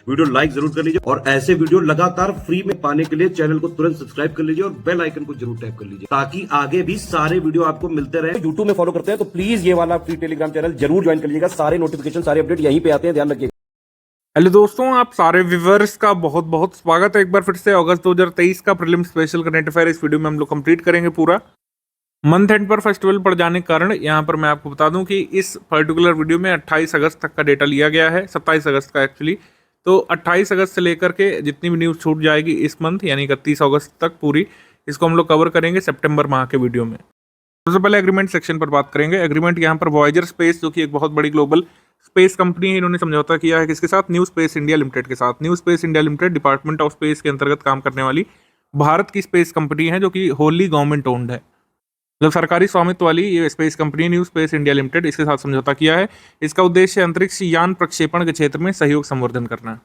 Video like जरूर कर लीजिए और ऐसे वीडियो लगातार फ्री में पाने के लिए चैनल को तुरंत सब्सक्राइब कर लीजिए और बेल आइकन को जरूर टैप कर लीजिए ताकि आगे भी सारे वीडियो आपको मिलते रहे। यूट्यूब में फॉलो करते हैं तो प्लीज ये वाला फ्री टेलीग्राम चैनल जरूर ज्वाइन कर लीजिएगा। सारे नोटिफिकेशन सारे अपडेट यहीं पे आते हैं, ध्यान रखिएगा। हेलो दोस्तों, आप सारे व्यूवर्स का बहुत बहुत स्वागत है एक बार फिर से। अगस्त 2023 का प्रीलिम स्पेशल करंट अफेयर इस वीडियो में हम लोग कंप्लीट करेंगे पूरा। मंथ एंड पर फेस्टिवल पड़ जाने के कारण यहाँ पर मैं आपको बता दूं कि इस पर्टिकुलर वीडियो में 28 अगस्त तक का डेटा लिया गया है, 27 अगस्त का एक्चुअली। तो 28 अगस्त से लेकर के जितनी भी न्यूज़ छूट जाएगी इस मंथ यानी 31 अगस्त तक पूरी, इसको हम लोग कवर करेंगे सितंबर माह के वीडियो में। सबसे पहले एग्रीमेंट सेक्शन पर बात करेंगे। एग्रीमेंट यहाँ पर वॉयेजर स्पेस, जो कि एक बहुत बड़ी ग्लोबल स्पेस कंपनी है, इन्होंने समझौता किया है किसके साथ? न्यू स्पेस इंडिया लिमिटेड के साथ। New space India limited department of space के अंतर्गत काम करने वाली भारत की स्पेस कंपनी है, जो कि होली गवर्नमेंट ओन्ड है, मतलब सरकारी स्वामित्व वाली ये space company new space India limited, इसके साथ समझौता किया है। इसका उद्देश्य अंतरिक्ष यान प्रक्षेपण के क्षेत्र में सहयोग संवर्धन करना है।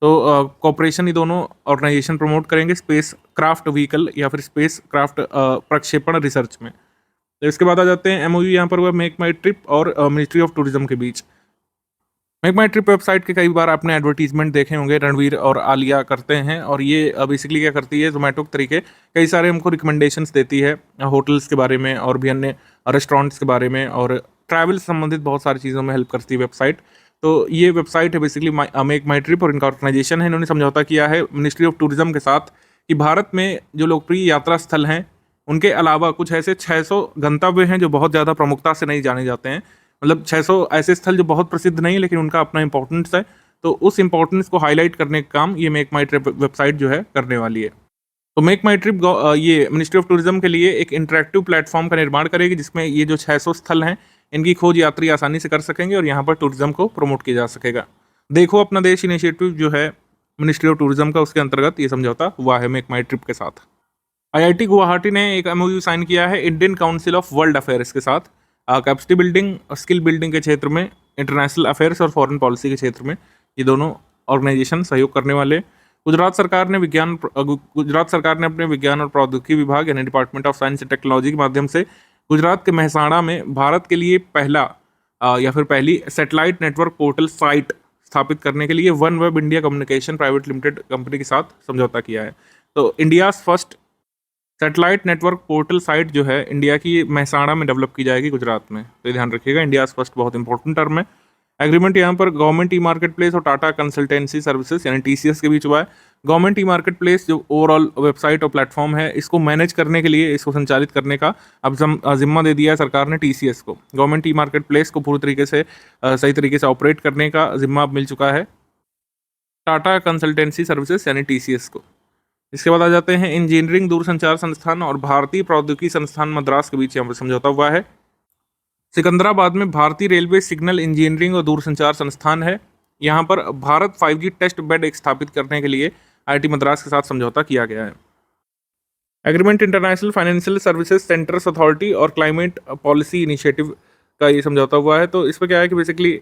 तो कॉपरेशन ये दोनों ऑर्गेनाइजेशन प्रमोट करेंगे स्पेस क्राफ्ट व्हीकल या फिर स्पेस क्राफ्ट प्रक्षेपण रिसर्च में। तो इसके बाद आ जाते हैं एमओयू यहाँ पर हुआ मेक माई ट्रिप और मिनिस्ट्री ऑफ टूरिज्म के बीच। मेक माई ट्रिप वेबसाइट के कई बार आपने एडवर्टीजमेंट देखे होंगे, रणवीर और आलिया करते हैं, और ये बेसिकली क्या करती है, जोमेटो के तरीके कई सारे हमको रिकमेंडेशंस देती है होटल्स के बारे में और भी अन्य रेस्टोरेंट्स के बारे में, और ट्रैवल से संबंधित बहुत सारी चीज़ों में हेल्प करती है वेबसाइट। तो ये वेबसाइट है बेसिकली मेक माई ट्रिप, और इनका ऑर्गेनाइजेशन है, इन्होंने समझौता किया है मिनिस्ट्री ऑफ टूरिज्म के साथ कि भारत में जो लोकप्रिय यात्रा स्थल हैं उनके अलावा कुछ ऐसे 600 गंतव्य हैं जो बहुत ज़्यादा प्रमुखता से नहीं जाने जाते हैं, मतलब 600 ऐसे स्थल जो बहुत प्रसिद्ध नहीं लेकिन उनका अपना इंपॉर्टेंस है, तो उस इंपॉर्टेंस को हाईलाइट करने का काम ये मेक माई ट्रिप वेबसाइट जो है करने वाली है। तो मेक माई ट्रिप ये मिनिस्ट्री ऑफ टूरिज्म के लिए एक इंटरेक्टिव प्लेटफॉर्म का निर्माण करेगी जिसमें ये जो 600 स्थल हैं इनकी खोज यात्री आसानी से कर सकेंगे और यहाँ पर टूरिज्म को प्रमोट किया जा सकेगा। देखो अपना देश इनिशिएटिव जो है मिनिस्ट्री ऑफ टूरिज्म का, उसके अंतर्गत ये समझौता हुआ है मेक माई ट्रिप के साथ। IIT गुवाहाटी ने एक MOU साइन किया है Indian council of world affairs के साथ कैपेसिटी बिल्डिंग और स्किल बिल्डिंग के क्षेत्र में, इंटरनेशनल अफेयर्स और फॉरेन पॉलिसी के क्षेत्र में ये दोनों ऑर्गेनाइजेशन सहयोग करने वाले। गुजरात सरकार ने अपने विज्ञान और प्रौद्योगिकी विभाग यानी department of science and technology के माध्यम से गुजरात के मेहसाणा में भारत के लिए पहला या फिर पहली सैटेलाइट नेटवर्क पोर्टल साइट स्थापित करने के लिए one web India communication private limited company के साथ समझौता किया है। तो India's first satellite network portal site जो है इंडिया की मेहसाणा में डेवलप की जाएगी गुजरात में, तो ये ध्यान रखिएगा, इंडियाज़ फर्स्ट बहुत इंपॉर्टेंट टर्म है। एग्रीमेंट यहाँ पर गवर्नमेंट ई मार्केट प्लेस और टाटा कंसल्टेंसी सर्विसेज यानी TCS के बीच हुआ है। गवर्नमेंट ई मार्केट प्लेस जो ओवरऑल वेबसाइट और प्लेटफॉर्म है, इसको मैनेज करने के लिए, इसको संचालित करने का अब जिम्मा दे दिया है सरकार ने TCS को। गवर्नमेंट ई मार्केट प्लेस को पूरी तरीके से सही तरीके से ऑपरेट करने का जिम्मा अब मिल चुका है टाटा कंसल्टेंसी सर्विसेज यानी TCS को। इसके बाद आ जाते हैं इंजीनियरिंग दूरसंचार संस्थान और भारतीय प्रौद्योगिकी संस्थान मद्रास के बीच यहाँ पर समझौता हुआ है। सिकंदराबाद में भारतीय रेलवे सिग्नल इंजीनियरिंग और दूरसंचार संस्थान है, यहाँ पर भारत 5G टेस्ट बेड स्थापित करने के लिए IIT मद्रास के साथ समझौता किया गया है। Agreement international financial services centres authority और क्लाइमेट पॉलिसी इनिशिएटिव का ये समझौता हुआ है। तो इस पर क्या है कि basically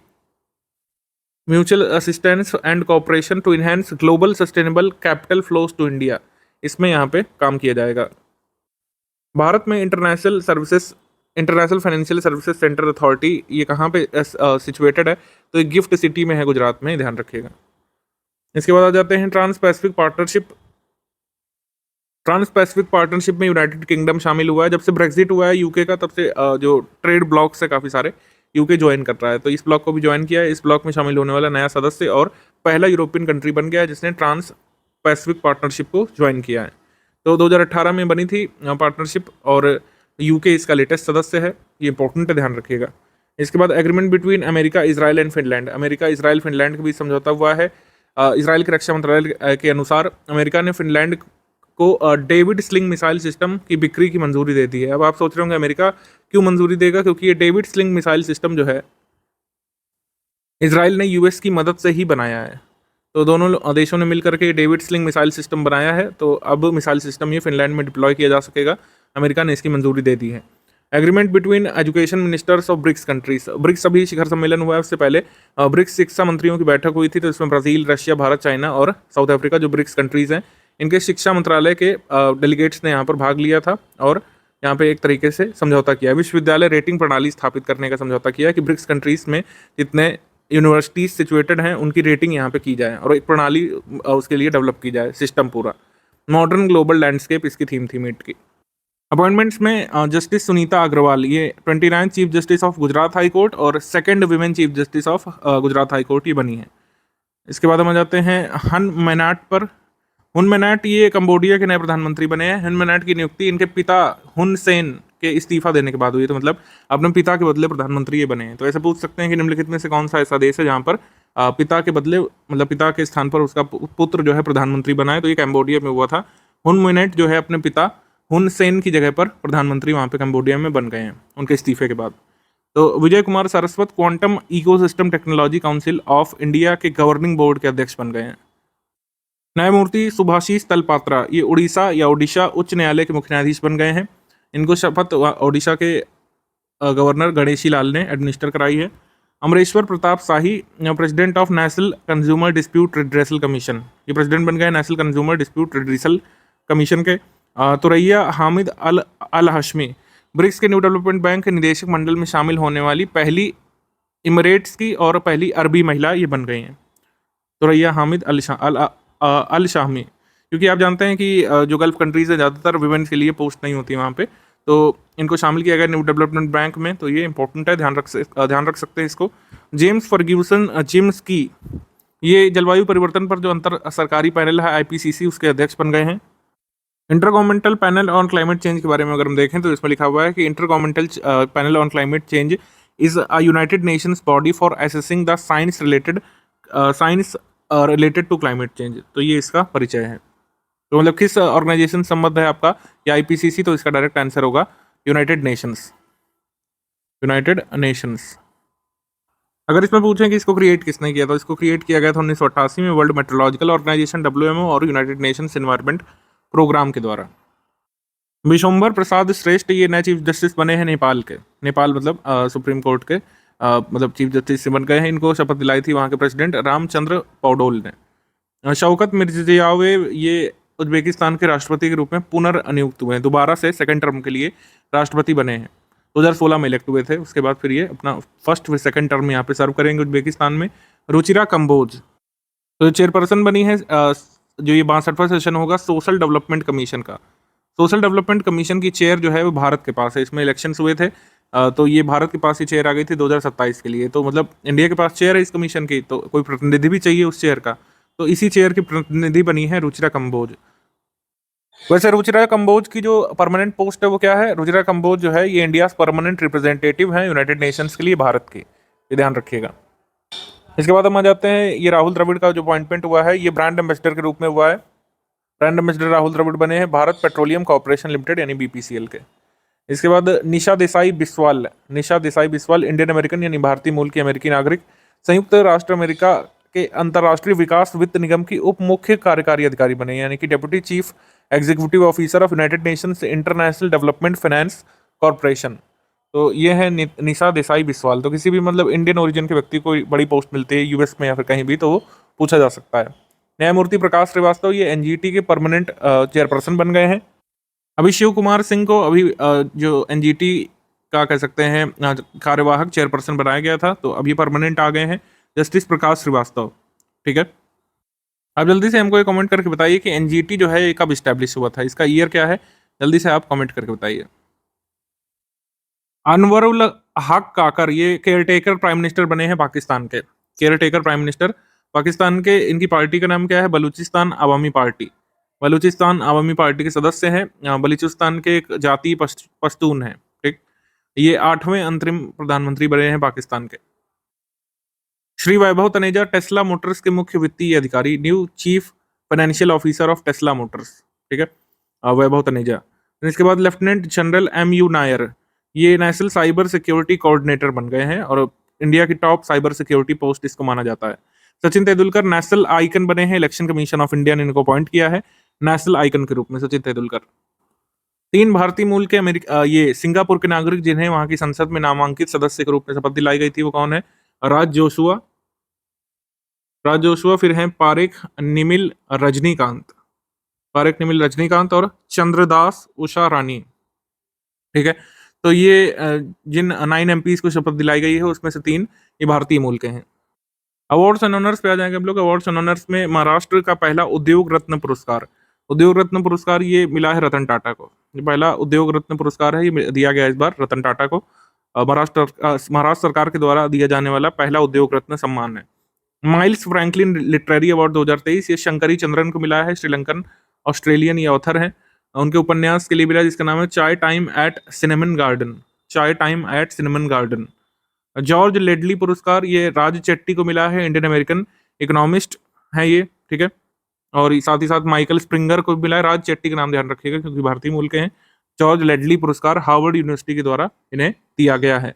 mutual assistance and cooperation to enhance global sustainable capital flows to India, इसमें यहाँ पे काम किया जाएगा। भारत में international financial services centre authority ये कहाँ पे सिचुएटेड है? तो ये गिफ्ट सिटी में है गुजरात में, ध्यान रखिएगा। इसके बाद आ जाते हैं ट्रांस पैसिफिक पार्टनरशिप में यूनाइटेड किंगडम शामिल हुआ है। जब से ब्रेक्जिट हुआ है यूके का, तब से जो ट्रेड ब्लॉक्स है काफ़ी सारे यूके ज्वाइन कर रहा है, तो इस ब्लॉक को भी ज्वाइन किया है। इस ब्लॉक में शामिल होने वाला नया सदस्य और पहला यूरोपियन कंट्री बन गया है जिसने ट्रांस पैसिफिक पार्टनरशिप को ज्वाइन किया है। तो 2018 में बनी थी पार्टनरशिप और यूके इसका लेटेस्ट सदस्य है, ये इंपॉर्टेंट है, ध्यान रखिएगा। इसके बाद agreement between America, Israel and Finland, America, Israel, Finland के बीच समझौता हुआ है। इजराइल के रक्षा मंत्रालय के अनुसार अमेरिका ने फिनलैंड को डेविड स्लिंग मिसाइल सिस्टम की बिक्री की मंजूरी दे दी है। अब आप सोच रहे होंगे अमेरिका क्यों मंजूरी देगा, क्योंकि ये डेविड स्लिंग मिसाइल सिस्टम जो है इजराइल ने US की मदद से ही बनाया है। तो दोनों देशों ने मिलकर के डेविड स्लिंग मिसाइल सिस्टम बनाया है, तो अब मिसाइल सिस्टम ये फिनलैंड में डिप्लॉय किया जा सकेगा, अमेरिका ने इसकी मंजूरी दे दी है। Agreement between education ministers of BRICS countries, BRICS अभी शिखर सम्मेलन हुआ है, उससे पहले ब्रिक्स शिक्षा मंत्रियों की बैठक हुई थी, तो इसमें ब्राज़ील, रशिया, भारत, चाइना और साउथ अफ्रीका जो ब्रिक्स कंट्रीज़ हैं, इनके शिक्षा मंत्रालय के डेलीगेट्स ने यहाँ पर भाग लिया था और यहाँ पे एक तरीके से समझौता किया। विश्वविद्यालय रेटिंग प्रणाली स्थापित करने का समझौता किया कि ब्रिक्स कंट्रीज़ में जितने यूनिवर्सिटीज सिचुएटेड हैं उनकी रेटिंग यहाँ पे की जाए और एक प्रणाली उसके लिए डेवलप की जाए, सिस्टम पूरा। मॉडर्न ग्लोबल लैंडस्केप इसकी थीम थी मीट की। अपॉइंटमेंट्स में जस्टिस सुनीता अग्रवाल, ये 29 chief justice of Gujarat high court और second women chief justice of Gujarat high court ये बनी है। इसके बाद हम आ जाते हैं हन मैनाट पर। हुन मैनाट ये कंबोडिया के नए प्रधानमंत्री बने हैं। हुन मैनाट की नियुक्ति इनके पिता हुन सेन के इस्तीफा देने के बाद हुई, तो मतलब अपने पिता के बदले प्रधानमंत्री ये बने हैं। तो ऐसे पूछ सकते हैं कि निम्नलिखित में से कौन सा ऐसा देश है जहाँ पर पिता के बदले, मतलब पिता के स्थान पर उसका पुत्र जो है प्रधानमंत्री बना है, तो ये कैम्बोडिया में हुआ था। हुन मैनाट जो है अपने पिता हुन सेन की जगह पर प्रधानमंत्री वहाँ पे कंबोडिया में बन गए हैं उनके इस्तीफे के बाद। तो Vijay Kumar Saraswat quantum ecosystem technology council of India के गवर्निंग बोर्ड के अध्यक्ष बन गए हैं। न्यायमूर्ति सुभाषीष तलपात्रा, ये उड़ीसा या ओडिशा उच्च न्यायालय के मुख्य न्यायाधीश बन गए हैं। इनको शपथ ओडिशा के गवर्नर गणेशी लाल ने एडमिनिस्टर कराई है। Amareshwar Pratap Shahi, president of national consumer dispute redressal commission, ये प्रेसिडेंट बन गए national consumer dispute redressal commission के। Turaiya Hamid Al Hashmi, BRICS के न्यू डेवलपमेंट बैंक के निदेशक मंडल में शामिल होने वाली पहली इमरेट्स की और पहली अरबी महिला ये बन गई हैं, तुरैया हामिद अल शाहमी। क्योंकि आप जानते हैं कि जो गल्फ कंट्रीज़ है ज़्यादातर विमेन के लिए पोस्ट नहीं होती वहाँ पे, तो इनको शामिल किया गया न्यू डेवलपमेंट बैंक में, तो ये इंपॉर्टेंट है, ध्यान रख सकते हैं इसको। जेम्स फर्ग्यूसन जिम्स की, ये जलवायु परिवर्तन पर जो अंतर सरकारी पैनल है IPCC उसके अध्यक्ष बन गए हैं। Inter governmental panel on climate change के बारे में अगर हम देखें तो इसमें लिखा हुआ है कि intergovernmental panel on climate change is a United Nations body for assessing the science related to climate change. तो ये इसका परिचय है। तो मतलब किस ऑर्गेनाइजेशन संबद्ध है आपका, या IPCC, तो इसका डायरेक्ट आंसर होगा यूनाइटेड नेशंस। अगर इसमें पूछें कि इसको क्रिएट किसने किया, तो इसको क्रिएट किया गया था 1988 में वर्ल्ड मेट्रोलॉजिकल ऑर्गेनाइजेशन WMO और यूनाइटेड नेशंस एनवायरनमेंट प्रोग्राम के द्वारा। विशंबर प्रसाद श्रेष्ठ, ये नए चीफ जस्टिस बने हैं नेपाल के। नेपाल मतलब सुप्रीम कोर्ट के मतलब चीफ जस्टिस से बन गए हैं। इनको शपथ दिलाई थी वहाँ के प्रेसिडेंट रामचंद्र पौडोल ने। शौकत मिर्जियोयेव, ये उज्बेकिस्तान के राष्ट्रपति के रूप में पुनर्नियुक्त हुए हैं, दोबारा से सेकंड टर्म के लिए राष्ट्रपति बने हैं। 2016 में इलेक्ट हुए थे, उसके बाद फिर ये अपना फर्स्ट फिर सेकंड टर्म यहाँ पे सर्व करेंगे उज्बेकिस्तान में। रुचिरा कंबोज, तो चेयरपर्सन बनी है जो ये 62वां सेशन होगा सोशल डेवलपमेंट कमीशन का। सोशल डेवलपमेंट कमीशन की चेयर जो है वो भारत के पास है। इसमें इलेक्शंस हुए थे तो ये भारत के पास ही चेयर आ गई थी 2027 के लिए। तो मतलब इंडिया के पास चेयर है इस कमीशन की, तो कोई प्रतिनिधि भी चाहिए उस चेयर का, तो इसी चेयर की प्रतिनिधि बनी है रुचिरा कंबोज। वैसे रुचिरा कंबोज की जो परमानेंट पोस्ट है वो क्या है, रुचिरा कंबोज जो है ये इंडिया परमानेंट रिप्रेजेंटेटिव है यूनाइटेड नेशंस के लिए भारत की, ये ध्यान रखिएगा। इसके बाद हम आ जाते हैं, ये राहुल द्रविड़ का जो अपॉइंटमेंट हुआ है ये ब्रांड एम्बेसडर के रूप में हुआ है। ब्रांड एम्बेसडर राहुल द्रविड़ बने हैं भारत पेट्रोलियम कॉर्पोरेशन लिमिटेड यानी BPCL के। इसके बाद निशा देसाई बिस्वाल इंडियन अमेरिकन यानी भारतीय मूल की अमेरिकी नागरिक, संयुक्त राष्ट्र अमेरिका के अंतर्राष्ट्रीय विकास वित्त निगम की उप मुख्य कार्यकारी अधिकारी बने यानी कि deputy chief executive officer of United Nations international development finance corporation. तो ये है निशा देसाई बिस्वाल। तो किसी भी मतलब इंडियन ओरिजिन के व्यक्ति को बड़ी पोस्ट मिलती है US में या फिर कहीं भी, तो वो पूछा जा सकता है। न्यायमूर्ति प्रकाश श्रीवास्तव, ये NGT के परमानेंट चेयरपर्सन बन गए हैं। अभी शिव कुमार सिंह को अभी जो NGT का कह सकते हैं कार्यवाहक चेयरपर्सन बनाया गया था, तो अभी परमानेंट आ गए हैं जस्टिस प्रकाश श्रीवास्तव। ठीक है, आप जल्दी से हमको ये कमेंट करके बताइए कि NGT जो है ये कब स्टैब्लिश हुआ था, इसका ईयर क्या है, जल्दी से आप कमेंट करके बताइए। अनवरुल हक काकर, ये केयरटेकर प्राइम मिनिस्टर बने हैं पाकिस्तान के। केयरटेकर प्राइम मिनिस्टर पाकिस्तान के, इनकी पार्टी का नाम क्या है, बलूचिस्तान अवामी पार्टी। बलूचिस्तान अवामी पार्टी के सदस्य हैं। बलूचिस्तान के एक जाति पश्तून हैं। ठीक, ये 8वें अंतरिम प्रधानमंत्री बने हैं पाकिस्तान के। श्री वैभव तनेजा टेस्ला मोटर्स के मुख्य वित्तीय अधिकारी, new chief financial officer of Tesla Motors. ठीक है, वैभव तनेजा। इसके बाद लेफ्टिनेंट जनरल MU नायर, ये नेशनल साइबर सिक्योरिटी कोऑर्डिनेटर बन गए हैं और इंडिया की टॉप साइबर सिक्योरिटी पोस्ट इसको माना जाता है। सचिन तेंदुलकर नेशनल आइकन बने हैं, इलेक्शन कमीशन ऑफ इंडिया ने इनको अपॉइंट किया है नेशनल आइकन के रूप में, सचिन तेंदुलकर। 3 भारतीय मूल के ये सिंगापुर के नागरिक जिन्हें वहां की संसद में नामांकित सदस्य के रूप में शपथ दिलाई गई थी, वो कौन है, राज जोशुआ, फिर हैं पारेख निमिल रजनीकांत और चंद्रदास उषा रानी। ठीक है, तो ये जिन 9 MPs को शपथ दिलाई गई है उसमें से 3 ये भारतीय मूल के हैं। अवार्ड्स एंड ऑनर्स पे आ जाएंगे हम लोग। अवार्ड्स एंड ऑनर्स में महाराष्ट्र का पहला उद्योग रत्न पुरस्कार, उद्योग रत्न पुरस्कार ये मिला है रतन टाटा को। ये पहला उद्योग रत्न पुरस्कार है, ये दिया गया इस बार रतन टाटा को। महाराष्ट्र सरकार के द्वारा दिया जाने वाला पहला उद्योग रत्न सम्मान है। माइल्स फ्रैंकलिन लिटरेरी अवार्ड 2023 ये शंकरी चंद्रन को मिला है, श्रीलंकन ऑस्ट्रेलियन ये ऑथर हैं। उनके उपन्यास के लिए मिला जिसका नाम है chai time at cinnamon garden, chai time at cinnamon garden. George Ledley पुरस्कार ये राज चेट्टी को मिला है, इंडियन अमेरिकन इकोनॉमिस्ट है ये, ठीक है। और साथ ही साथ माइकल स्प्रिंगर को भी मिला है, राज चेट्टी का नाम ध्यान रखिएगा क्योंकि भारतीय मूल के हैं। जॉर्ज लेडली पुरस्कार हार्वर्ड यूनिवर्सिटी के द्वारा इन्हें दिया गया है।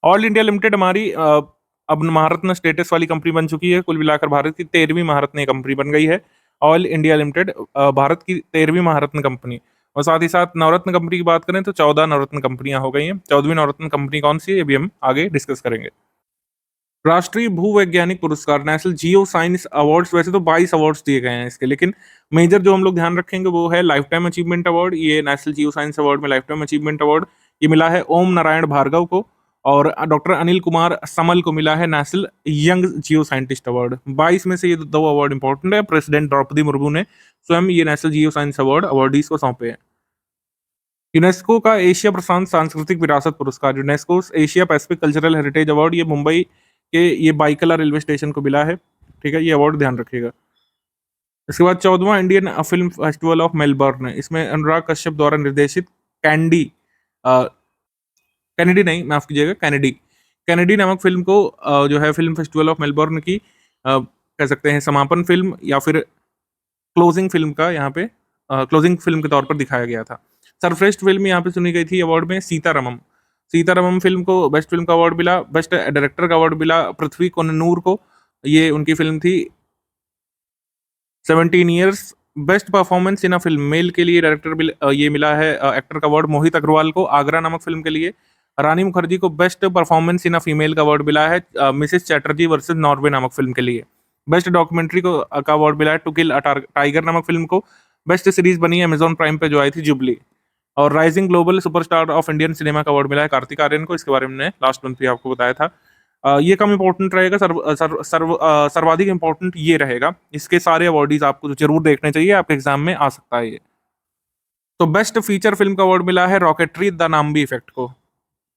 ऑल इंडिया लिमिटेड हमारी अब महारत्न स्टेटस वाली कंपनी बन चुकी है। कुल मिलाकर भारत की 13वीं महारत्न कंपनी बन गई है ऑल इंडिया लिमिटेड, भारत की 13वीं महारत्न कंपनी। और साथ ही साथ नवरत्न कंपनी की बात करें तो 14 नवरत्न कंपनियां हो गई हैं। 14वीं नवरत्न कंपनी कौन सी है ये भी हम आगे डिस्कस करेंगे। राष्ट्रीय भूवैज्ञानिक पुरस्कार नेशनल जियो साइंस अवार्ड्स, वैसे तो 22 अवार्ड्स दिए गए हैं इसके, लेकिन मेजर जो हम लोग ध्यान रखेंगे वो है लाइफ टाइम अचीवमेंट अवार्ड। ये नेशनल जियो साइंस अवार्ड में लाइफ टाइम अचीवमेंट अवार्ड ये मिला है ओम नारायण भार्गव को, और डॉक्टर अनिल कुमार समल को मिला है नेशनल यंग जियो साइंटिस्ट अवार्ड। 22 में से ये 2 अवार्ड इंपॉर्टेंट है। प्रेसिडेंट द्रौपदी मुर्मू ने स्वयं ये national geo science award awardees को सौंपे हैं। यूनेस्को का एशिया प्रशांत सांस्कृतिक विरासत पुरस्कार, UNESCO Asia Pacific cultural heritage award ये मुंबई के ये बाइकला रेलवे स्टेशन को मिला है, ठीक है। ये अवार्ड ध्यान रखिएगा। इसके बाद 14वां Indian film festival of Melbourne है, इसमें अनुराग कश्यप द्वारा निर्देशित कैंडी कैनेडी नहीं माफ कीजिएगा कैनेडी कैनेडी नामक फिल्म को जो है फिल्म फेस्टिवल ऑफ मेलबर्न की कह सकते हैं समापन फिल्म या फिर क्लोजिंग फिल्म का यहाँ पे क्लोजिंग फिल्म के तौर पर दिखाया गया था। सर्वश्रेष्ठ फिल्म यहाँ पे चुनी गई थी अवार्ड में सीतारमम। सीतारमम फिल्म को बेस्ट फिल्म का अवार्ड मिला, बेस्ट डायरेक्टर का अवार्ड मिला पृथ्वी कोन्नूर को, ये उनकी फिल्म थी 17 years. Best performance in a film male के लिए डायरेक्टर ये मिला है एक्टर का अवार्ड मोहित अग्रवाल को आगरा नामक फिल्म के लिए। रानी मुखर्जी को best performance in a female का अवार्ड मिला है मिसेस चैटर्जी वर्सेस नॉर्वे नामक फिल्म के लिए। बेस्ट डॉक्यूमेंट्री को का अवार्ड मिला है टू किल अ टाइगर नामक फिल्म को। बेस्ट सीरीज बनी है अमेजॉन प्राइम पे जो आई थी जुबली। और rising global superstar of Indian cinema का अवार्ड मिला है कार्तिक आर्यन को, इसके बारे में मैंने लास्ट मंथ भी आपको बताया था। ये कम इंपॉर्टेंट रहेगा, सर्वाधिक इंपॉर्टेंट ये रहेगा। इसके सारे अवार्डीज आपको जरूर देखने चाहिए, आपके एग्जाम में आ सकता है ये। तो बेस्ट फीचर फिल्म का अवार्ड मिला है रॉकेटरी द नाम्बी इफेक्ट को।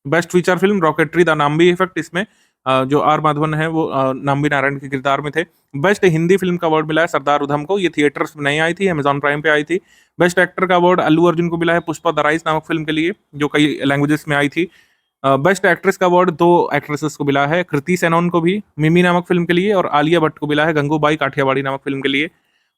Best feature film rocketry the Nambi effect, इसमें जो आर माधवन है वो नाम्बी नारायण के किरदार में थे। बेस्ट हिंदी फिल्म का अवार्ड मिला है सरदार उधम को, ये थिएटर्स में नहीं आई थी, अमेजॉन प्राइम पे आई थी। बेस्ट एक्टर का अवार्ड अल्लू अर्जुन को मिला है पुष्पा द राइज नामक फिल्म के लिए, जो कई लैंग्वेजेस में आई थी। बेस्ट एक्ट्रेस का अवार्ड 2 एक्ट्रेसेस को मिला है, कृति सेनन को भी मिमी नामक फिल्म के लिए, और आलिया भट्ट को मिला है गंगूबाई काठियावाड़ी नामक फिल्म के लिए।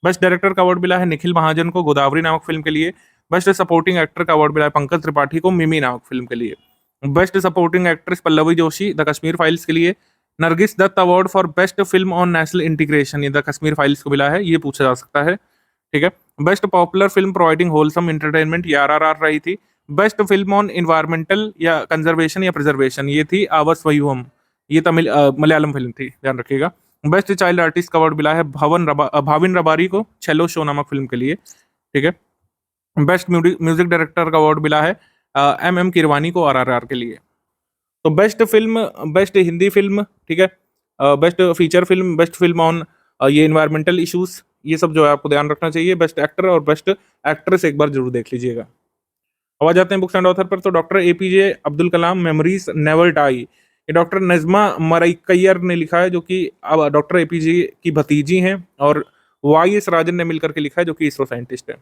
बेस्ट डायरेक्टर का अवार्ड मिला है निखिल महाजन को गोदावरी नामक फिल्म के लिए। बेस्ट सपोर्टिंग एक्टर का अवार्ड मिला है पंकज त्रिपाठी को मिमी नामक फिल्म के लिए। Best supporting actress Pallavi Joshi the Kashmir files के लिए। Nargis Dutt award for best film on national integration ये द कश्मीर फाइल्स को मिला है, ये पूछा जा सकता है, ठीक है। Best popular film providing wholesome entertainment ये आरआरआर रही थी। बेस्ट फिल्म ऑन इन्वायरमेंटल या कंजर्वेशन या प्रिजर्वेशन ये थी आवास वयूहम, ये तमिल मलयालम फिल्म थी, ध्यान रखिएगा। बेस्ट चाइल्ड आर्टिस्ट का अवार्ड मिला है भाविन रबारी को छेलो शो नामक फिल्म के लिए, ठीक है। बेस्ट म्यूजिक डायरेक्टर का अवार्ड मिला है एम किरवानी को आरआरआर के लिए। तो best film, best Hindi film, ठीक है, best feature film, best film on ये इन्वायरमेंटल इश्यूज, ये सब जो है आपको ध्यान रखना चाहिए। बेस्ट एक्टर और बेस्ट एक्ट्रेस एक बार जरूर देख लीजिएगा। अब आ जाते हैं बुक्स एंड ऑथर पर। तो doctor APJ Abdul Kalam memories never die, ये डॉक्टर नजमा मरैकैयर ने लिखा है, जो कि अब डॉक्टर एपीजे की भतीजी हैं, और वाई.एस. राजन ने मिलकर के लिखा है, जो कि इसरो साइंटिस्ट है।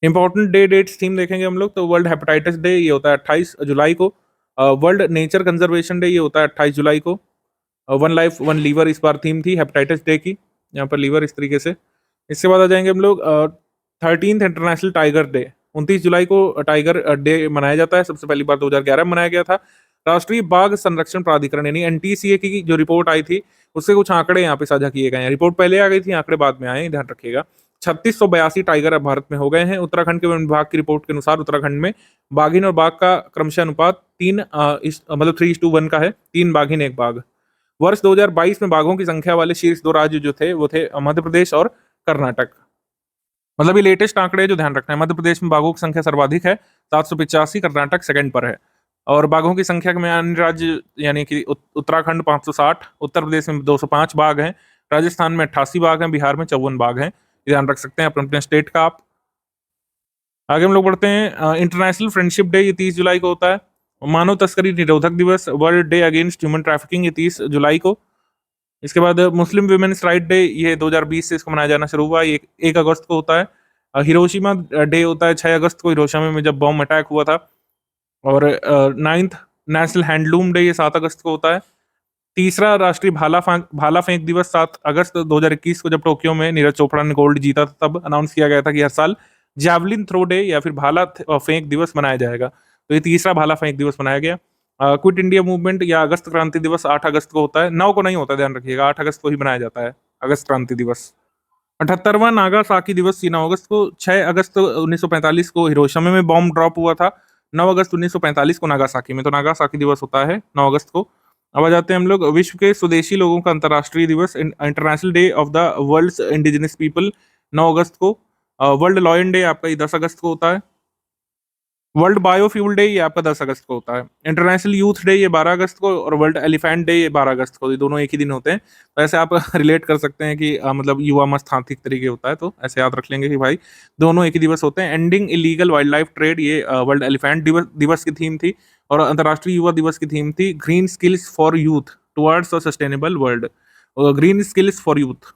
इंपॉर्टेंट डेट्स थीम देखेंगे हम लोग, तो वर्ल्ड हेपेटाइटिस डे ये होता है 28 जुलाई को। वर्ल्ड नेचर कंजर्वेशन डे ये होता है 28 जुलाई को। वन लाइफ वन लीवर इस बार थीम थी हेपेटाइटिस डे की, यहाँ पर लीवर इस तरीके से। इसके बाद आ जाएंगे हम लोग 13th इंटरनेशनल टाइगर डे, 29 जुलाई को टाइगर डे मनाया जाता है। सबसे पहली बार 2011 में मनाया गया था। राष्ट्रीय बाघ संरक्षण प्राधिकरण यानी एनटीसीए की जो रिपोर्ट आई थी उससे कुछ आंकड़े यहाँ पे साझा किए गए हैं। रिपोर्ट पहले आ गई थी, आंकड़े बाद में आए, ध्यान रखिएगा। 3682 टाइगर अब भारत में हो गए हैं। उत्तराखंड के वन विभाग की रिपोर्ट के अनुसार उत्तराखंड में बाघिन और बाघ का क्रमशः अनुपात 3:1 का है, 3 बाघिन 1 बाघ। वर्ष 2022 में बाघों की संख्या वाले शीर्ष 2 राज्य जो थे वो थे मध्य प्रदेश और कर्नाटक। मतलब ये लेटेस्ट आंकड़े जो ध्यान रखना है, मध्य प्रदेश में बाघों की संख्या सर्वाधिक है 785, कर्नाटक सेकंड पर है। और बाघों की संख्या में अन्य राज्य यानी कि उत्तराखंड 560, उत्तर प्रदेश में 205 बाघ हैं, राजस्थान में 88 बाघ हैं, बिहार में 54 बाघ हैं। ये ध्यान रख सकते हैं अपने अपने स्टेट का आप। आगे हम लोग बढ़ते हैं। इंटरनेशनल फ्रेंडशिप डे, ये 30 जुलाई को होता है। मानव तस्करी निरोधक दिवस, world day against human trafficking, ये 30 जुलाई को। इसके बाद मुस्लिम वुमेन्स राइट डे, ये 2020 से इसको मनाया जाना शुरू हुआ, ये 1 अगस्त को होता है। हिरोशिमा डे होता है 6 अगस्त को, हिरोशिमा में जब बॉम्ब अटैक हुआ था। और 9th नेशनल हैंडलूम डे, ये 7 अगस्त को होता है। तीसरा राष्ट्रीय भाला फेंक दिवस 7 अगस्त 2021 को, जब टोक्यो में नीरज चोपड़ा ने गोल्ड जीता था, तब अनाउंस किया गया था कि हर साल जैवलिन थ्रो डे या फिर भाला फेंक दिवस मनाया जाएगा। तो ये तीसरा भाला फेंक दिवस मनाया गया। क्विट इंडिया मूवमेंट या अगस्त क्रांति दिवस 8 अगस्त को होता है, 9 को नहीं होता, ध्यान रखिएगा, 8 अगस्त को ही मनाया जाता है अगस्त क्रांति दिवस। 78वां नागासाकी दिवस 9 अगस्त को। 6 अगस्त 1945 को हिरोशिमा में बॉम्ब ड्रॉप हुआ था। 9 अगस्त 1945 को नागासाकी में, तो नागासाकी दिवस होता है 9 अगस्त को। अब आ जाते हैं हम लोग विश्व के स्वदेशी लोगों का अंतर्राष्ट्रीय दिवस, international day of the world's indigenous people, 9 अगस्त को। वर्ल्ड लॉयन डे आपका ये 10 अगस्त को होता है। वर्ल्ड बायोफ्यूल डे ये आपका 10 अगस्त को होता है। इंटरनेशनल यूथ डे ये 12 अगस्त को, और वर्ल्ड एलिफेंट डे ये 12 अगस्त को। ये दोनों एक ही दिन होते हैं, तो ऐसे आप रिलेट कर सकते हैं कि मतलब युवा मस्त हाथी तरीके होता है, तो ऐसे याद रख लेंगे कि भाई दोनों एक ही दिवस होते हैं। Ending illegal wild life trade, ये वर्ल्ड एलिफेंट दिवस की थीम थी। और अंतर्राष्ट्रीय युवा दिवस की थीम थी green skills for youth towards a sustainable world, green skills for youth.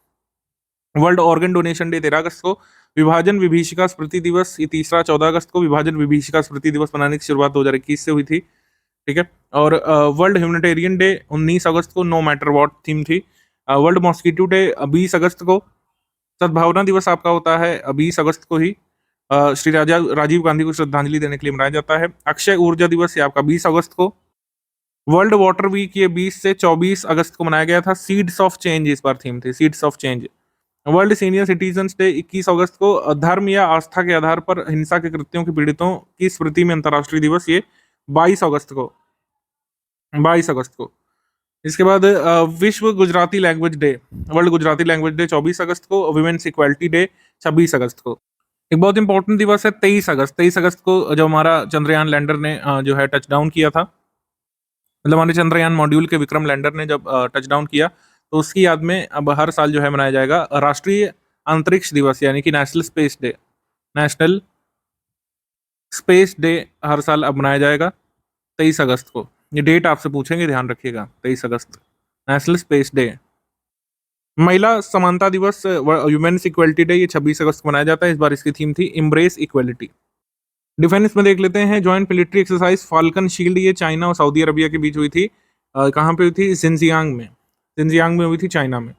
World organ donation day 13 अगस्त को। विभाजन विभीषिका स्मृति दिवस, ये तीसरा 14 अगस्त को। विभाजन विभीषिका स्मृति दिवस मनाने की शुरुआत 2021 से हुई थी, ठीक है। और वर्ल्ड ह्यूमैनिटेरियन डे 19 अगस्त को, नो मैटर व्हाट थीम थी। वर्ल्ड मॉस्किटो डे 20 अगस्त को। सद्भावना दिवस आपका होता है 20 अगस्त को ही, श्री राजा राजीव गांधी को श्रद्धांजलि देने के लिए मनाया जाता है। अक्षय ऊर्जा दिवस ये आपका 20 अगस्त को। वर्ल्ड वाटर वीक ये 20 से 24 अगस्त को मनाया गया था। सीड्स ऑफ चेंज इस बार थीम थी, seeds of change. World senior citizens day 21 अगस्त को। धर्म या आस्था के आधार पर हिंसा के कृत्यों के पीड़ितों की स्मृति में अंतर्राष्ट्रीय दिवस, ये 22 अगस्त को, 22 अगस्त को। इसके बाद विश्व Gujarati language day, world Gujarati language day 24 अगस्त को। वुमेन्स इक्वालिटी डे 26 अगस्त को। एक बहुत इंपॉर्टेंट दिवस है 23 अगस्त। 23 अगस्त को जब हमारा चंद्रयान लैंडर ने जो है टच डाउन किया था, मतलब हमारे चंद्रयान मॉड्यूल के विक्रम लैंडर ने जब टच डाउन किया, तो उसकी याद में अब हर साल जो है मनाया जाएगा राष्ट्रीय अंतरिक्ष दिवस, यानी कि national space day. National space day हर साल अब मनाया जाएगा 23 अगस्त को। ये डेट आपसे पूछेंगे, ध्यान रखिएगा, 23 अगस्त नेशनल स्पेस डे। महिला समानता दिवस, वुमेन्स इक्वलिटी डे, ये 26 अगस्त को मनाया जाता है। इस बार इसकी थीम थी इम्ब्रेस इक्वलिटी। डिफेंस में देख लेते हैं, joint military exercise falcon shield, ये चाइना और सऊदी अरबिया के बीच हुई थी। कहाँ पे हुई थी? जिनजियांग में, जिनजियांग में हुई थी, चाइना में।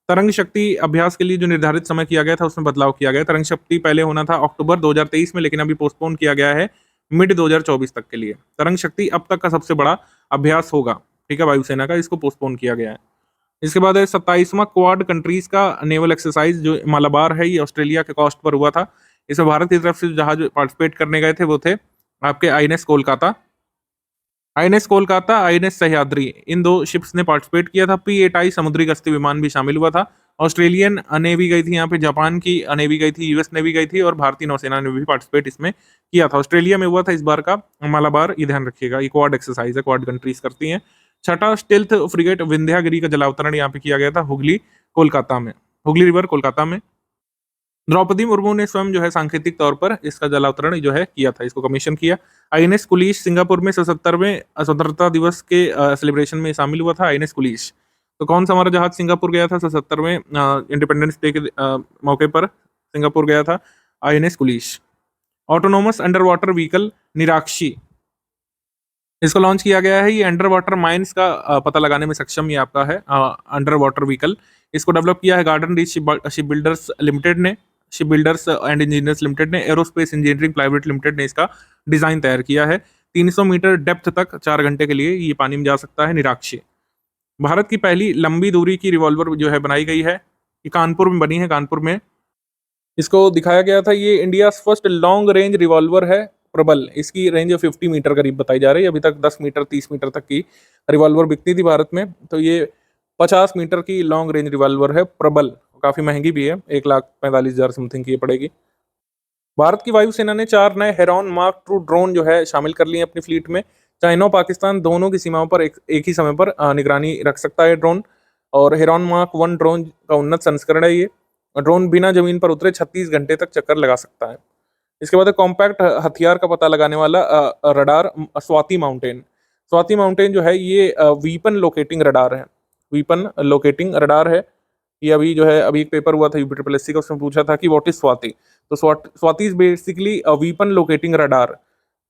तरंग शक्ति अभ्यास के लिए जो निर्धारित समय किया गया था, उसमें बदलाव किया गया। तरंग शक्ति पहले होना था अक्टूबर 2023 में, लेकिन अभी पोस्टपोन किया गया है मिड 2024 तक के लिए। तरंग शक्ति अब तक का सबसे बड़ा अभ्यास होगा, ठीक है, वायुसेना का, इसको पोस्टपोन किया गया है। इसके बाद है 27वां क्वाड कंट्रीज का नेवल एक्सरसाइज, जो मालाबार है, ये ऑस्ट्रेलिया के कॉस्ट पर हुआ था। इसमें भारत की तरफ से जो जहाज पार्टिसिपेट करने गए थे वो थे आपके INS Kolkata, INS Kolkata, INS Sahyadri, इन 2 शिप्स ने पार्टिसिपेट किया था। P-8I समुद्री गश्ती विमान भी शामिल हुआ था। ऑस्ट्रेलियन नेवी गई थी यहाँ पे, जापान की नेवी गई थी, यूएस नेवी गई थी, और भारतीय नौसेना ने भी पार्टिसिपेट इसमें किया था। ऑस्ट्रेलिया में हुआ था इस बार का मालाबार, ये ध्यान रखिएगा, ये क्वाड एक्सरसाइज है, क्वाड कंट्रीज करती हैं। छठा स्टेल्थ फ्रिगेट विंध्यागिरी का जलावतरण यहाँ पे किया गया था हुगली, कोलकाता में, हुगली रिवर, कोलकाता में। द्रौपदी मुर्मू ने स्वयं जो है सांकेतिक तौर पर इसका जलावतरण जो है किया था, इसको कमीशन किया। आईएनएस कुलिश सिंगापुर में 77वें स्वतंत्रता दिवस के सेलिब्रेशन में शामिल हुआ था, आईएनएस कुलिश। तो कौन सा हमारा जहाज सिंगापुर गया था 77वें इंडिपेंडेंस डे के मौके पर? सिंगापुर गया था INS Kulish. Autonomous under water vehicle Nirakshi, इसको लॉन्च किया गया है। ये अंडर वाटर माइंस का पता लगाने में सक्षम ये आपका है अंडर वाटर व्हीकल। इसको डेवलप किया है garden reach ship builders limited ने, ship builders and engineers limited ने। एरोस्पेस इंजीनियरिंग प्राइवेट लिमिटेड ने इसका डिजाइन तैयार किया है। 300 मीटर डेप्थ तक 4 घंटे के लिए ये पानी में जा सकता है, निराक्षी। भारत की पहली लंबी दूरी की रिवॉल्वर जो है बनाई गई है, ये कानपुर में बनी है, कानपुर में इसको दिखाया गया था। ये India first long range revolver है, प्रबल। इसकी रेंज 50 मीटर करीब बताई जा रही है। अभी तक 10 मीटर 30 मीटर तक की रिवॉल्वर बिकती थी भारत में, तो ये 50 मीटर की लॉन्ग रेंज रिवॉल्वर है, प्रबल। काफी महंगी भी है, 1,45,000 समथिंग की ये पड़ेगी। भारत की वायुसेना ने 4 नए हेरॉन मार्क II ड्रोन जो है शामिल कर लिए अपनी फ्लीट में। चाइना और पाकिस्तान दोनों की सीमाओं पर एक ही समय पर निगरानी रख सकता है ड्रोन। और हेरॉन मार्क 1 ड्रोन का उन्नत संस्करण है ये। ड्रोन बिना जमीन पर उतरे 36 घंटे तक चक्कर लगा सकता है। इसके बाद कॉम्पैक्ट हथियार का पता लगाने वाला radar Swati mountain. Swati mountain जो है ये वीपन लोकेटिंग रडार है। वीपन लोकेटिंग रडार है। ये अभी जो है अभी एक पेपर हुआ था यूपी ट्रिपल एससी का, उसमें पूछा था कि व्हाट इज स्वाति। तो Swathi is basically weapon locating radar.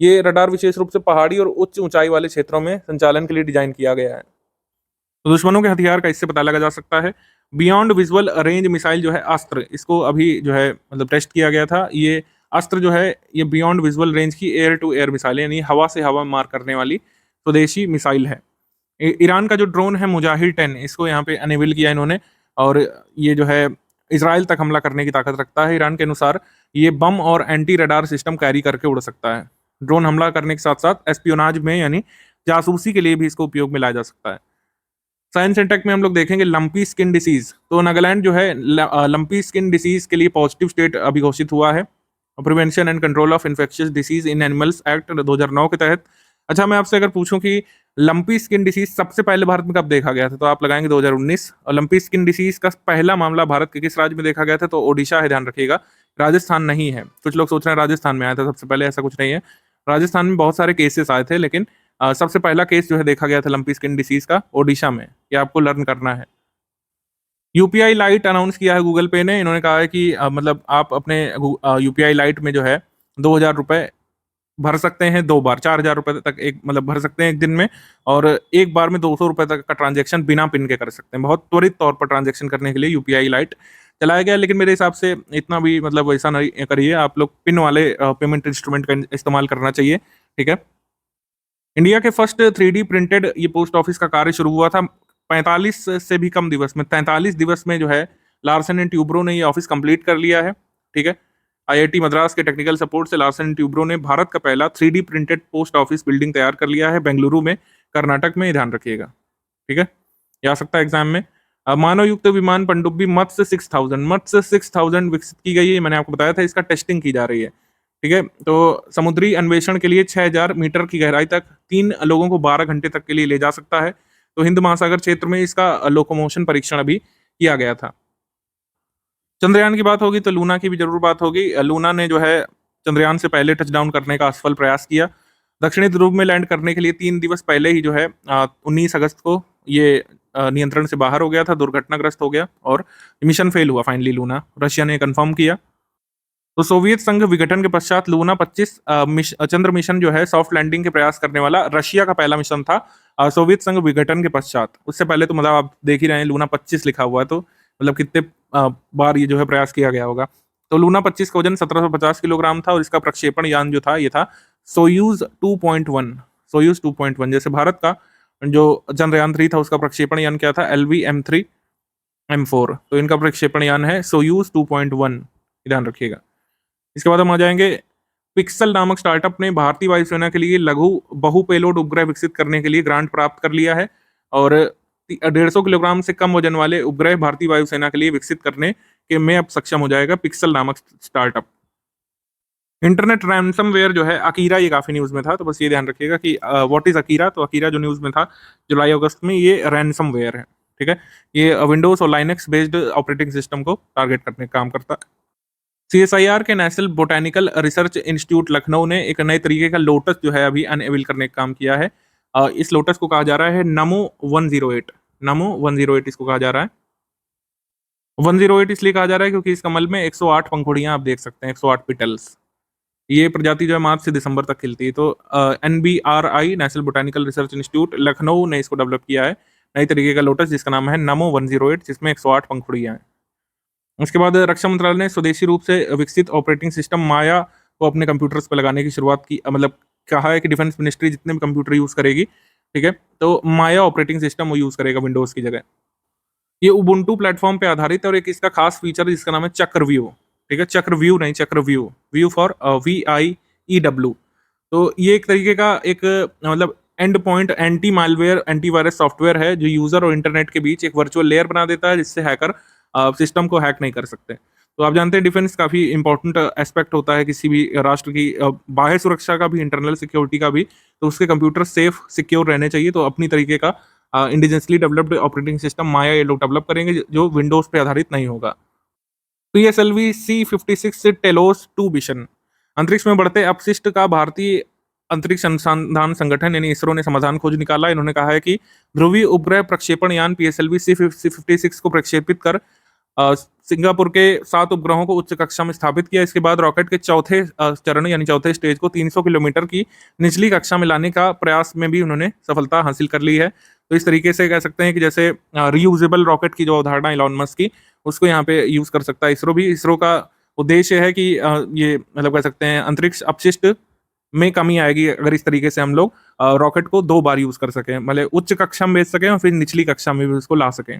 ये रडार विशेष रूप से पहाड़ी और उच्च ऊंचाई वाले क्षेत्रों में संचालन के लिए डिजाइन किया गया है। तो दुश्मनों के हथियार का इससे पता लगा जा सकता है। बियॉन्ड विजुअल रेंज मिसाइल जो है अस्त्र, इसको अभी जो है मतलब टेस्ट किया गया था। ये अस्त्र जो है ये बियॉन्ड विजुअल रेंज की एयर टू एयर मिसाइल है, यानी हवा से हवा मार करने वाली स्वदेशी मिसाइल है। ईरान का जो ड्रोन है मुजाहिर 10, इसको यहाँ पे अनेबल किया इन्होंने, और ये जो है इसराइल तक हमला करने की ताकत रखता है। ईरान के अनुसार ये बम और एंटी रडार सिस्टम कैरी करके उड़ सकता है। ड्रोन हमला करने के साथ साथ एस्पियोनाज में यानी जासूसी के लिए भी इसको उपयोग में लाया जा सकता है। साइंस एंड टेक में हम लोग देखेंगे लंपी स्किन डिसीज। तो नागालैंड जो है लंपी स्किन डिसीज के लिए पॉजिटिव स्टेट अभी घोषित हुआ है prevention and control of infectious disease in animals act 2009 के तहत। अच्छा, मैं आपसे अगर पूछूं कि लंपी स्किन डिसीज सबसे पहले भारत में कब देखा गया था, तो आप लगाएंगे 2019। और लंपी स्किन डिसीज का पहला मामला भारत के किस राज्य में देखा गया था, तो ओडिशा है, ध्यान रखिएगा, राजस्थान नहीं है। कुछ लोग सोच रहे हैं राजस्थान में आया था सबसे पहले, ऐसा कुछ नहीं है। राजस्थान में बहुत सारे केसेस आए थे, लेकिन सबसे पहला केस जो है देखा गया था लंपी स्किन डिसीज का ओडिशा में। ये आपको लर्न करना है। यूपीआई लाइट अनाउंस किया है गूगल पे ने। इन्होंने कहा है कि मतलब आप अपने यूपीआई लाइट में जो है 2,000 रुपये भर सकते हैं 2 बार, 4,000 रुपये तक एक मतलब भर सकते हैं एक दिन में, और एक बार में 200 रुपये तक का ट्रांजेक्शन बिना पिन के कर सकते हैं। बहुत त्वरित तौर पर ट्रांजेक्शन करने के लिए यूपीआई लाइट चलाया गया, लेकिन मेरे हिसाब से इतना भी मतलब वैसा नहीं करिए, आप लोग पिन वाले पेमेंट इंस्ट्रूमेंट का इस्तेमाल करना चाहिए, ठीक है। इंडिया के फर्स्ट 3D प्रिंटेड ये पोस्ट ऑफिस का कार्य शुरू हुआ था 45 से भी कम दिवस में, 43 दिवस में जो है लार्सन एंड ट्यूब्रो ने ये ऑफिस कंप्लीट कर लिया है, ठीक है। आईआईटी मद्रास के टेक्निकल सपोर्ट से लार्सन एंड ट्यूब्रो ने भारत का पहला 3D printed post office building तैयार कर लिया है बेंगलुरु में, कर्नाटक में, ध्यान रखिएगा, ठीक है। ये आ सकता है एग्जाम में। मानव युक्त विमान पनडुब्बी मत्स्य 6000 विकसित की गई है। मैंने आपको बताया था इसका टेस्टिंग की जा रही है, ठीक है। तो समुद्री अन्वेषण के लिए 6000 मीटर की गहराई तक 3 लोगों को 12 घंटे तक के लिए ले जा सकता है। तो हिंद महासागर क्षेत्र में इसका लोकोमोशन परीक्षण अभी किया गया था। चंद्रयान की बात होगी तो लूना की भी जरूर बात होगी। लूना ने जो है चंद्रयान से पहले टचडाउन करने का असफल प्रयास किया। दक्षिणी ध्रुव में लैंड करने के लिए 3 दिवस पहले ही जो है 19 अगस्त को ये नियंत्रण से बाहर हो गया था, दुर्घटनाग्रस्त हो गया और मिशन फेल हुआ फाइनली लूना, रशिया ने कंफर्म किया। तो सोवियत संघ विघटन के पश्चात लूना 25 चंद्र मिशन जो है सॉफ्ट लैंडिंग के प्रयास करने वाला रशिया का पहला मिशन था सोवियत संघ विघटन के पश्चात। उससे पहले तो मतलब आप देख ही रहे हैं लूना 25 लिखा हुआ है, तो मतलब कितने बार ये जो है प्रयास किया गया होगा। तो लूना 25 का वजन 1750 किलोग्राम था और इसका प्रक्षेपण यान जो था ये था सोयूज 2.1। सोयूज 2.1 जैसे भारत का जो चंद्रयान 3 था उसका प्रक्षेपण यान क्या था, LV-M3 M4। तो इनका प्रक्षेपण यान है सोयूज 2.1, ध्यान रखिएगा। इसके बाद हम आ जाएंगे पिक्सल नामक स्टार्टअप ने भारतीय वायुसेना के लिए लघु बहु पेलोड उपग्रह विकसित करने के लिए ग्रांट प्राप्त कर लिया है और 150 किलोग्राम से कम वजन वाले उपग्रह भारतीय वायुसेना के लिए विकसित करने के में अब सक्षम हो जाएगा पिक्सल नामक स्टार्टअप। इंटरनेट रैंसमवेयर जो है अकीरा, ये काफी न्यूज में था, तो बस ये ध्यान रखिएगा कि व्हाट इज अकीरा। तो अकीरा जो न्यूज में था जुलाई अगस्त में, ये रैंसमवेयर है, ठीक है। ये विंडोज और लाइनक्स बेस्ड ऑपरेटिंग सिस्टम को टारगेट करने का काम करता है। CSIR के national botanical research institute Lucknow ने एक नए तरीके का लोटस जो है अभी अनएबल करने का काम किया है। इस लोटस को कहा जा रहा है नमो 108। नमो 108 इसको कहा जा रहा है। 108 इसलिए कहा जा रहा है क्योंकि इस कमल में 108 पंखुड़ियां आप देख सकते हैं, 108 पिटल्स। ये प्रजाति जो है मार्च से दिसंबर तक खिलती है। तो NBRI national botanical research institute Lucknow ने इसको डेवलप किया है, नई तरीके का लोटस जिसका नाम है नमो 108, जिसमें 108 पंखुड़ियां हैं। उसके बाद रक्षा मंत्रालय ने स्वदेशी रूप से विकसित ऑपरेटिंग सिस्टम माया को अपने कंप्यूटर्स पर लगाने की शुरुआत की। मतलब कहा है कि डिफेंस मिनिस्ट्री जितने भी कंप्यूटर यूज करेगी, ठीक है, तो माया ऑपरेटिंग सिस्टम वो यूज करेगा विंडोज की जगह। ये उबुंटू प्लेटफॉर्म पे आधारित है और एक इसका खास फीचर जिसका नाम है चक्रव्यूह, ठीक है, चक्रव्यूह नहीं चक्रव्यूह, व्यू फॉर VIEW। तो ये एक तरीके का एक मतलब and point anti malware antivirus software है जो यूजर और इंटरनेट के बीच एक वर्चुअल लेयर बना देता है जिससे हैकर सिस्टम को हैक नहीं कर सकते। तो आप जानते हैं डिफेंस काफ़ी इंपॉर्टेंट एस्पेक्ट होता है किसी भी राष्ट्र की बाह्य सुरक्षा का भी, इंटरनल सिक्योरिटी का भी। तो उसके कंप्यूटर सेफ सिक्योर रहने चाहिए, तो अपनी तरीके का इंडिजिनसली डेवलप्ड ऑपरेटिंग सिस्टम माया ये लोग डेवलप करेंगे जो विंडोज पे आधारित नहीं होगा। PSLV C-56 telos 2 mission. अंतरिक्ष में बढ़ते अपशिष्ट का भारतीय अंतरिक्ष अनुसंधान संगठन यानी इसरो ने समाधान खोज निकाला। इन्होंने कहा है कि ध्रुवीय उपग्रह प्रक्षेपण यान पीएसएलवी C-56 को प्रक्षेपित कर सिंगापुर के 7 उपग्रहों को उच्च कक्षा में स्थापित किया। इसके बाद रॉकेट के चौथे चरण यानी चौथे स्टेज को 300 किलोमीटर की निचली कक्षा में लाने का प्रयास में भी उन्होंने सफलता हासिल कर ली है। तो इस तरीके से कह सकते हैं कि जैसे रीयूजेबल रॉकेट की जो अवधारणा इलॉन मस्क की, उसको यहाँ पे यूज कर सकता है इसरो भी। इसरो का उद्देश्य है कि ये मतलब कह सकते हैं अंतरिक्ष अपशिष्ट में कमी आएगी अगर इस तरीके से हम लोग रॉकेट को 2 बार यूज कर सकें, मतलब उच्च कक्षा में भेज सकें और फिर निचली कक्षा में भी उसको ला सकें।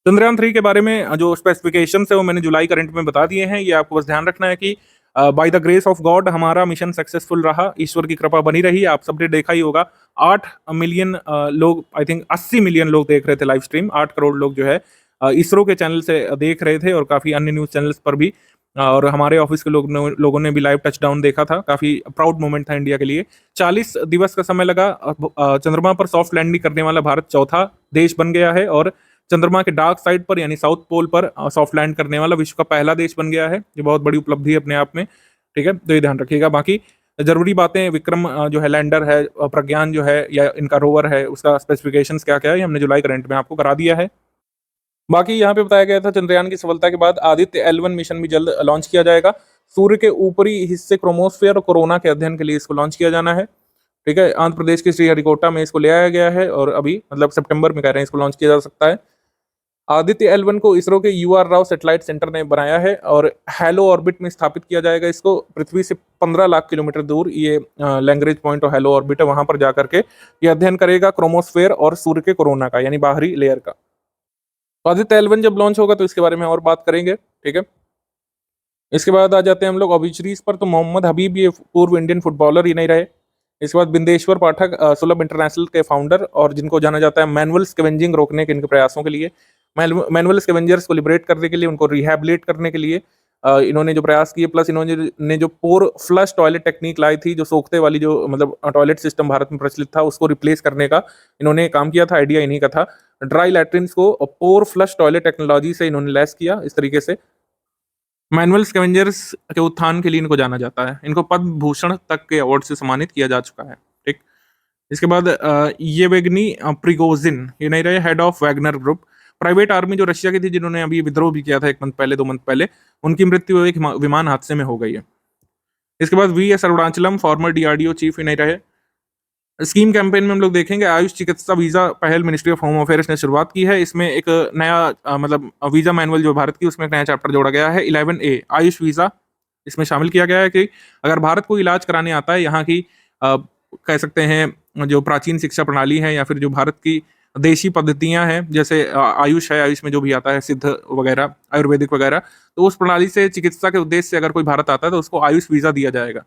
चंद्रयान 3 के बारे में जो स्पेसिफिकेशन है वो मैंने जुलाई करंट में बता दिए हैं। ये आपको बस ध्यान रखना है कि by the grace of God हमारा मिशन सक्सेसफुल रहा, ईश्वर की कृपा बनी रही। आप सबने देखा ही होगा 8 मिलियन लोग, आई थिंक 80 मिलियन लोग देख रहे थे लाइव स्ट्रीम। 8 करोड़ लोग जो है इसरो के चैनल से देख रहे थे और काफ़ी अन्य न्यूज़ चैनल्स पर भी, और हमारे ऑफिस के लोगों ने भी लाइव टचडाउन देखा था। काफ़ी प्राउड मोमेंट था इंडिया के लिए। 40 दिवस का समय लगा। चंद्रमा पर सॉफ्ट लैंडिंग करने वाला भारत चौथा देश बन गया है और चंद्रमा के डार्क साइड पर यानी साउथ पोल पर सॉफ्ट लैंड करने वाला विश्व का पहला देश बन गया है। ये बहुत बड़ी उपलब्धि है अपने आप में, ठीक है, तो ये ध्यान रखिएगा। बाकी जरूरी बातें, विक्रम जो है लैंडर है, प्रज्ञान जो है या इनका रोवर है, उसका स्पेसिफिकेशंस क्या क्या है, ये हमने जुलाई करंट में आपको करा दिया है। बाकी यहाँ पे बताया गया था चंद्रयान की सफलता के बाद आदित्य L1 मिशन भी जल्द लॉन्च किया जाएगा। सूर्य के ऊपरी हिस्से क्रोमोस्फेयर और कोरोना के अध्ययन के लिए इसको लॉन्च किया जाना है, ठीक है। आंध्र प्रदेश के श्रीहरिकोटा में इसको ले आया गया है और अभी मतलब सितंबर में कह रहे हैं इसको लॉन्च किया जा सकता है। आदित्य L1 को इसरो के UR राव सैटेलाइट सेंटर ने बनाया है और हेलो ऑर्बिट में स्थापित किया जाएगा। इसको पृथ्वी से 15 लाख किलोमीटर दूर ये लैंग्रेज पॉइंट और हेलो ऑर्बिट है, वहां पर जाकर के ये अध्ययन करेगा क्रोमोस्फेयर और सूर्य के कोरोना का यानी बाहरी लेयर का। तो आदित्य L1 जब लॉन्च होगा तो इसके बारे में और बात करेंगे, ठीक है। इसके बाद आ जाते हैं हम लोग ऑबिचरीज पर। तो मोहम्मद हबीब ये पूर्व इंडियन फुटबॉलर ही नहीं रहे। इसके बाद बिंदेश्वर पाठक सुलभ इंटरनेशनल के फाउंडर और जिनको जाना जाता है मैनुअल स्कैवेंजिंग रोकने के इनके प्रयासों के लिए, मैनुअल स्कैवेंजर्स को लिबरेट करने के लिए, उनको रिहैबिलिट करने के लिए इन्होंने जो प्रयास किए, प्लस इन्होंने जो पोर फ्लश टॉयलेट टेक्निक लाई थी, जो सोखते वाली जो मतलब टॉयलेट सिस्टम भारत में प्रचलित था, उसको रिप्लेस करने का इन्होंने काम किया था। आइडिया इन्हीं का था। ड्राई लैट्रिन्स को पोर फ्लश टॉयलेट टेक्नोलॉजी से इन्होंने लैस किया। इस तरीके से मैनुअल स्कैवेंजर्स के उत्थान के लिए इनको जाना जाता है। इनको पद्म भूषण तक के अवार्ड से सम्मानित किया जा चुका है, ठीक। इसके बाद येवेगनी प्रिगोजिन, ये नहीं रहे, head of Wagner group, private army जो रशिया की थी, जिन्होंने अभी विद्रोह भी किया था 1 मंथ पहले 2 मंथ पहले, उनकी मृत्यु एक विमान हादसे में हो गई है। इसके बाद VS Arunachalam farmer DRDO chief, ये नहीं रहे। स्कीम कैंपेन में हम लोग देखेंगे आयुष चिकित्सा वीजा पहल मिनिस्ट्री ऑफ होम अफेयर्स ने शुरुआत की है। इसमें एक नया मतलब वीजा मैनुअल जो भारत की, उसमें एक नया चैप्टर जोड़ा गया है 11A आयुष वीजा। इसमें शामिल किया गया है कि अगर भारत को इलाज कराने आता है, यहाँ की कह सकते हैं जो प्राचीन शिक्षा प्रणाली है या फिर जो भारत की देशी पद्धतियां हैं, जैसे आयुष है, आयुष में जो भी आता है सिद्ध वगैरह, आयुर्वेदिक वगैरह, तो उस प्रणाली से चिकित्सा के उद्देश्य से अगर कोई भारत आता है तो उसको आयुष वीजा दिया जाएगा,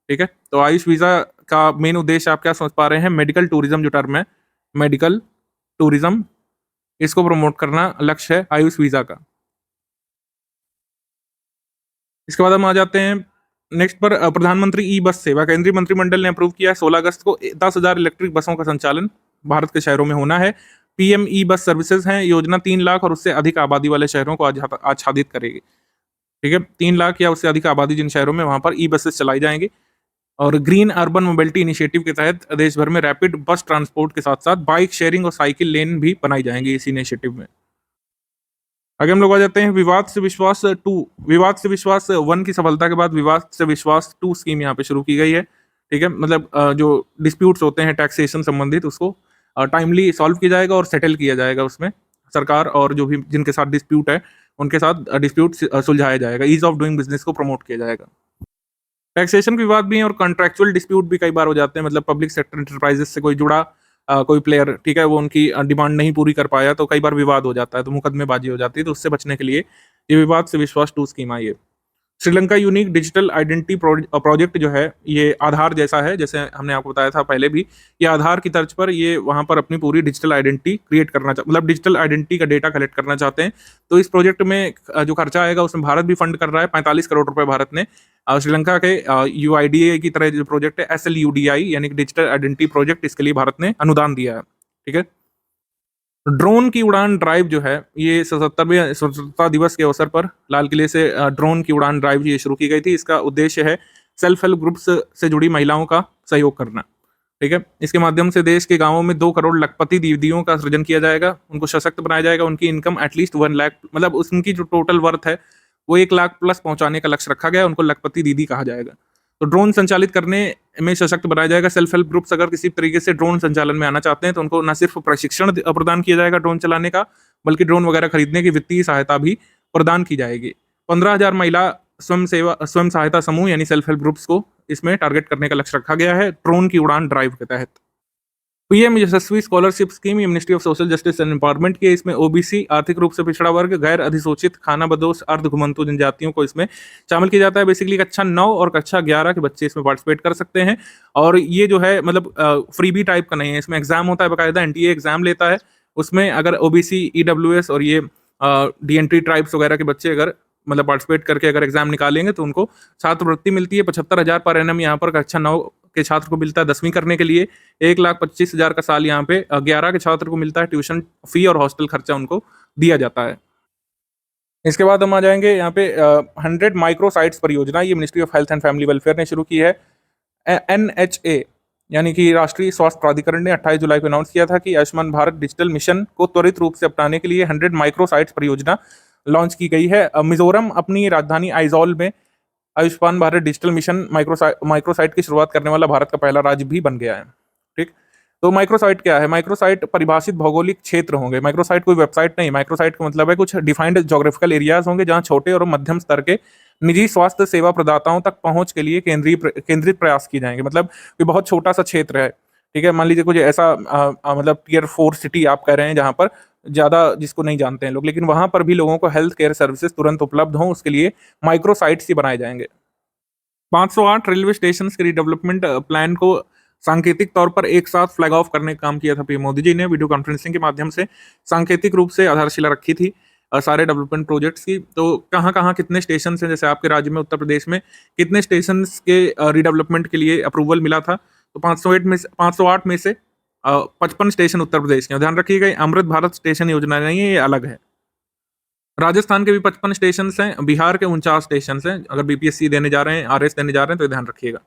ठीक है। तो आयुष वीजा का मेन उद्देश्य आप क्या समझ पा रहे हैं, मेडिकल टूरिज्म जो टर्म है, मेडिकल टूरिज्म, इसको प्रमोट करना लक्ष्य है आयुष वीजा का। इसके बाद हम आ जाते हैं नेक्स्ट पर प्रधानमंत्री ई बस सेवा। केंद्रीय मंत्रिमंडल ने अप्रूव किया है 16 अगस्त को 10,000 इलेक्ट्रिक बसों का संचालन भारत के शहरों में होना है। PM ई बस सर्विसेज हैं। योजना 3 लाख और उससे अधिक आबादी वाले शहरों को आच्छादित करेगी, ठीक है। 3 लाख या उससे अधिक आबादी जिन शहरों में, वहां पर ई बसेस चलाई जाएंगी। और ग्रीन अर्बन मोबिलिटी इनिशिएटिव के तहत देश भर में रैपिड बस ट्रांसपोर्ट के साथ साथ बाइक शेयरिंग और साइकिल लेन भी बनाई जाएंगी इस इनिशिएटिव में। आगे हम लोग आ जाते हैं विवाद से विश्वास 2। विवाद से विश्वास 1 की सफलता के बाद विवाद से विश्वास 2 स्कीम यहाँ पे शुरू की गई है, ठीक है। मतलब जो डिस्प्यूट्स होते हैं टैक्सेशन संबंधित, उसको टाइमली सॉल्व किया जाएगा और सेटल किया जाएगा। उसमें सरकार और जो भी जिनके साथ डिस्प्यूट है उनके साथ डिस्प्यूट सुलझाया जाएगा। ईज ऑफ डूइंग बिजनेस को प्रमोट किया जाएगा। टैक्सेशन के विवाद भी हैं और कॉन्ट्रैक्चुअल डिस्प्यूट भी कई बार हो जाते हैं। मतलब पब्लिक सेक्टर एंटरप्राइजेस से कोई जुड़ा कोई प्लेयर, ठीक है, वो उनकी डिमांड नहीं पूरी कर पाया तो कई बार विवाद हो जाता है, तो मुकदमेबाजी हो जाती है। तो उससे बचने के लिए ये विवाद से विश्वास 2 स्कीम आई है। Sri Lanka unique digital identity project जो है ये आधार जैसा है, जैसे हमने आपको बताया था पहले भी। ये आधार की तर्ज पर ये वहां पर अपनी पूरी डिजिटल आइडेंटिटी क्रिएट करना मतलब डिजिटल आइडेंटिटी का डेटा कलेक्ट करना चाहते हैं। तो इस प्रोजेक्ट में जो खर्चा आएगा उसमें भारत भी फंड कर रहा है, 45 करोड़ रुपए भारत ने श्रीलंका के UIDA की तरह जो प्रोजेक्ट है SLUDI यानी कि डिजिटल आइडेंटिटी प्रोजेक्ट, इसके लिए भारत ने अनुदान दिया है। ठीक है। ड्रोन की उड़ान ड्राइव जो है ये 77वें स्वतंत्रता दिवस के अवसर पर लाल किले से ड्रोन की उड़ान ड्राइव ये शुरू की गई थी। इसका उद्देश्य है सेल्फ हेल्प ग्रुप्स से जुड़ी महिलाओं का सहयोग करना। ठीक है। इसके माध्यम से देश के गांवों में 2 करोड़ लखपति दीदियों का सृजन किया जाएगा, उनको सशक्त बनाया जाएगा, उनकी इनकम एटलीस्ट 1 लाख मतलब उनकी जो टोटल वर्थ है वो 1 लाख प्लस पहुंचाने का लक्ष्य रखा गया, उनको लखपति दीदी कहा जाएगा। तो ड्रोन संचालित करने में सशक्त बनाया जाएगा। सेल्फ हेल्प ग्रुप्स अगर किसी तरीके से ड्रोन संचालन में आना चाहते हैं तो उनको न सिर्फ प्रशिक्षण प्रदान किया जाएगा ड्रोन चलाने का, बल्कि ड्रोन वगैरह खरीदने की वित्तीय सहायता भी प्रदान की जाएगी। 15,000 महिला स्वयं सहायता समूह यानी सेल्फ हेल्प ग्रुप्स को इसमें टारगेट करने का लक्ष्य रखा गया है ड्रोन की उड़ान ड्राइव के तहत। पीएम यशस्वी स्कॉलरशिप स्कीम ये ministry of social justice and empowerment की है। इसमें ओबीसी, आर्थिक रूप से पिछड़ा वर्ग, गैर अधिसूचित, खानाबदोश, अर्ध घुमंतु जनजातियों को इसमें शामिल किया जाता है। बेसिकली कक्षा 9 और कक्षा 11 के बच्चे इसमें पार्टिसिपेट कर सकते हैं। और ये जो है मतलब फ्रीबी टाइप का नहीं है, इसमें एग्जाम होता है बाकायदा, NTA एग्जाम लेता है। उसमें अगर ओबीसी, EWS और ये DNT ट्राइब्स वगैरह के बच्चे अगर मतलब पार्टिसिपेट करके अगर एग्जाम निकालेंगे तो उनको छात्रवृत्ति मिलती है। 75,000 पर एनम यहाँ पर कक्षा 9 के छात्र को मिलता है 10वीं करने के लिए। 1,25,000 का साल यहाँ पे 11 के छात्र को मिलता है। ट्यूशन फी और हॉस्टल खर्चा उनको दिया जाता है। इसके बाद हम आ जाएंगे यहाँ पे 100 माइक्रो साइट्स परियोजना, ये ministry of health and family welfare ने शुरू की है। NHA यानी कि राष्ट्रीय स्वास्थ्य प्राधिकरण ने 28 जुलाई को अनाउंस किया था कि आयुष्मान भारत डिजिटल मिशन को त्वरित रूप से अपनाने के लिए 100 माइक्रो साइट्स परियोजना लॉन्च की गई है। मिजोरम अपनी राजधानी आइजॉल में Ayushman Bharat digital mission microsite की शुरुआत करने वाला भारत का पहला राज्य भी बन गया है। ठीक। तो माइक्रोसाइट क्या है? माइक्रोसाइट परिभाषित भौगोलिक क्षेत्र होंगे। माइक्रोसाइट कोई वेबसाइट नहीं, माइक्रोसाइट का मतलब है कुछ डिफाइंड ज्योग्राफिकल एरियाज होंगे जहां छोटे और मध्यम स्तर के निजी स्वास्थ्य सेवा प्रदाताओं तक पहुंच के लिए केंद्रित प्रयास किए जाएंगे। मतलब कोई बहुत छोटा सा क्षेत्र है, ठीक है, मान लीजिए कुछ ऐसा मतलब टियर 4 सिटी आप कह रहे हैं जहां पर ज्यादा जिसको नहीं जानते हैं लोग, लेकिन वहां पर भी लोगों को हेल्थ केयर सर्विसेज तुरंत उपलब्ध हों, उसके लिए माइक्रो साइट्स ही बनाए जाएंगे। 508 रेलवे स्टेशन के रिडेवलपमेंट प्लान को सांकेतिक तौर पर एक साथ फ्लैग ऑफ करने का काम किया था पीएम मोदी जी ने। वीडियो कॉन्फ्रेंसिंग के माध्यम से सांकेतिक रूप से आधारशिला रखी थी सारे डेवलपमेंट प्रोजेक्ट्स की। तो कहाँ कहाँ कितने स्टेशन हैं, जैसे आपके राज्य में उत्तर प्रदेश में कितने स्टेशन के रिडेवलपमेंट के लिए अप्रूवल मिला था, तो 508 में से 55 स्टेशन उत्तर प्रदेश के। ध्यान रखिएगा, अमृत भारत स्टेशन योजना नहीं है, ये अलग है। राजस्थान के भी 55 स्टेशन हैं, बिहार के 49 स्टेशन हैं। अगर BPSC देने जा रहे हैं, RS देने जा रहे हैं तो ध्यान रखिएगा।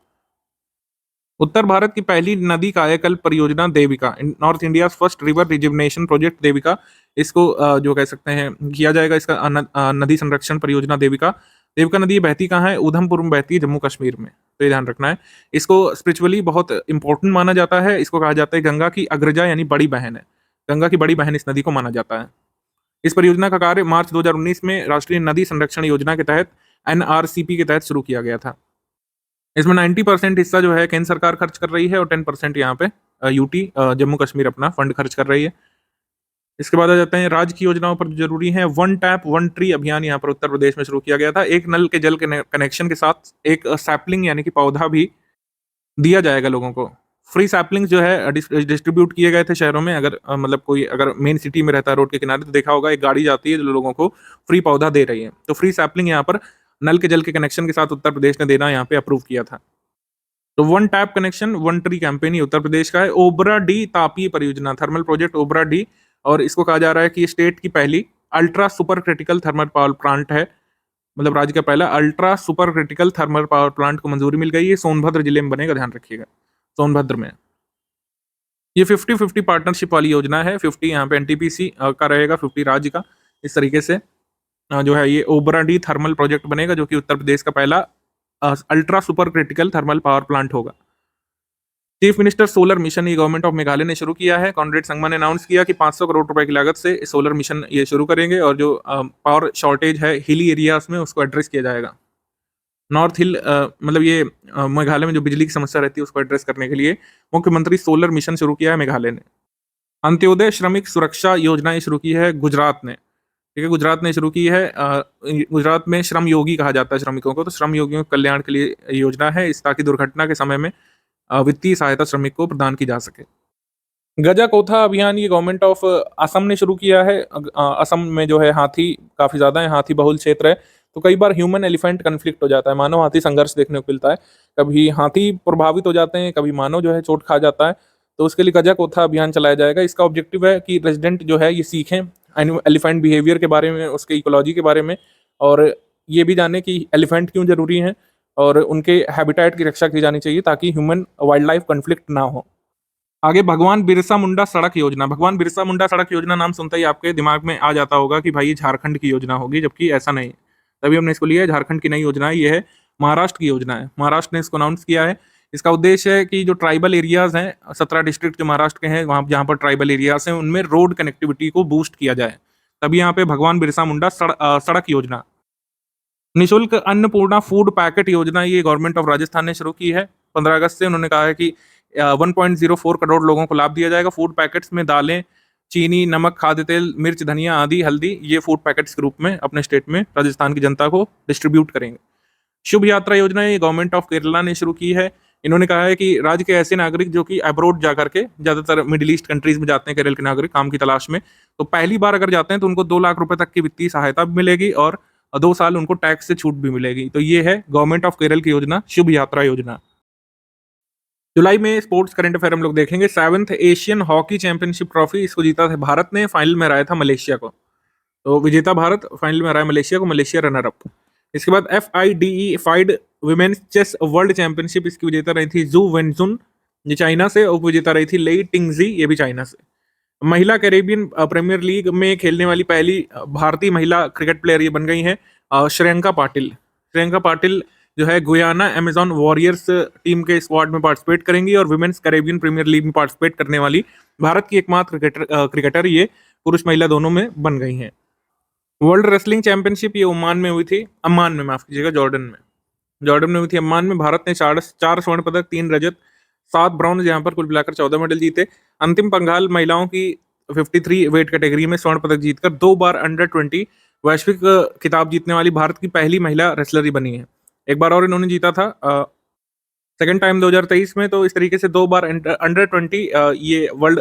उत्तर भारत की पहली नदी कायाकल्प परियोजना Devika, north India first river rejuvenation project Devika, इसको जो कह सकते हैं किया जाएगा। इसका नदी संरक्षण परियोजना देविका। देविका नदी बहती कहाँ है? उधमपुर में बहती है, जम्मू कश्मीर में, तो ये ध्यान रखना है। इसको स्पिरिचुअली बहुत इंपॉर्टेंट माना जाता है। इसको कहा जाता है गंगा की अग्रजा यानी बड़ी बहन है। गंगा की बड़ी बहन इस नदी को माना जाता है। इस परियोजना का कार्य मार्च 2019 में राष्ट्रीय नदी संरक्षण योजना के तहत NRCP के तहत शुरू किया गया था। इसमें 90% हिस्सा जो है केंद्र सरकार खर्च कर रही है और 10% यहाँ पे UT जम्मू कश्मीर अपना फंड खर्च कर रही है। इसके बाद आ जाते हैं राज्य की योजनाओं पर जरूरी है। 1 टैप 1 ट्री अभियान यहाँ पर उत्तर प्रदेश में शुरू किया गया था। एक नल के जल के कनेक्शन के साथ एक सैपलिंग यानी कि पौधा भी दिया जाएगा लोगों को। फ्री सैपलिंग जो है डिस्ट्रीब्यूट किए गए थे शहरों में। अगर मतलब कोई अगर मेन सिटी में रहता है रोड के किनारे तो देखा होगा एक गाड़ी जाती है जो लोगों को फ्री पौधा दे रही है। तो फ्री सैपलिंग यहाँ पर नल के जल के कनेक्शन के साथ उत्तर प्रदेश ने देना यहाँ पे अप्रूव किया था। तो 1 टैप कनेक्शन 1 ट्री कैंपेन ही उत्तर प्रदेश का है। ओबरा डी तापीय परियोजना, थर्मल प्रोजेक्ट ओबरा डी, और इसको कहा जा रहा है कि स्टेट की पहली ultra super critical thermal power plant है। मतलब राज्य का पहला ultra super critical thermal power plant को मंजूरी मिल गई है। सोनभद्र जिले में बनेगा, ध्यान रखिएगा, सोनभद्र में। ये 50-50 पार्टनरशिप वाली योजना है। 50 यहाँ पे NTPC का रहेगा, 50 राज्य का। इस तरीके से जो है ये ओबरा डी थर्मल प्रोजेक्ट बनेगा जो कि उत्तर प्रदेश का पहला ultra super critical thermal power plant होगा। चीफ मिनिस्टर सोलर मिशन ये गवर्नमेंट ऑफ मेघालय ने शुरू किया है। कॉनरेड संगमा ने अनाउंस किया कि 500 करोड़ रुपए की लागत से सोलर मिशन ये शुरू करेंगे और जो पावर शॉर्टेज है हिली एरियाज में उसको एड्रेस किया जाएगा। नॉर्थ हिल मतलब ये मेघालय में जो बिजली की समस्या रहती है उसको एड्रेस करने के लिए मुख्यमंत्री सोलर मिशन शुरू किया है मेघालय ने। अंत्योदय श्रमिक सुरक्षा योजना शुरू की है गुजरात ने। ठीक है, गुजरात ने शुरू की है। गुजरात में श्रम योगी कहा जाता है श्रमिकों को, तो श्रम योगियों के कल्याण के लिए योजना है इस, ताकि दुर्घटना के समय में वित्तीय सहायता श्रमिक को प्रदान की जा सके। गजा कोथा अभियान ये गवर्नमेंट ऑफ असम ने शुरू किया है। असम में जो है हाथी काफी ज्यादा है, हाथी बहुल क्षेत्र है, तो कई बार ह्यूमन एलिफेंट कन्फ्लिक्ट हो जाता है, मानव हाथी संघर्ष देखने को मिलता है। कभी हाथी प्रभावित हो जाते हैं, कभी मानव जो है चोट खा जाता है, तो उसके लिए गजा कोथा अभियान चलाया जाएगा। इसका ऑब्जेक्टिव है कि रेजिडेंट जो है ये सीखें एलिफेंट बिहेवियर के बारे में, उसके इकोलॉजी के बारे में, और ये भी जाने कि एलिफेंट क्यों जरूरी हैं और उनके हैबिटेट की रक्षा की जानी चाहिए ताकि ह्यूमन वाइल्ड लाइफ कन्फ्लिक्ट ना हो। आगे भगवान बिरसा मुंडा सड़क योजना। भगवान बिरसा मुंडा सड़क योजना नाम सुनते ही आपके दिमाग में आ जाता होगा कि भाई ये झारखंड की योजना होगी, जबकि ऐसा नहीं है। तभी हमने इसको लिया है, झारखंड की नई योजना है, ये है महाराष्ट्र की योजना है। महाराष्ट्र ने इसको अनाउंस किया है। इसका उद्देश्य है कि जो ट्राइबल एरियाज हैं, 17 डिस्ट्रिक्ट जो महाराष्ट्र के हैं, वहाँ जहाँ पर ट्राइबल एरियाज हैं, उनमें रोड कनेक्टिविटी को बूस्ट किया जाए। तभी यहाँ पे भगवान बिरसा मुंडा सड़क योजना। निशुल्क अन्नपूर्णा फूड पैकेट योजना ये गवर्नमेंट ऑफ राजस्थान ने शुरू की है। 15 अगस्त से उन्होंने कहा है कि 1.04 करोड़ लोगों को लाभ दिया जाएगा। फूड पैकेट्स में दालें, चीनी, नमक, खाद्य तेल, मिर्च, धनिया आदि, हल्दी, ये फूड पैकेट्स के रूप में अपने स्टेट में राजस्थान की जनता को डिस्ट्रीब्यूट करेंगे। शुभ यात्रा योजना ये गवर्नमेंट ऑफ केरला ने शुरू की है। इन्होंने कहा है कि राज्य के ऐसे नागरिक जो कि अब्रोड जा करके, ज्यादातर मिडिल ईस्ट कंट्रीज में जाते हैं केरल के नागरिक काम की तलाश में, तो पहली बार अगर जाते हैं तो उनको 2 लाख रुपए तक की वित्तीय सहायता भी मिलेगी और 2 साल उनको टैक्स से छूट भी मिलेगी। तो ये है गवर्नमेंट ऑफ केरल की योजना, शुभ यात्रा योजना। जुलाई में स्पोर्ट्स करंट अफेयर हम लोग देखेंगे। 7th Asian hockey championship trophy, इसको जीता था भारत ने, फाइनल में हराया था मलेशिया को। तो विजेता भारत, फाइनल में हराया मलेशिया को, मलेशिया रनर अप। इसके बाद FIDE women's chess world championship, इसकी विजेता रही थी जू वेनजुन, ये चाइना से। उप विजेता रही थी लेई टिंगजी, ये भी चाइना से। महिला कैरेबियन प्रीमियर लीग में खेलने वाली पहली भारतीय महिला क्रिकेट प्लेयर ये बन गई हैं श्रेयंका पाटिल। श्रेयंका पाटिल जो है गुयाना अमेजॉन वॉरियर्स टीम के स्क्वाड में पार्टिसिपेट करेंगी और विमेन्स कैरेबियन प्रीमियर लीग में पार्टिसिपेट करने वाली भारत की एकमात्र क्रिकेटर ये पुरुष महिला दोनों में बन गई हैं। वर्ल्ड रेसलिंग चैंपियनशिप ये ओमान में हुई थी, अम्मान में, माफ कीजिएगा, जॉर्डन में हुई थी। अम्मान में भारत ने 4 स्वर्ण पदक, 3 रजत, 7 ब्रॉन्ज, यहाँ पर कुल मिलाकर 14 मेडल जीते। अंतिम पंगाल महिलाओं की 53 वेट कैटेगरी में स्वर्ण पदक जीतकर 2 बार अंडर 20 वैश्विक खिताब जीतने वाली भारत की पहली महिला रेसलर बनी है। एक बार और इन्होंने जीता था सेकंड टाइम 2023 में। तो इस तरीके से 2 बार अंडर 20 ये वर्ल्ड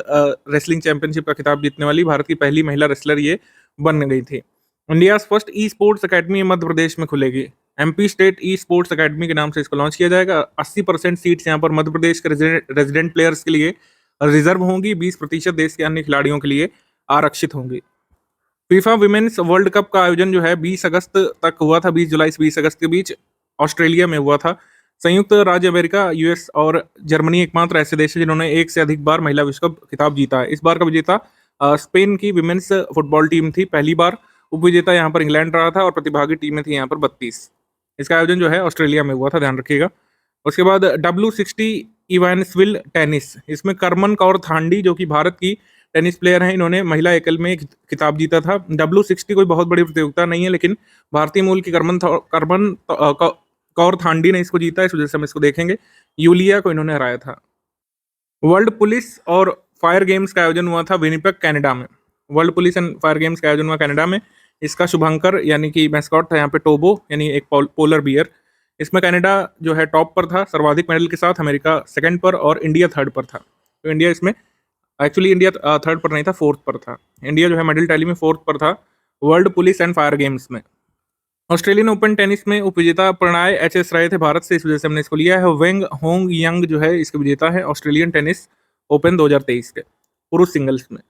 रेसलिंग चैंपियनशिप का खिताब जीतने वाली भारत की पहली महिला रेसलर ये बन गई थी। India first e sports academy Madhya Pradesh में खुलेगी। MP state e sports academy के नाम से इसको लॉन्च किया जाएगा। 80% सीट्स यहाँ पर मध्य प्रदेश के रेजिडेंट प्लेयर्स के लिए रिजर्व होंगी, 20% देश के अन्य खिलाड़ियों के लिए आरक्षित होंगी। फीफा विमेन्स वर्ल्ड कप का आयोजन जो है 20 अगस्त तक हुआ था, 20 जुलाई से 20 अगस्त के बीच ऑस्ट्रेलिया में हुआ था। संयुक्त राज्य अमेरिका, US और जर्मनी एकमात्र ऐसे देश है जिन्होंने एक से अधिक बार महिला विश्व कप खिताब जीता है। इस बार का विजेता स्पेन की विमेन्स फुटबॉल टीम थी पहली बार। उपविजेता यहाँ पर इंग्लैंड रहा था और प्रतिभागी टीमें थी यहाँ पर 32। इसका आयोजन जो है ऑस्ट्रेलिया में हुआ था, ध्यान रखिएगा। उसके बाद W60 इवांसविल टेनिस, इसमें करमन कौर थांडी जो कि भारत की टेनिस प्लेयर हैं, इन्होंने महिला एकल में खिताब जीता था। W60 कोई बहुत बड़ी प्रतियोगिता नहीं है, लेकिन भारतीय मूल की करमन कौर थांडी ने इसको जीता, इस वजह से हम इसको देखेंगे। यूलिया को इन्होंने हराया था। वर्ल्ड पुलिस और फायर गेम्स का आयोजन हुआ था विनिपेग, कनाडा में। World police and fire games का आयोजन हुआ कनाडा में। इसका शुभंकर यानी कि मैस्कॉट था यहाँ पे टोबो, यानी एक पोलर बियर। इसमें कनाडा जो है टॉप पर था सर्वाधिक मेडल के साथ, अमेरिका सेकंड पर और इंडिया थर्ड पर था। तो इंडिया इसमें एक्चुअली इंडिया थर्ड पर नहीं था, फोर्थ पर था। इंडिया जो है मेडल टैली में फोर्थ पर था world police and fire games में। ऑस्ट्रेलियन ओपन टेनिस में उपविजेता प्रणय HS रहे थे भारत से, इस वजह से हमने इसको लिया है। वेंग होंग यंग जो है इसके विजेता है ऑस्ट्रेलियन टेनिस ओपन 2023 के पुरुष सिंगल्स में।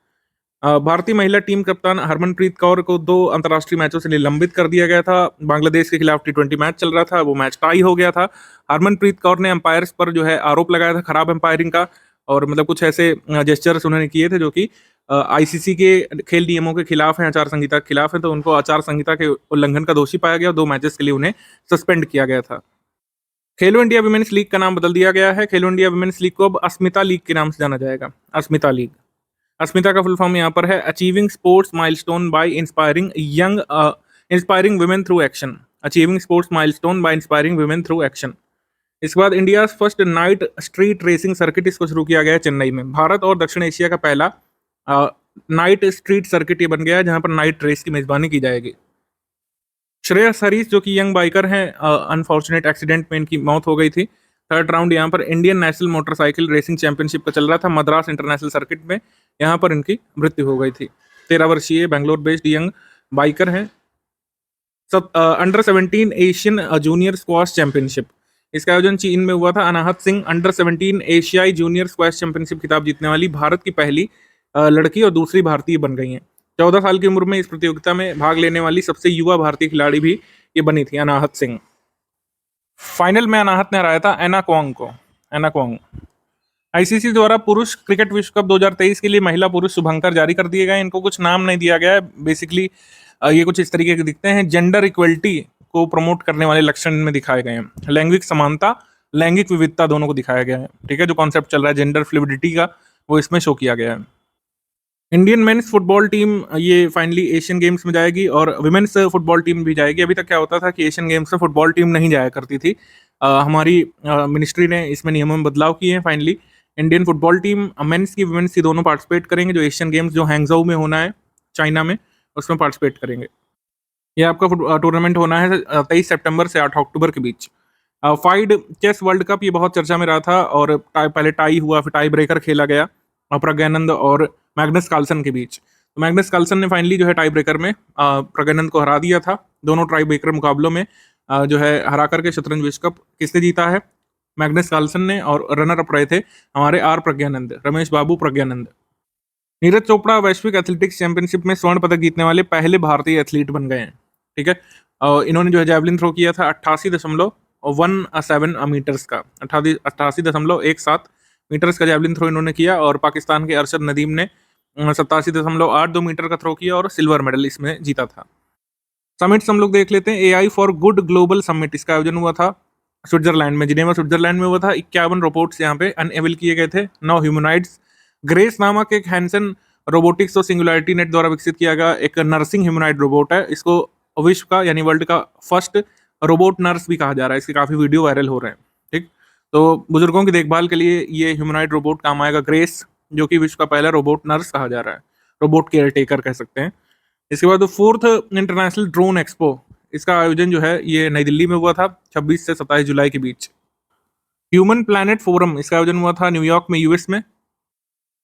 भारतीय महिला टीम कप्तान हरमनप्रीत कौर को 2 अंतर्राष्ट्रीय मैचों से निलंबित कर दिया गया था। बांग्लादेश के खिलाफ T20 मैच चल रहा था, वो मैच टाई हो गया था। हरमनप्रीत कौर ने अंपायर्स पर जो है आरोप लगाया था खराब अंपायरिंग का, और मतलब कुछ ऐसे जेस्चर्स उन्होंने किए थे जो कि ICC के खेल नियमों के खिलाफ हैं, आचार संहिता के खिलाफ है। तो उनको आचार संहिता के उल्लंघन का दोषी पाया गया और 2 मैचेस के लिए उन्हें सस्पेंड किया गया था। खेलो इंडिया वुमेन्स लीग का नाम बदल दिया गया है। खेलो इंडिया वुमेन्स लीग को अब अस्मिता लीग के नाम से जाना जाएगा, अस्मिता लीग। अस्मिता का फुल फॉर्म यहाँ पर है achieving sports milestone by inspiring women through action. Achieving sports milestone by inspiring women through action. इसके बाद India first night street racing circuit, इसको शुरू किया गया है चेन्नई में। भारत और दक्षिण एशिया का पहला नाइट स्ट्रीट सर्किट ये बन गया है जहां पर नाइट रेस की मेजबानी की जाएगी। श्रेयस हरीश जो कि यंग बाइकर हैं, अनफॉर्चुनेट एक्सीडेंट में इनकी मौत हो गई थी। थर्ड राउंड यहाँ पर Indian national motorcycle racing championship का चल रहा था मद्रास इंटरनेशनल सर्किट में, यहाँ पर इनकी मृत्यु हो गई थी। 13 वर्षीय बेंगलोर बेस्ड यंग बाइकर हैं। सब under 17 Asian junior squash championship, इसका आयोजन चीन में हुआ था। अनाहत सिंह अंडर 17 एशियाई जूनियर स्क्वाश चैंपियनशिप खिताब जीतने वाली भारत की पहली लड़की और दूसरी भारतीय बन गई हैं। 14 साल की उम्र में इस प्रतियोगिता में भाग लेने वाली सबसे युवा भारतीय खिलाड़ी भी ये बनी थी, अनाहत सिंह। फाइनल में अनाहत ने हराया था एना क्वांग को। एना क्वांग आईसीसी द्वारा पुरुष क्रिकेट विश्व कप 2023 के लिए महिला पुरुष शुभंकर जारी कर दिए गए। इनको कुछ नाम नहीं दिया गया है। बेसिकली ये कुछ इस तरीके के दिखते हैं। जेंडर इक्वलिटी को प्रमोट करने वाले लक्षण इनमें दिखाए गए हैं। लैंगिक समानता, लैंगिक विविधता दोनों को दिखाया गया है। ठीक है, जो कॉन्सेप्ट चल रहा है जेंडर फ्लूइडिटी का, वो इसमें शो किया गया है। इंडियन मेंस फुटबॉल टीम ये फाइनली एशियन गेम्स में जाएगी और विमेंस फुटबॉल टीम भी जाएगी। अभी तक क्या होता था कि एशियन गेम्स में फुटबॉल टीम नहीं जाया करती थी। हमारी मिनिस्ट्री ने इसमें नियमों में बदलाव किए हैं। Finally Indian football team men's की विमेंस की दोनों पार्टिसिपेट करेंगे। जो एशियन गेम्स जो हैंगझाऊ में होना है चाइना में, उसमें पार्टिसिपेट करेंगे। ये आपका टूर्नामेंट होना है 23 सितंबर से 8 अक्टूबर के बीच। फाइड चेस वर्ल्ड कप ये बहुत चर्चा में रहा था और पहले टाई हुआ, फिर टाई ब्रेकर खेला गया प्रज्ञानंद और मैग्नस कार्लसन के बीच। तो मैग्नस कार्लसन ने फाइनली जो है टाई ब्रेकर में प्रज्ञानंद को हरा दिया था। दोनों टाई ब्रेकर मुकाबलों में जो है हरा करके शतरंज विश्व कप किसने जीता है? मैग्नस कार्लसन ने, और रनर अप रहे थे हमारे आर प्रज्ञानंद, रमेश बाबू प्रज्ञानंद। नीरज चोपड़ा वैश्विक एथलेटिक्स चैंपियनशिप में स्वर्ण पदक जीतने वाले पहले भारतीय एथलीट बन गए हैं। ठीक है, इन्होंने जो है जैवलिन थ्रो किया था 88.17 मीटर्स का, 88.17 मीटर्स का जैवलिन थ्रो इन्होंने किया। और पाकिस्तान के अरशद नदीम ने 87.82 मीटर का थ्रो किया और सिल्वर मेडल इसमें जीता था। समिट्स हम लोग देख लेते हैं। AI for good global summit, इसका आयोजन हुआ था स्विट्जरलैंड में, जिनेवा स्विट्जरलैंड में हुआ था। 51 रोबोट्स यहाँ पे अनएबल किए गए थे। 9 ह्यूमनॉइड्स। ग्रेस नामक एक हैंसन रोबोटिक्स और सिंगुलैरिटी नेट द्वारा विकसित किया गया एक नर्सिंग ह्यूमनॉइड रोबोट है। इसको विश्व का यानी वर्ल्ड का फर्स्ट रोबोट नर्स भी कहा जा रहा है। इसके काफी वीडियो वायरल हो रहे हैं। ठीक, तो बुजुर्गों की देखभाल के लिए ये ह्यूमनॉइड रोबोट काम आएगा। ग्रेस जो कि विश्व का पहला रोबोट नर्स कहा जा रहा है, रोबोट केयर टेकर कह सकते हैं। इसके बाद 4th इंटरनेशनल ड्रोन एक्सपो, इसका आयोजन जो है ये नई दिल्ली में हुआ था 26 से 27 जुलाई के बीच। ह्यूमन प्लैनेट फोरम, इसका आयोजन हुआ था न्यूयॉर्क में, यूएस में।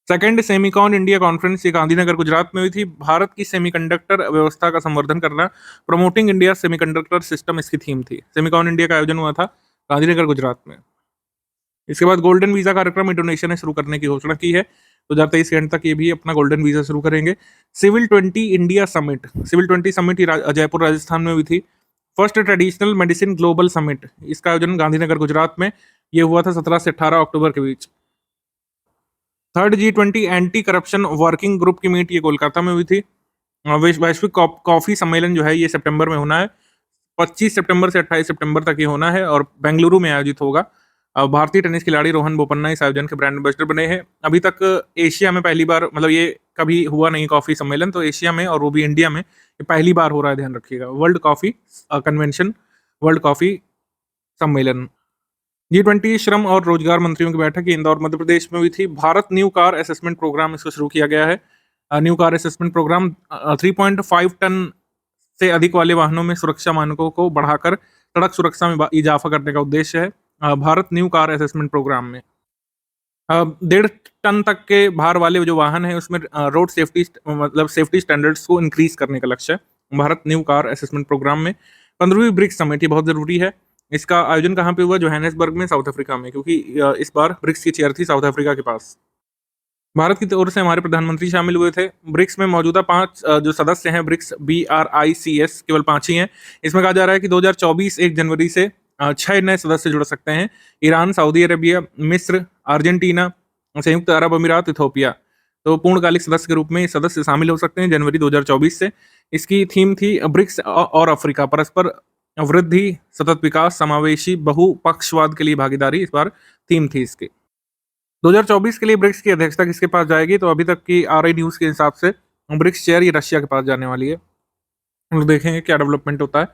सेकेंड सेमिकॉन इंडिया कॉन्फ्रेंस, ये गांधीनगर गुजरात में हुई थी। भारत की सेमीकंडक्टर व्यवस्था का संवर्धन करना, प्रमोटिंग इंडिया सेमीकंडक्टर सिस्टम इसकी थीम थी। सेमिकॉन इंडिया का आयोजन हुआ था गांधीनगर गुजरात में। इसके बाद गोल्डन वीजा कार्यक्रम इंडोनेशिया ने शुरू करने की घोषणा की है। 2023 के एंड तक ये भी अपना गोल्डन वीजा शुरू करेंगे। Civil 20 India summit, civil 20 summit Jaipur Rajasthan में हुई थी। First traditional medicine global summit, इसका आयोजन गांधीनगर गुजरात में ये हुआ था 17 से 18 अक्टूबर के बीच। Third G20 anti corruption working group की मीट ये कोलकाता में हुई थी। वैश्विक कॉफी सम्मेलन जो है ये सितंबर में होना है, 25 सितंबर से 28 सितंबर तक ये होना है और बेंगलुरु में आयोजित होगा। भारतीय टेनिस खिलाड़ी रोहन बोपन्ना इस आयोजन के ब्रांड एम्बेसडर बने हैं। अभी तक एशिया में पहली बार, मतलब ये कभी हुआ नहीं कॉफी सम्मेलन, तो एशिया में और वो भी इंडिया में ये पहली बार हो रहा है, ध्यान रखिएगा। World coffee convention, world coffee सम्मेलन। G20 श्रम और रोजगार मंत्रियों की बैठक इंदौर मध्य प्रदेश में हुई थी। Bharat new car assessment programme इसको शुरू किया गया है। New car assessment programme 3.5 tonne से अधिक वाले वाहनों में सुरक्षा मानकों को बढ़ाकर सड़क सुरक्षा में इजाफा करने का उद्देश्य है। Bharat new car assessment programme में 1.5 टन तक के भार वाले जो वाहन है उसमें रोड सेफ्टी, मतलब सेफ्टी स्टैंडर्ड्स को इंक्रीज करने का लक्ष्य है Bharat new car assessment programme में। 15वीं ब्रिक्स समिट, ये बहुत जरूरी है। इसका आयोजन कहाँ पे हुआ? जोहानिसबर्ग में, साउथ अफ्रीका में, क्योंकि इस बार ब्रिक्स की चेयर थी साउथ अफ्रीका के पास। भारत की ओर से हमारे प्रधानमंत्री शामिल हुए थे। ब्रिक्स में मौजूदा 5 जो सदस्य हैं, ब्रिक्स BRICS केवल 5 ही हैं। इसमें कहा जा रहा है कि 2024 1 जनवरी से 6 नए सदस्य जुड़ सकते हैं। ईरान, सऊदी अरेबिया, मिस्र, अर्जेंटीना, संयुक्त अरब अमीरात, इथोपिया। तो पूर्णकालिक सदस्य के रूप में सदस्य शामिल हो सकते हैं जनवरी 2024 से। इसकी थीम थी ब्रिक्स और अफ्रीका, परस्पर वृद्धि, सतत विकास, समावेशी, बहुपक्षवाद के लिए भागीदारी, इस बार थीम थी इसकी। 2024 के लिए ब्रिक्स की अध्यक्षता किसके पास जाएगी? तो अभी तक की RI न्यूज के हिसाब से ब्रिक्स चेयर ये रशिया के पास जाने वाली है। हम लोग देखेंगे क्या डेवलपमेंट होता है।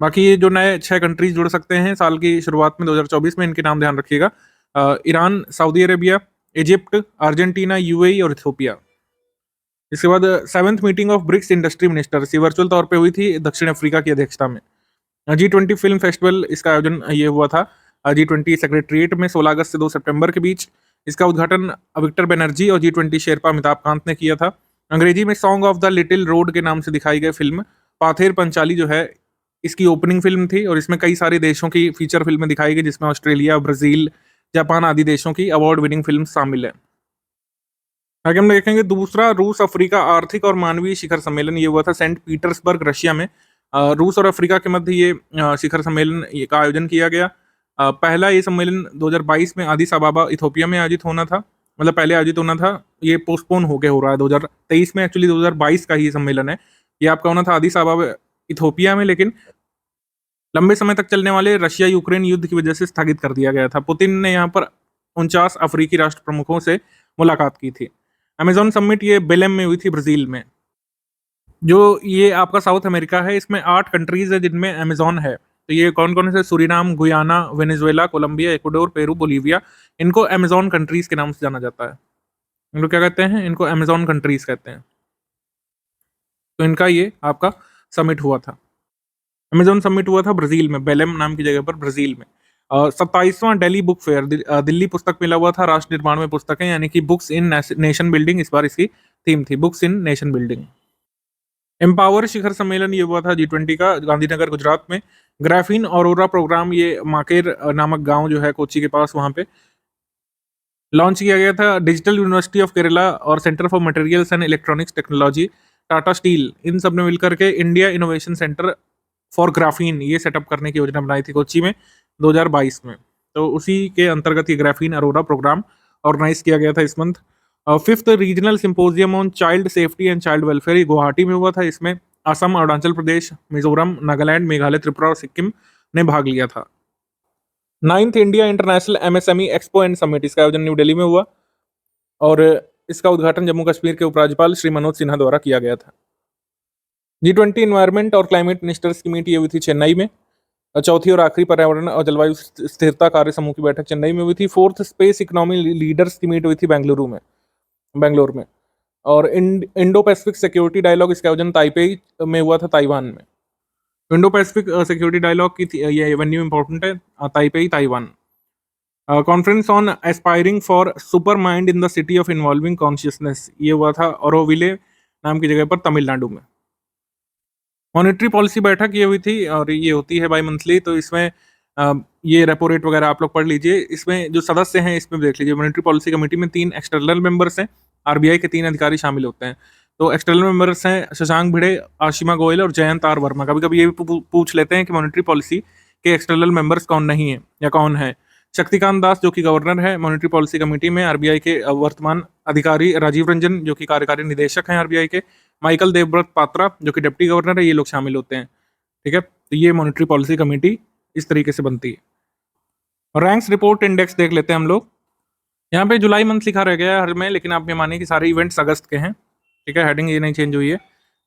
बाकी ये जो नए 6 कंट्रीज जुड़ सकते हैं साल की शुरुआत में 2024 में, इनके नाम ध्यान रखिएगा। Iran, Saudi Arabia, Egypt, Argentina, UAE और इथियोपिया। इसके बाद 7th meeting of BRICS industry ministers, ये वर्चुअल तौर पे हुई थी दक्षिण अफ्रीका की अध्यक्षता में। G20 फिल्म फेस्टिवल, इसका आयोजन ये हुआ था G20 सेक्रेटरिएट में 16 अगस्त से 2 सितंबर के बीच। इसका उद्घाटन विक्टर बनर्जी और G20 शेरपा अमिताभ कांत ने किया था। अंग्रेजी में song of the little road के नाम से दिखाई गई फिल्म पाथेर पंचाली जो है, इसकी ओपनिंग फिल्म थी और इसमें कई सारे देशों की फीचर फिल्में दिखाई गई, जिसमें ऑस्ट्रेलिया, ब्राजील, जापान आदि देशों की अवार्ड विनिंग फिल्म शामिल है। आगे हम देखेंगे दूसरा रूस अफ्रीका आर्थिक और मानवीय शिखर सम्मेलन, ये हुआ था सेंट पीटर्सबर्ग रशिया में। रूस और अफ्रीका के मध्य ये शिखर सम्मेलन का आयोजन किया गया। पहला ये सम्मेलन 2022 में आदिस अबाबा इथोपिया में आयोजित होना था, मतलब पहले आयोजित होना था, ये पोस्टपोन होके हो रहा है 2023 में। एक्चुअली 2022 का ही सम्मेलन है, ये आपका होना था आदिस अबाबा इथोपिया में, लेकिन लंबे समय तक चलने वाले रशिया यूक्रेन युद्ध की वजह से स्थगित कर दिया गया था। पुतिन ने यहाँ पर 49 अफ्रीकी राष्ट्र प्रमुखों से मुलाकात की थी। अमेजॉन समिट ये बेलेम में हुई थी ब्राजील में। जो ये आपका साउथ अमेरिका है, इसमें 8 कंट्रीज है जिनमें अमेजॉन है। तो ये कौन कौन से? Suriname, Guyana, Venezuela, Colombia, Ecuador, Peru, Bolivia. इनको अमेजॉन कंट्रीज के नाम से जाना जाता है। इनको क्या कहते हैं? इनको अमेजॉन कंट्रीज कहते हैं। तो इनका ये आपका समिट हुआ था, अमेजॉन समिट हुआ था ब्राजील में, बेलेम नाम की जगह पर ब्राजील में। 27वां दिल्ली बुक फेयर, दिल्ली पुस्तक मेला हुआ था। राष्ट्र निर्माण में पुस्तकें, यानी कि बुक्स इन नेशन बिल्डिंग, इस बार इसकी थीम थी books in nation building. Empower शिखर सम्मेलन ये हुआ था G20 का, गांधीनगर गुजरात में। ग्राफीन औरोरा प्रोग्राम, ये माकेर नामक गांव जो है कोची के पास, वहां पे लॉन्च किया गया था। डिजिटल यूनिवर्सिटी ऑफ केरला और centre for materials and electronics technology, Tata steel, इन सब ने मिलकर के India innovation centre for graphene ये सेटअप करने की योजना बनाई थी कोची में 2022 में। तो उसी के अंतर्गत ये ग्राफीन अरोरा प्रोग्राम ऑर्गेनाइज किया गया था इस month. 5th regional symposium on child safety and child welfare, ये गुवाहाटी में हुआ था। इसमें असम, अरुणाचल प्रदेश, मिजोरम, नागालैंड, मेघालय, त्रिपुरा और सिक्किम ने भाग लिया था। 9th India international MSME expo and summit, इसका आयोजन न्यू दिल्ली में हुआ और इसका उद्घाटन जम्मू कश्मीर के उपराज्यपाल श्री मनोज सिन्हा द्वारा किया गया था। G20 इन्वायरमेंट और क्लाइमेट मिनिस्टर्स की मीट ये हुई थी चेन्नई में। चौथी और आखिरी पर्यावरण और जलवायु स्थिरता कार्य समूह की बैठक चेन्नई में हुई थी। 4th स्पेस इकोनॉमी लीडर्स की मीट हुई थी बेंगलुरु में। और इंडो पैसिफिक सिक्योरिटी डायलॉग, इसका आयोजन ताइपेई में हुआ था, ताइवान में। इंडो पैसिफिक सिक्योरिटी डायलॉग की ये वेन्यू इंपॉर्टेंट है, Taipei, Taiwan. Conference on aspiring for super mind in the city of involving consciousness, ये हुआ था ओरोविले नाम की जगह पर, तमिलनाडु में। मॉनेटरी पॉलिसी बैठक ये हुई थी और ये होती है बाई मंथली, तो इसमें ये रेपो रेट वगैरह आप लोग पढ़ लीजिए। इसमें जो सदस्य हैं इसमें देख लीजिए। मॉनेटरी पॉलिसी कमेटी में 3 एक्सटर्नल मेंबर्स हैं, RBI के 3 अधिकारी शामिल होते हैं। तो एक्सटर्नल मेंबर्स हैं शशांक भिड़े, आशिमा गोयल और जयंत आर वर्मा। कभी कभी ये भी पूछ लेते हैं कि मॉनेटरी पॉलिसी के एक्सटर्नल मेंबर्स कौन नहीं है या कौन है। शक्तिकांत दास जो कि गवर्नर है मॉनेटरी पॉलिसी कमेटी में। RBI के वर्तमान अधिकारी राजीव रंजन जो कि कार्यकारी निदेशक हैं RBI के। माइकल देवव्रत पात्रा जो कि डिप्टी गवर्नर है, ये लोग शामिल होते हैं। ठीक है, तो ये मॉनेटरी पॉलिसी कमेटी इस तरीके से बनती है। रैंक्स रिपोर्ट इंडेक्स देख लेते हैं हम लोग। यहाँ पे जुलाई मंथ लिखा रह गया है हर में, लेकिन आप ये मानिए कि सारे इवेंट्स अगस्त के हैं। ठीक है, हेडिंग ये नहीं चेंज हुई है,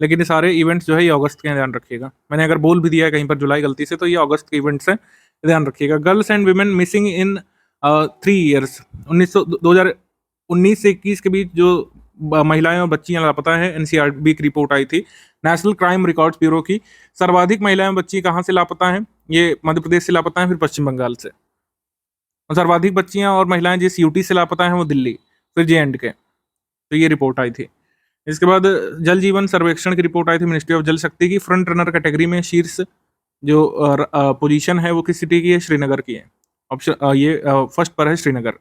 लेकिन ये सारे इवेंट्स जो है ये अगस्त के हैं, ध्यान रखिएगा। मैंने अगर बोल भी दिया है कहीं पर जुलाई गलती से, तो ये अगस्त के इवेंट्स हैं, ध्यान रखिएगा। Girls and women missing in 3 years, 2019 से 21 के बीच जो महिलाएं और बच्चियां लापता हैं, NCRB की रिपोर्ट आई थी नेशनल क्राइम रिकॉर्ड्स ब्यूरो की। सर्वाधिक महिलाएं और बच्ची कहाँ से लापता हैं? ये मध्य प्रदेश से लापता हैं, फिर पश्चिम बंगाल से। और सर्वाधिक बच्चियां और महिलाएं जिस UT से लापता हैं वो दिल्ली, फिर JNK। तो ये रिपोर्ट आई थी। इसके बाद जल जीवन सर्वेक्षण की रिपोर्ट आई थी मिनिस्ट्री ऑफ जल शक्ति की। फ्रंट रनर कैटेगरी में शीर्ष जो पोजीशन है वो किस सिटी की है? श्रीनगर की है। ऑप्शन ये फर्स्ट पर है श्रीनगर।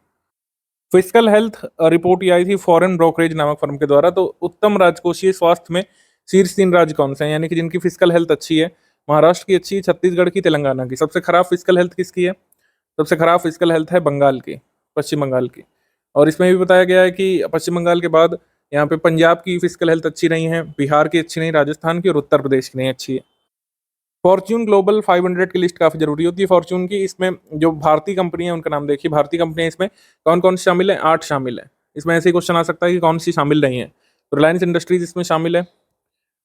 फिजिकल हेल्थ रिपोर्ट ये आई थी फॉरेन ब्रोकरेज नामक फर्म के द्वारा। तो उत्तम राजकोषीय स्वास्थ्य में शीर्ष 3 राज्य कौन से हैं, यानी कि जिनकी फिजिकल हेल्थ अच्छी है? महाराष्ट्र की अच्छी है, छत्तीसगढ़ की, तेलंगाना की। सबसे खराब फिजिकल हेल्थ किसकी है? सबसे खराब फिजिकल हेल्थ है बंगाल की, पश्चिम बंगाल की। और इसमें भी बताया गया है कि पश्चिम बंगाल के बाद यहाँ पे पंजाब की फिजिकल हेल्थ अच्छी नहीं है, बिहार की अच्छी नहीं, राजस्थान की और उत्तर प्रदेश की नहीं अच्छी है। फॉर्च्यून ग्लोबल 500 की लिस्ट काफी जरूरी होती है फॉर्च्यून की। इसमें जो भारतीय कंपनी है उनका नाम देखिए। भारतीय कंपनियां इसमें कौन कौन सी शामिल है? 8 शामिल है। इसमें ऐसे ही क्वेश्चन आ सकता है कि कौन सी शामिल नहीं है। तो रिलायंस इंडस्ट्रीज इसमें शामिल है,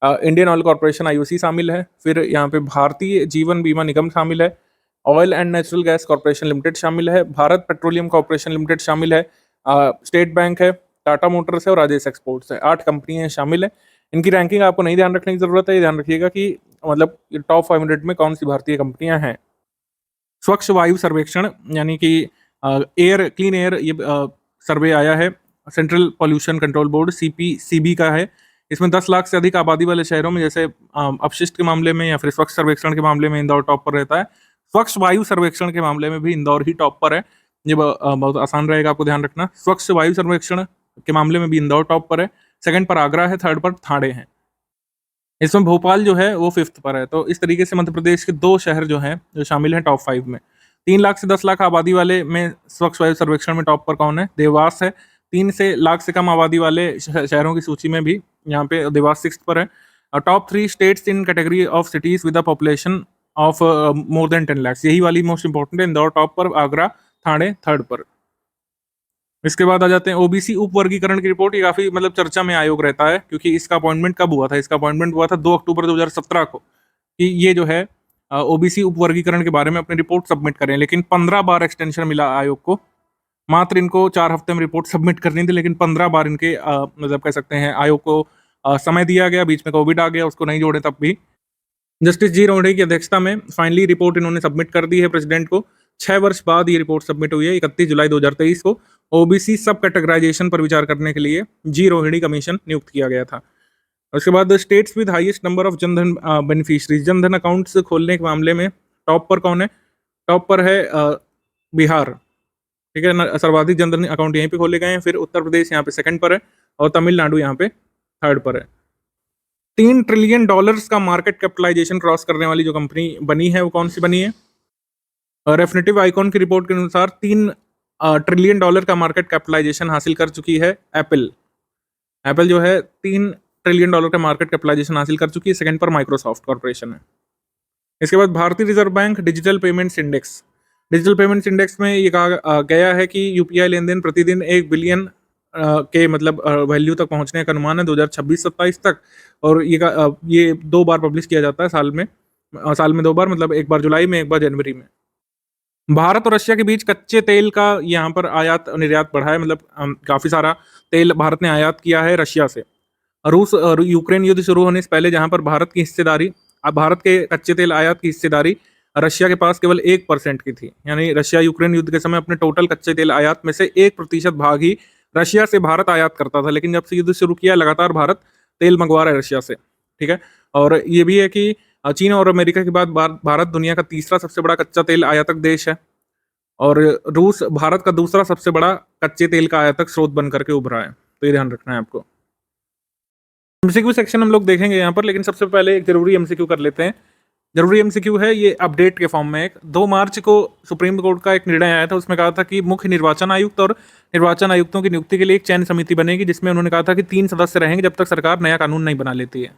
इंडियन ऑयल कॉर्पोरेशन IOC शामिल है, फिर यहाँ पे भारतीय जीवन बीमा निगम शामिल है, oil and natural gas corporation limited शामिल है, भारत पेट्रोलियम कॉर्पोरेशन लिमिटेड शामिल है, स्टेट बैंक है, टाटा मोटर्स है और राजेश एक्सपोर्ट्स है। 8 कंपनियां शामिल है। इनकी रैंकिंग आपको नहीं ध्यान रखने की जरूरत है, ये ध्यान रखिएगा कि मतलब टॉप 500 में कौन सी भारतीय कंपनियां हैं। स्वच्छ वायु सर्वेक्षण यानी कि एयर क्लीन एयर ये सर्वे आया है, central pollution control board CPCB का है। इसमें 10 लाख से अधिक आबादी वाले शहरों में जैसे अपशिष्ट के मामले में या फिर स्वच्छ सर्वेक्षण के मामले में इंदौर टॉप पर रहता है। स्वच्छ वायु सर्वेक्षण के मामले में भी इंदौर ही टॉप पर है। ये बहुत आसान रहेगा आपको ध्यान रखना। स्वच्छ वायु सर्वेक्षण के मामले में भी इंदौर टॉप पर है, सेकंड पर आगरा है, थर्ड पर ठाणे है। इसमें भोपाल जो है वो 5th पर है। तो इस तरीके से मध्य प्रदेश के 2 शहर जो हैं जो शामिल हैं टॉप 5 में। 3 लाख से 10 लाख आबादी वाले में स्वच्छ वायु सर्वेक्षण में टॉप पर कौन है? देवास है। 3 से लाख से कम आबादी वाले शहरों की सूची में भी यहाँ पे देवास 6th पर है। Top 3 states in category of cities with a population of more than 10 lakh, यही वाली मोस्ट इंपॉर्टेंट है। इंदौर टॉप पर, आगरा ठाणे थर्ड पर। इसके बाद आ जाते हैं ओबीसी उप वर्गीकरण की रिपोर्ट। ये काफी मतलब चर्चा में आयोग रहता है क्योंकि इसका अपॉइंटमेंट कब हुआ था? इसका अपॉइंटमेंट हुआ था 2 अक्टूबर 2017 को कि ये जो है ओबीसी उप वर्गीकरण के बारे में अपनी रिपोर्ट सबमिट करें, लेकिन 15 बार एक्सटेंशन मिला आयोग को। मात्र इनको 4 हफ्ते में रिपोर्ट सबमिट करनी थी, लेकिन 15 बार इनके मतलब कह सकते हैं आयोग को समय दिया गया। बीच में कोविड आ गया, उसको नहीं जोड़े तब भी। जस्टिस जी रोहड़े की अध्यक्षता में फाइनली रिपोर्ट इन्होंने सबमिट कर दी है प्रेसिडेंट को। 6 वर्ष बाद ये रिपोर्ट सबमिट हुई है। 31 जुलाई 2023 को ओबीसी सब कैटेगराइजेशन पर विचार करने के लिए जी रोहिणी कमीशन नियुक्त किया गया था। उसके बाद states with highest number of Jan Dhan beneficiaries, Jan Dhan accounts खोलने के मामले में टॉप पर कौन है? टॉप पर है बिहार, ठीक है, सर्वाधिक जनधन अकाउंट यहीं पे खोले गए हैं। फिर उत्तर प्रदेश यहाँ पे सेकंड पर है और तमिलनाडु यहाँ पे थर्ड पर है। $3 ट्रिलियन का मार्केट कैपिटलाइजेशन क्रॉस करने वाली जो कंपनी बनी है वो कौन सी बनी है? रेफिनेटिव आइकॉन की रिपोर्ट के अनुसार $3 ट्रिलियन का मार्केट कैपिटलाइजेशन हासिल कर चुकी है एप्पल। एप्पल जो है $3 ट्रिलियन का मार्केट कैपिटलाइजेशन हासिल कर चुकी है। सेकंड पर माइक्रोसॉफ्ट कॉर्पोरेशन है। इसके बाद भारतीय reserve bank digital payments index, digital payments index में ये कहा गया है कि यूपीआई लेन देन प्रतिदिन 1 बिलियन के मतलब वैल्यू तक पहुंचने का अनुमान है 2026-27 तक। और ये 2 बार पब्लिश किया जाता है साल में 2 बार, मतलब एक बार जुलाई में, एक बार जनवरी में। भारत और रशिया के बीच कच्चे तेल का यहाँ पर आयात निर्यात बढ़ा है, मतलब काफी सारा तेल भारत ने आयात किया है रशिया से। रूस और यूक्रेन युद्ध शुरू होने से पहले जहां पर भारत की हिस्सेदारी, भारत के कच्चे तेल आयात की हिस्सेदारी रशिया के पास केवल 1% की थी। यानी रशिया यूक्रेन युद्ध के समय अपने टोटल कच्चे तेल आयात में से 1% भाग ही रशिया से भारत आयात करता था। लेकिन जब से युद्ध शुरू किया लगातार भारत तेल मंगवा रहा है रशिया से, ठीक है। और ये भी है कि चीन और अमेरिका के बाद भारत दुनिया का तीसरा सबसे बड़ा कच्चा तेल आयातक देश है और रूस भारत का दूसरा सबसे बड़ा कच्चे तेल का आयातक स्रोत बन करके उभरा है। तो ये ध्यान रखना है आपको। एमसीक्यू सेक्शन हम लोग देखेंगे यहाँ पर, लेकिन सबसे पहले एक जरूरी एमसीक्यू कर लेते हैं। जरूरी एमसीक्यू है ये अपडेट के फॉर्म में। 2 मार्च को सुप्रीम कोर्ट का एक निर्णय आया था, उसमें कहा था कि मुख्य निर्वाचन आयुक्त और निर्वाचन आयुक्तों की नियुक्ति के लिए एक चयन समिति बनेगी, जिसमें उन्होंने कहा था कि 3 सदस्य रहेंगे जब तक सरकार नया कानून नहीं बना लेती है।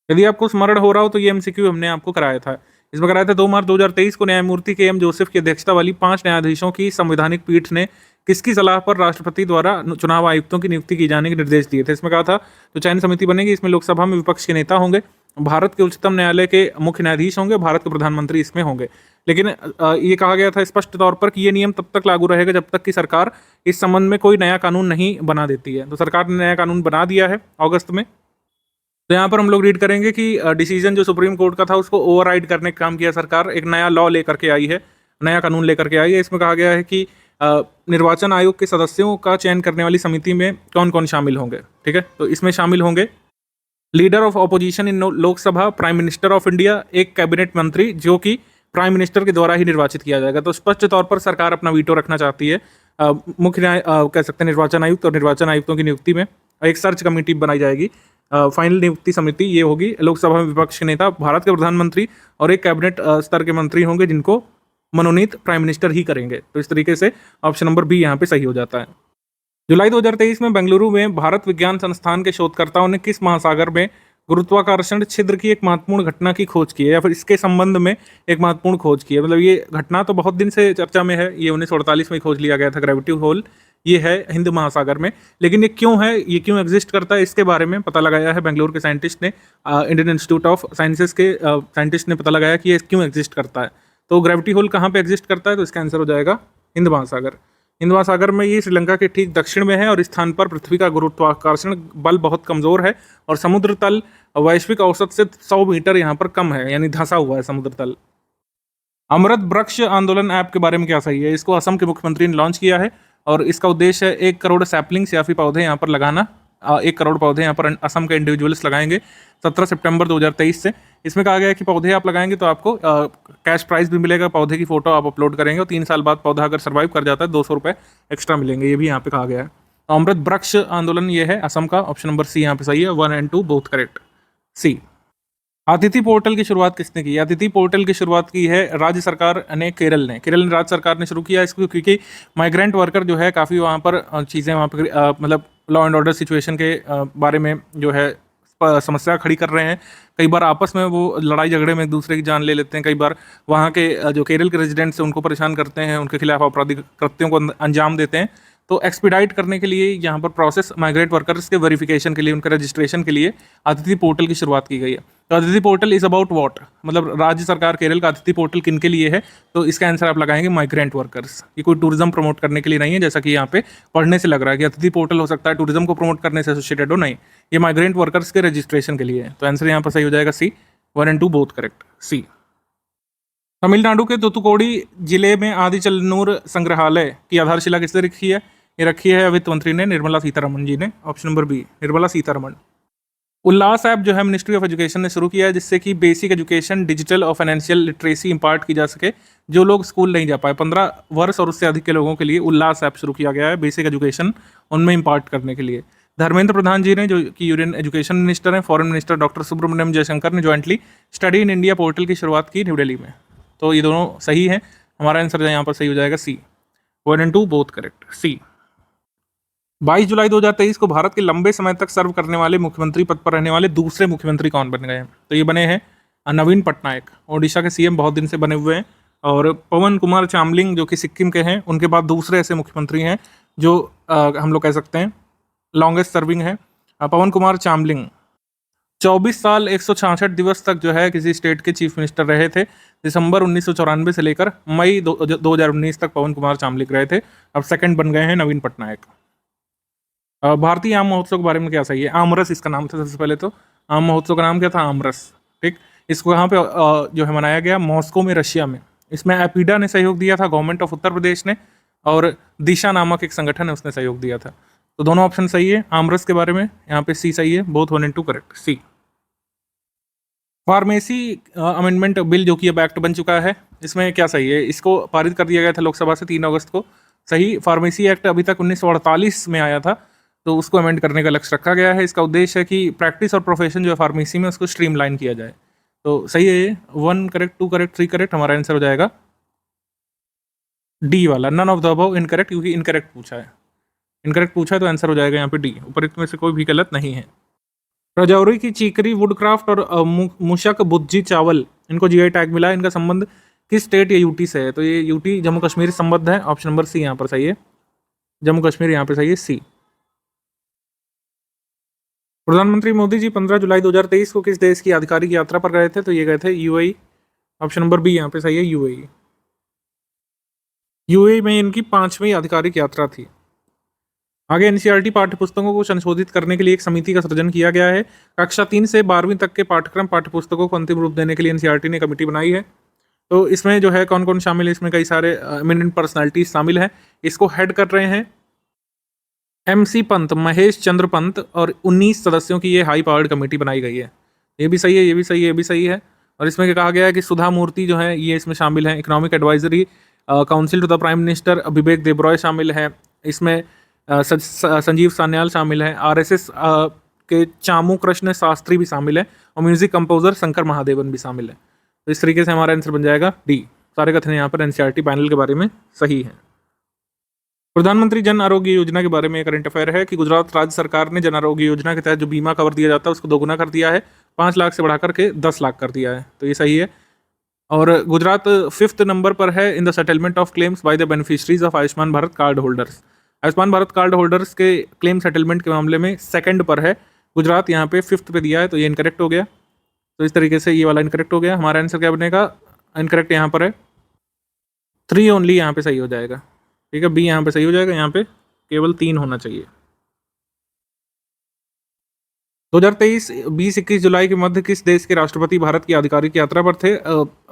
यदि आपको स्मरण हो रहा हो तो ये एमसीक्यू हमने आपको कराया था। इसमें कराया था 2 मार्च 2023 को न्यायमूर्ति के एम जोसेफ की अध्यक्षता वाली 5 न्यायाधीशों की संवैधानिक पीठ ने किसकी सलाह पर राष्ट्रपति द्वारा चुनाव आयुक्तों की नियुक्ति की जाने के निर्देश दिए थे। इसमें कहा था तो चयन समिति बनेगी, इसमें लोकसभा में विपक्ष के नेता होंगे, भारत के उच्चतम न्यायालय के मुख्य न्यायाधीश होंगे, भारत के प्रधानमंत्री इसमें होंगे। लेकिन ये कहा गया था स्पष्ट तौर पर कि ये नियम तब तक लागू रहेगा जब तक कि सरकार इस संबंध में कोई नया कानून नहीं बना देती है। तो सरकार ने नया कानून बना दिया है अगस्त में। तो यहाँ पर हम लोग रीड करेंगे कि डिसीजन जो सुप्रीम कोर्ट का था उसको ओवरराइड करने का काम किया सरकार, एक नया लॉ लेकर के आई है, नया कानून लेकर के आई है। इसमें कहा गया है कि निर्वाचन आयोग के सदस्यों का चयन करने वाली समिति में कौन कौन शामिल होंगे, ठीक है। तो इसमें शामिल होंगे leader of opposition in Lok Sabha, prime minister of India, एक कैबिनेट मंत्री जो कि प्राइम मिनिस्टर के द्वारा ही निर्वाचित किया जाएगा। तो स्पष्ट तौर पर सरकार अपना वीटो रखना चाहती है मुख्य न्याय कह सकते हैं निर्वाचन आयुक्त और निर्वाचन आयुक्तों की नियुक्ति में। एक सर्च कमेटी बनाई जाएगी, फाइनल नियुक्ति समिति ये होगी। लोकसभा में विपक्ष के नेता, भारत के प्रधानमंत्री और एक कैबिनेट स्तर के मंत्री होंगे जिनको मनोनीत प्राइम मिनिस्टर ही करेंगे। तो इस तरीके से ऑप्शन नंबर बी यहाँ पे सही हो जाता है। जुलाई 2023 में बेंगलुरु में भारत विज्ञान संस्थान के शोधकर्ताओं ने किस महासागर में गुरुत्वाकर्षण छिद्र की एक महत्वपूर्ण घटना की खोज की है, या फिर इसके संबंध में एक महत्वपूर्ण खोज की है। मतलब ये घटना तो बहुत दिन से चर्चा में है, ये 1948 में खोज लिया गया था, ग्रेविटी होल ये है हिंद महासागर में। लेकिन ये क्यों है, ये क्यों एग्जिस्ट करता है, इसके बारे में पता लगाया है बेंगलुरु के साइंटिस्ट ने, इंडियन इंस्टीट्यूट ऑफ साइंसेस के साइंटिस्ट ने पता लगाया कि ये क्यों एग्जिस्ट करता है। तो ग्रेविटी होल कहाँ पे एग्जिस्ट करता है, तो इसका आंसर हो जाएगा हिंद महासागर। हिंद महासागर में ये श्रीलंका के ठीक दक्षिण में है और इस स्थान पर पृथ्वी का गुरुत्वाकर्षण बल बहुत कमजोर है और समुद्र तल वैश्विक औसत से 100 मीटर यहाँ पर कम है, यानी धंसा हुआ है समुद्र तल। अमृत वृक्ष आंदोलन ऐप के बारे में क्या सही है? इसको असम के मुख्यमंत्री ने लॉन्च किया है और इसका उद्देश्य है 1 करोड़ सैपलिंग्स या फिर पौधे यहाँ पर लगाना। 1 करोड़ पौधे यहाँ पर असम के इंडिविजुअल्स लगाएंगे 17 सितंबर 2023 से। इसमें कहा गया है कि पौधे आप लगाएंगे तो आपको कैश प्राइस भी मिलेगा, पौधे की फोटो आप अपलोड करेंगे और 3 साल बाद पौधा अगर सर्वाइव कर जाता है 200 रुपये एक्स्ट्रा मिलेंगे, ये भी यहाँ पे कहा गया है। तो अमृत वृक्ष आंदोलन ये है असम का, ऑप्शन नंबर सी यहाँ पे सही है, 1 और 2 बोथ करेक्ट। सी। अतिथि पोर्टल की शुरुआत किसने की? अतिथि पोर्टल की शुरुआत की है राज्य सरकार ने, केरल ने राज्य सरकार ने शुरू किया इसको, क्योंकि माइग्रेंट वर्कर जो है काफ़ी वहाँ पर चीज़ें वहाँ पर मतलब लॉ एंड ऑर्डर सिचुएशन के बारे में जो है समस्या खड़ी कर रहे हैं। कई बार आपस में वो लड़ाई झगड़े में एक दूसरे की जान ले लेते हैं, कई बार वहाँ के जो केरल के रेजिडेंट्स हैं उनको परेशान करते हैं, उनके खिलाफ आपराधिक कृत्यों को अंजाम देते हैं। तो एक्सपीडाइट करने के लिए यहाँ पर प्रोसेस माइग्रेट वर्कर्स के वेरिफिकेशन के लिए, उनके रजिस्ट्रेशन के लिए अतिथि पोर्टल की शुरुआत की गई है। तो अतिथि पोर्टल इज अबाउट व्हाट, मतलब राज्य सरकार केरल का अतिथि पोर्टल किन के लिए है? तो इसका आंसर आप लगाएंगे माइग्रेंट वर्कर्स। ये कोई टूरिज्म प्रमोट करने के लिए नहीं है, जैसा कि यहाँ पे पढ़ने से लग रहा है कि अतिथि पोर्टल हो सकता है टूरिज्म को प्रमोट करने से एसोसिएटेड हो, नहीं, ये माइग्रेंट वर्कर्स के रजिस्ट्रेशन के लिए है। तो आंसर यहाँ पर सही हो जाएगा सी, 1 और 2 बोथ करेक्ट, सी। तमिलनाडु के तूतुकुड़ी जिले में आदिचलनूर संग्रहालय की आधारशिला किसने रखी है? ये रखी है वित्त मंत्री ने, निर्मला सीतारमण जी ने, option number B, Nirmala Sitharaman. Ullas app जो है मिनिस्ट्री ऑफ एजुकेशन ने शुरू किया है, जिससे कि बेसिक एजुकेशन, डिजिटल और फाइनेंशियल लिटरेसी इंपार्ट की जा सके। जो लोग स्कूल नहीं जा पाए, 15 वर्ष और उससे अधिक के लोगों के लिए उल्लास ऐप शुरू किया गया है, बेसिक एजुकेशन उनमें इंपार्ट करने के लिए। धर्मेंद्र प्रधान जी ने, जो कि यूनियन एजुकेशन मिनिस्टर हैं, foreign minister doctor Subrahmanyam Jaishankar ने jointly study in India portal की शुरुआत की न्यू दिल्ली में। तो ये दोनों सही है, हमारा आंसर यहाँ पर सही हो जाएगा सी, 1 और 2 बोथ करेक्ट, सी। 22 जुलाई 2023 को भारत के लंबे समय तक सर्व करने वाले मुख्यमंत्री पद पर रहने वाले दूसरे मुख्यमंत्री कौन बन गए हैं? तो ये बने हैं नवीन पटनायक, ओडिशा के सीएम बहुत दिन से बने हुए हैं। और पवन कुमार चामलिंग जो कि सिक्किम के हैं, उनके बाद दूसरे ऐसे मुख्यमंत्री हैं जो हम लोग कह सकते हैं लॉन्गेस्ट सर्विंग है, पवन कुमार चामलिंग। 24 साल 166 दिवस तक जो है किसी स्टेट के चीफ मिनिस्टर रहे थे। दिसंबर 1994 से लेकर मई 2019 तक पवन कुमार चामलिंग रहे थे। अब सेकंड बन गए हैं नवीन पटनायक। भारतीय आम महोत्सव के बारे में क्या सही है? आमरस इसका नाम था सबसे पहले। तो आम महोत्सव का नाम क्या था? आमरस। ठीक, इसको यहाँ पे जो है मनाया गया मॉस्को में, रशिया में। इसमें एपीडा ने सहयोग दिया था, गवर्नमेंट ऑफ उत्तर प्रदेश ने, और दिशा नामक एक संगठन है उसने सहयोग दिया था। तो दोनों ऑप्शन सही है आमरस के बारे में, यहाँ पे सी सही है, बोथ 1 और 2 करेक्ट, सी। फार्मेसी अमेंडमेंट बिल जो कि अब एक्ट बन चुका है, इसमें क्या सही है? इसको पारित कर दिया गया था लोकसभा से 3 अगस्त को। सही, फार्मेसी एक्ट अभी तक 1948 में आया था, तो उसको अमेंड करने का लक्ष्य रखा गया है। इसका उद्देश्य है कि प्रैक्टिस और प्रोफेशन जो है फार्मेसी में उसको स्ट्रीमलाइन किया जाए। तो सही है ये, 1 करेक्ट, 2 करेक्ट, 3 करेक्ट, हमारा आंसर हो जाएगा डी वाला, none of the above incorrect, क्योंकि इनकरेक्ट पूछा है। इनकरेक्ट पूछा है तो आंसर हो जाएगा यहाँ पे डी, उपरोक्त में से कोई भी गलत नहीं है। राजौरी की चीकरी, वुडक्राफ्ट और मूषक बुज्जी चावल, इनको जीआई टैग मिला है। इनका संबंध किस स्टेट या यूटी से है? तो ये यूटी जम्मू कश्मीर से संबद्ध है, ऑप्शन नंबर सी यहाँ पर सही है, जम्मू कश्मीर यहाँ पे सही है, सी। प्रधानमंत्री मोदी जी 15 जुलाई 2023 को किस देश की आधिकारिक यात्रा पर गए थे? तो ये गए थे यूएई, ऑप्शन नंबर बी यहाँ पे सही है, यूएई। यूएई में इनकी 5वीं आधिकारिक यात्रा थी। आगे एनसीईआरटी पाठ्यपुस्तकों को संशोधित करने के लिए एक समिति का सृजन किया गया है। कक्षा 3 से 12वीं तक के पाठ्यक्रम पाठ्यपुस्तकों को अंतिम रूप देने के लिए एनसीईआरटी ने कमेटी बनाई है। तो इसमें जो है कौन कौन शामिल है? इसमें कई सारे एमिनेंट पर्सनालिटीज शामिल हैं। इसको हेड कर रहे हैं MC पंत, महेश चंद्र पंत, और 19 सदस्यों की ये हाई पावर्ड कमेटी बनाई गई है। ये भी सही है, ये भी सही है, ये भी सही है। और इसमें कहा गया है कि सुधा मूर्ति जो है ये इसमें शामिल है। Economic advisory council to the prime minister Vivek Debroy शामिल है। इसमें संजीव सान्याल शामिल है। RSS के चामू कृष्ण शास्त्री भी शामिल है, और म्यूजिक कंपोजर शंकर महादेवन भी शामिल है। तो इस तरीके से हमारा आंसर बन जाएगा डी। सारे कथन यहाँ पर एनसीईआरटी पैनल के बारे में सही है। प्रधानमंत्री जन आरोग्य योजना के बारे में एक करंट अफेयर है कि गुजरात राज्य सरकार ने जन आरोग्य योजना के तहत जो बीमा कवर दिया जाता है उसको दोगुना कर दिया है, 5 लाख से बढ़ाकर के 10 लाख कर दिया है। तो ये सही है। और गुजरात 5th नंबर पर है in the settlement of claims by the beneficiaries of Ayushman Bharat card holders. Ayushman Bharat card holders के क्लेम सेटलमेंट के मामले में 2nd पर है गुजरात, यहाँ पे 5th पे दिया है, तो ये इनकरेक्ट हो गया। तो इस तरीके से ये वाला इनकरेक्ट हो गया। हमारा आंसर क्या बनेगा? इनकरेक्ट यहाँ पर है 3 ओनली, यहाँ पे सही हो जाएगा। ठीक है, बी यहाँ पे सही हो जाएगा, यहाँ पे केवल 3 होना चाहिए। 2023 20-21 जुलाई के मध्य किस देश के राष्ट्रपति भारत की आधिकारिक यात्रा पर थे?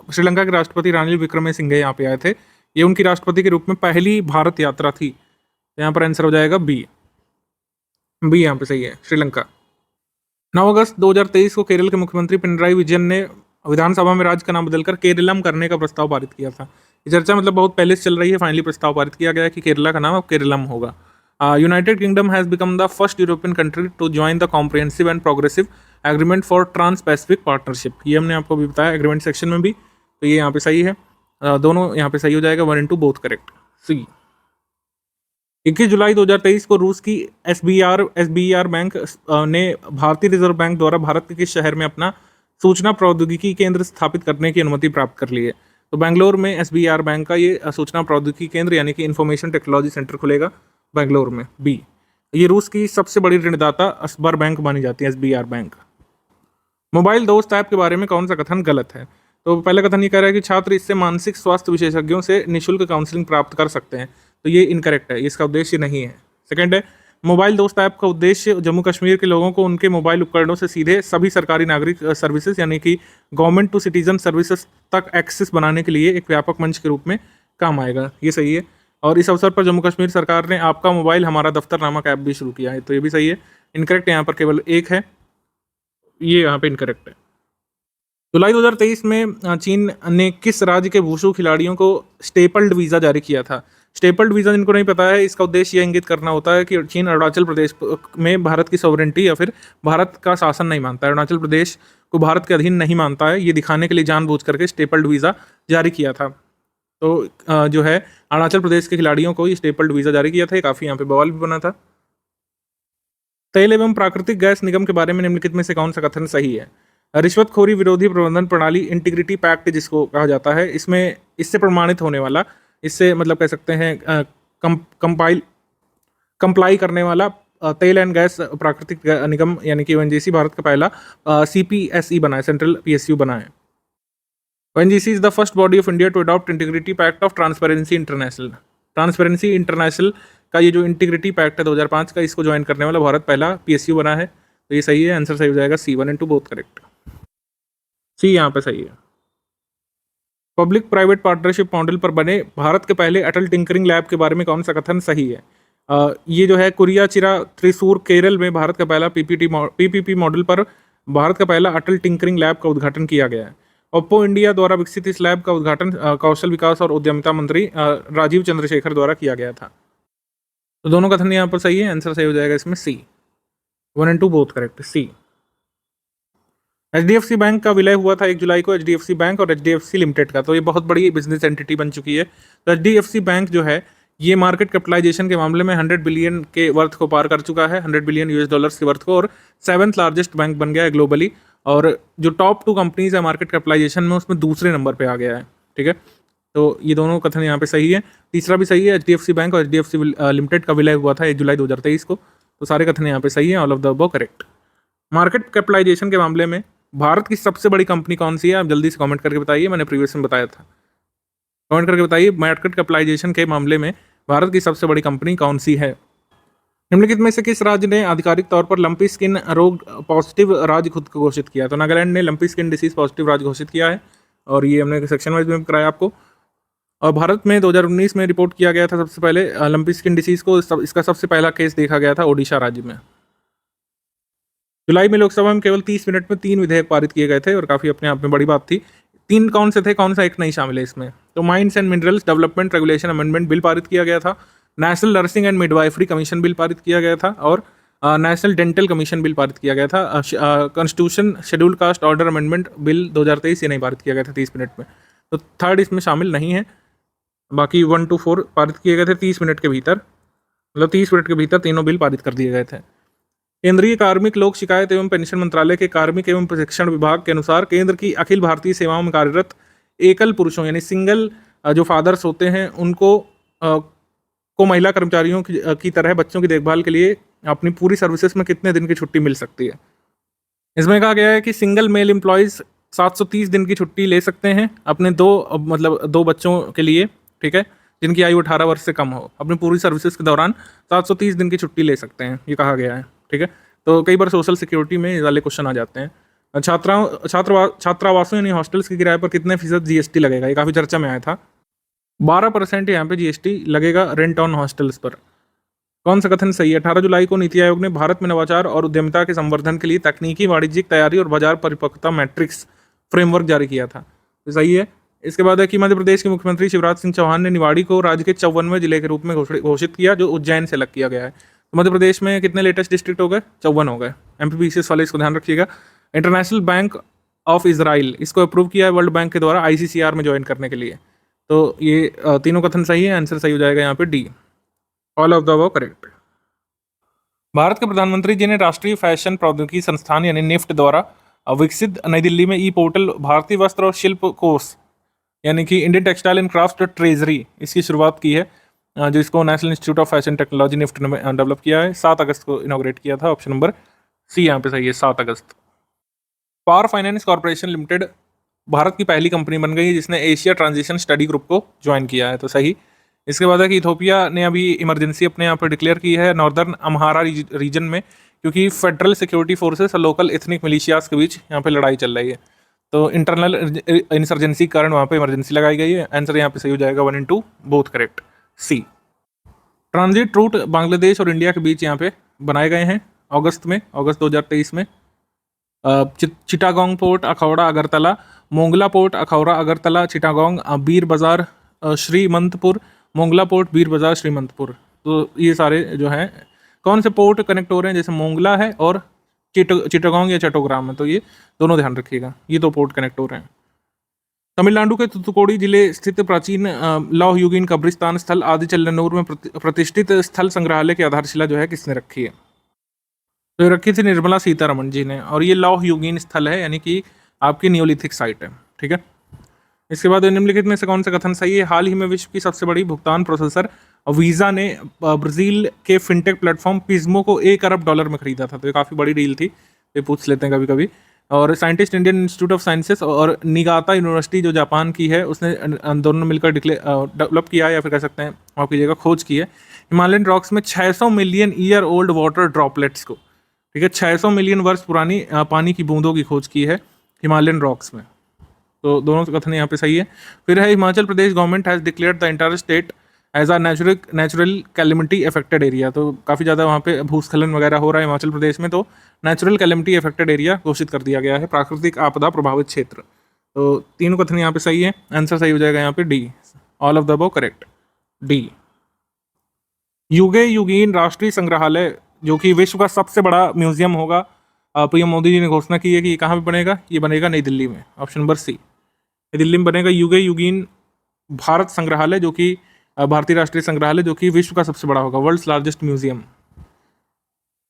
श्रीलंका के राष्ट्रपति रानिल विक्रमसिंघे यहाँ पे आए थे। ये उनकी राष्ट्रपति के रूप में पहली भारत यात्रा थी। तो यहाँ पर आंसर हो जाएगा बी। बी यहाँ पे सही है, श्रीलंका। 9 अगस्त 2023 को केरल के मुख्यमंत्री पिनराई विजयन ने विधानसभा में राज्य का नाम बदलकर केरलम करने का प्रस्ताव पारित किया था। ये चर्चा मतलब बहुत पहले से चल रही है, फाइनली प्रस्ताव पारित किया गया है कि केरला का नाम अब केरलम होगा। United Kingdom has become the first European country to join the comprehensive and progressive agreement for trans Pacific partnership. ये हमने आपको भी बताया एग्रीमेंट सेक्शन में भी, तो ये यहाँ पे सही है। दोनों यहाँ पे सही हो जाएगा, 1 and 2 बोथ करेक्ट, सी। 21 जुलाई 2023 को रूस की एसबीआर बैंक ने भारतीय रिजर्व बैंक द्वारा भारत के किस शहर में अपना सूचना प्रौद्योगिकी केंद्र स्थापित करने की अनुमति प्राप्त कर ली है? तो बेंगलोर में एसबीआर बैंक का ये सूचना प्रौद्योगिकी केंद्र यानी कि इंफॉर्मेशन टेक्नोलॉजी सेंटर खुलेगा बेंगलोर में, बी। ये रूस की सबसे बड़ी ऋणदाता असबर बैंक मानी जाती है, एसबीआर बैंक। मोबाइल दोस्त ऐप के बारे में कौन सा कथन गलत है? तो पहला कथन ये कह रहा है कि छात्र इससे मानसिक स्वास्थ्य विशेषज्ञों से निःशुल्क काउंसलिंग प्राप्त कर सकते हैं, तो ये इनकरेक्ट है, इसका उद्देश्य नहीं है। सेकंड है, मोबाइल दोस्त ऐप का उद्देश्य जम्मू कश्मीर के लोगों को उनके मोबाइल उपकरणों से सीधे सभी सरकारी नागरिक सर्विसेज यानी कि गवर्नमेंट टू सिटीजन सर्विसेज तक एक्सेस बनाने के लिए एक व्यापक मंच के रूप में काम आएगा, ये सही है। और इस अवसर पर जम्मू कश्मीर सरकार ने आपका मोबाइल हमारा दफ्तर नामक ऐप भी शुरू किया है, तो ये भी सही है। इनकरेक्ट यहाँ पर केवल एक है, ये यहाँ पे इनकरेक्ट है। जुलाई 2023 में चीन ने किस राज्य के वुशु खिलाड़ियों को स्टेपल्ड वीज़ा जारी किया था? स्टेपल्ड वीज़ा जिनको नहीं पता है, इसका उद्देश्य यह इंगित करना होता है कि चीन अरुणाचल प्रदेश में भारत की सॉवरेंटी या फिर भारत का शासन नहीं मानता है, अरुणाचल प्रदेश को भारत के अधीन नहीं मानता है, ये दिखाने के लिए जानबूझ करके स्टेपल्ड वीज़ा जारी किया था। तो जो है अरुणाचल प्रदेश के खिलाड़ियों को ये स्टेपल्ड वीज़ा जारी किया था, ये काफ़ी यहाँ पे बवाल भी बना था। तेल एवं प्राकृतिक गैस निगम के बारे में निम्नलिखित में से कौन सा कथन सही है? रिश्वतखोरी विरोधी प्रबंधन प्रणाली इंटीग्रिटी पैक्ट जिसको कहा जाता है, इसमें इससे प्रमाणित होने वाला, इससे मतलब कह सकते हैं कंप्लाई करने वाला तेल एंड गैस प्राकृतिक निगम यानी कि ओएनजीसी भारत का पहला सीपीएसई बना है, सेंट्रल पीएसयू बना है। ONGC is the first body of India to adopt integrity pact of transparency international. Transparency international का ये जो इंटीग्रिटी पैक्ट है 2005 का, इसको ज्वाइन करने वाला भारत पहला पीएसयू बना है, तो ये सही है, आंसर सही हो जाएगा सी। 1 and 2 बोथ करेक्ट, सी यहाँ पे सही है। पब्लिक प्राइवेट पार्टनरशिप मॉडल पर बने भारत के पहले अटल टिंकरिंग लैब के बारे में कौन सा कथन सही है? ये जो है कुरियाचिरा त्रिशूर केरल में भारत का पहला पीपीपी मॉडल पर भारत का पहला अटल टिंकरिंग लैब का उद्घाटन किया गया है। ओप्पो इंडिया द्वारा विकसित इस लैब का उद्घाटन कौशल विकास और उद्यमिता मंत्री राजीव चंद्रशेखर द्वारा किया गया था। तो दोनों कथन यहाँ पर सही है, आंसर सही हो जाएगा इसमें C. 1 and 2 both correct, C. HDFC bank का विलय हुआ था 1 जुलाई को, एचडीएफसी बैंक और एचडीएफसी लिमिटेड का, तो ये बहुत बड़ी बिजनेस एंटिटी बन चुकी है। तो एचडीएफसी बैंक जो है ये मार्केट कैपिटलाइजेशन के मामले में 100 बिलियन के वर्थ को पार कर चुका है, 100 बिलियन यूएस डॉलर्स के वर्थ को, और 7th लार्जेस्ट बैंक बन गया है ग्लोबली। और जो टॉप 2 कंपनीज है मार्केट कैपिटलाइजेशन में, उसमें दूसरे नंबर पे आ गया है, ठीक है। तो ये दोनों कथन यहाँ पे सही है। तीसरा भी सही है, एचडीएफसी बैंक और एचडीएफसी लिमिटेड का विलय हुआ था 1 जुलाई 2023 को, तो सारे कथन यहाँ पे सही है, all of the above correct. Market capitalisation के मामले में भारत की सबसे बड़ी कंपनी कौन सी है? आप जल्दी से कमेंट करके बताइए, मैंने प्रीवियस में बताया था, कमेंट करके बताइए मार्केट कैपिटलाइजेशन के मामले में भारत की सबसे बड़ी कंपनी कौन सी है? निम्नलिखित में से किस राज्य ने आधिकारिक तौर पर लंपी स्किन रोग पॉजिटिव राज्य खुद को घोषित किया? तो नागालैंड ने लंपी स्किन डिसीज पॉजिटिव राज्य घोषित किया है, और ये हमने सेक्शन वाइज में कराया आपको। और भारत में 2019 में रिपोर्ट किया गया था सबसे पहले लंपी स्किन डिसीज को, इसका सबसे पहला केस देखा गया था ओडिशा राज्य में। जुलाई में लोकसभा में केवल 30 मिनट में 3 विधेयक पारित किए गए थे, और काफ़ी अपने आप में बड़ी बात थी। 3 कौन से थे, कौन सा एक नहीं शामिल है इसमें? तो mines and minerals development regulation amendment bill पारित किया गया था, national nursing and midwifery commission bill पारित किया गया था, और नेशनल डेंटल कमीशन बिल पारित किया गया था। Constitution schedule caste order amendment bill 2023 ये नहीं पारित किया गया था 30 मिनट में, तो थर्ड इसमें शामिल नहीं है। बाकी 1 to 4 पारित किए गए थे 30 मिनट के भीतर, मतलब 30 मिनट के भीतर तीनों बिल पारित कर दिए गए थे। केंद्रीय कार्मिक लोक शिकायत एवं पेंशन मंत्रालय के कार्मिक एवं प्रशिक्षण विभाग के अनुसार केंद्र की अखिल भारतीय सेवाओं में कार्यरत एकल पुरुषों यानी सिंगल जो फादर्स होते हैं उनको को महिला कर्मचारियों की तरह बच्चों की देखभाल के लिए अपनी पूरी सर्विसेज में कितने दिन की छुट्टी मिल सकती है? इसमें कहा गया है कि सिंगल मेल एम्प्लॉयज़ 730 दिन की छुट्टी ले सकते हैं अपने 2 बच्चों के लिए, ठीक है। जिनकी आयु 18 वर्ष से कम हो अपनी पूरी सर्विसेज के दौरान 730 दिन की छुट्टी ले सकते हैं, ये कहा गया है। ठीक है, तो कई बार सोशल सिक्योरिटी में ये वाले क्वेश्चन आ जाते हैं। छात्रावासों यानी हॉस्टल्स के किराए पर कितने फीसद जीएसटी लगेगा, ये काफ़ी चर्चा में आया था। 12% यहाँ पे जीएसटी लगेगा रेंट ऑन हॉस्टल्स पर। कौन सा कथन सही है? 18 जुलाई को नीति आयोग ने भारत में नवाचार और उद्यमिता के संवर्धन के लिए तकनीकी वाणिज्यिक तैयारी और बाजार परिपक्वता मैट्रिक्स फ्रेमवर्क जारी किया था, तो सही है। इसके बाद है कि मध्य प्रदेश के मुख्यमंत्री शिवराज सिंह चौहान ने निवाड़ी को राज्य के 54वें जिले के रूप में घोषित किया, जो उज्जैन से अलग किया गया है। तो मध्य प्रदेश में कितने लेटेस्ट डिस्ट्रिक्ट हो गए? 54 हो गए। एमपीपीसीएस वाले इसको ध्यान रखिएगा। इंटरनेशनल बैंक ऑफ इजराइल इसको अप्रूव किया है वर्ल्ड बैंक के द्वारा आईसीसीआर में ज्वाइन करने के लिए। तो ये तीनों कथन सही है, आंसर सही हो जाएगा यहाँ पे D, all of the above correct. Bharat के प्रधानमंत्री जी ने राष्ट्रीय फैशन प्रौद्योगिकी संस्थान यानी निफ्ट द्वारा विकसित नई दिल्ली में ई पोर्टल भारतीय वस्त्र और शिल्प कोष यानी कि Indian textile and craft treasury इसकी शुरुआत की है, जो इसको national institute of fashion technology NIFT ने डेवलप किया है। 7 अगस्त को इनॉग्रेट किया था, ऑप्शन नंबर सी यहाँ पे सही है, 7 अगस्त। Power finance corporation limited Bharat की पहली कंपनी बन गई जिसने एशिया ट्रांजिशन स्टडी ग्रुप को ज्वाइन किया है, तो सही। इसके बाद है कि इथोपिया ने अभी इमरजेंसी अपने यहाँ पर डिक्लेयर की है नॉर्दर्न अम्हारा रीजन में, क्योंकि फेडरल सिक्योरिटी फोर्सेस और लोकल एथनिक मिलिशियाज के बीच यहाँ पे लड़ाई चल रही है। तो इंटरनल इंसर्जेंसी के कारण वहाँ पे इमरजेंसी लगाई गई है। आंसर यहाँ पे सही हो जाएगा 1 and 2 both correct, C. Transit route Bangladesh और इंडिया के बीच यहाँ पे बनाए गए हैं अगस्त 2023 में। चिटागोंग पोर्ट अखौड़ा अगरतला, मोंगला पोर्ट अखौरा अगरतला चिटागोंग, बीर बाजार श्रीमंतपुर, मोंगला पोर्ट बीर बाजार श्रीमंतपुर। तो ये सारे जो हैं कौन से पोर्ट कनेक्ट हो रहे हैं, जैसे मोंगला है और चिटागोंग या चट्टोग्राम है, तो ये दोनों ध्यान रखिएगा, ये 2 पोर्ट कनेक्ट हो रहे हैं। तमिलनाडु के तूतुकुड़ी जिले स्थित प्राचीन लौह युगीन कब्रिस्तान स्थल आदि चेल्लन्नूर में प्रतिष्ठित स्थल संग्रहालय की आधारशिला जो है किसने रखी है? तो ये रखी थी निर्मला सीतारमण जी ने, और ये लौह युगीन स्थल है यानी कि आपकी नियोलिथिक साइट है। ठीक है, इसके बाद निम्नलिखित में से कौन सा कथन सही है? हाल ही में विश्व की सबसे बड़ी भुगतान प्रोसेसर वीज़ा ने ब्राज़ील के फिनटेक प्लेटफॉर्म पिज़्मो को $1 अरब में खरीदा था, तो ये काफ़ी बड़ी डील थी, ये पूछ लेते हैं कभी कभी। और scientist Indian institute of sciences और निगाता यूनिवर्सिटी जो जापान की है उसने दोनों ने मिलकर डेवलप किया है, या फिर कह सकते हैं आपकी जगह खोज की है, हिमालयन रॉक्स में 600 million year old water droplets को। ठीक है, 600 मिलियन वर्ष पुरानी पानी की बूंदों की खोज की है हिमालयन रॉक्स में, तो दोनों कथन यहाँ पे सही है। फिर है Himachal Pradesh government has declared the entire state as a natural calamity affected area, तो काफ़ी ज़्यादा वहाँ पे भूस्खलन वगैरह हो रहा है हिमाचल प्रदेश में, तो नेचुरल कैलेमिटी अफेक्टेड एरिया घोषित कर दिया गया है, प्राकृतिक आपदा प्रभावित क्षेत्र। तो तीनों कथन यहाँ पे सही है, आंसर सही हो जाएगा यहाँ पे D, all of the above correct, D. युगे युगीन राष्ट्रीय संग्रहालय जो कि विश्व का सबसे बड़ा म्यूजियम होगा, पीएम मोदी जी ने घोषणा की है कि ये कहाँ पे बनेगा? ये बनेगा नई दिल्ली में, ऑप्शन नंबर सी, नई दिल्ली में बनेगा युगे युगीन भारत संग्रहालय, जो कि भारतीय राष्ट्रीय संग्रहालय, जो कि विश्व का सबसे बड़ा होगा, वर्ल्ड्स लार्जेस्ट म्यूजियम।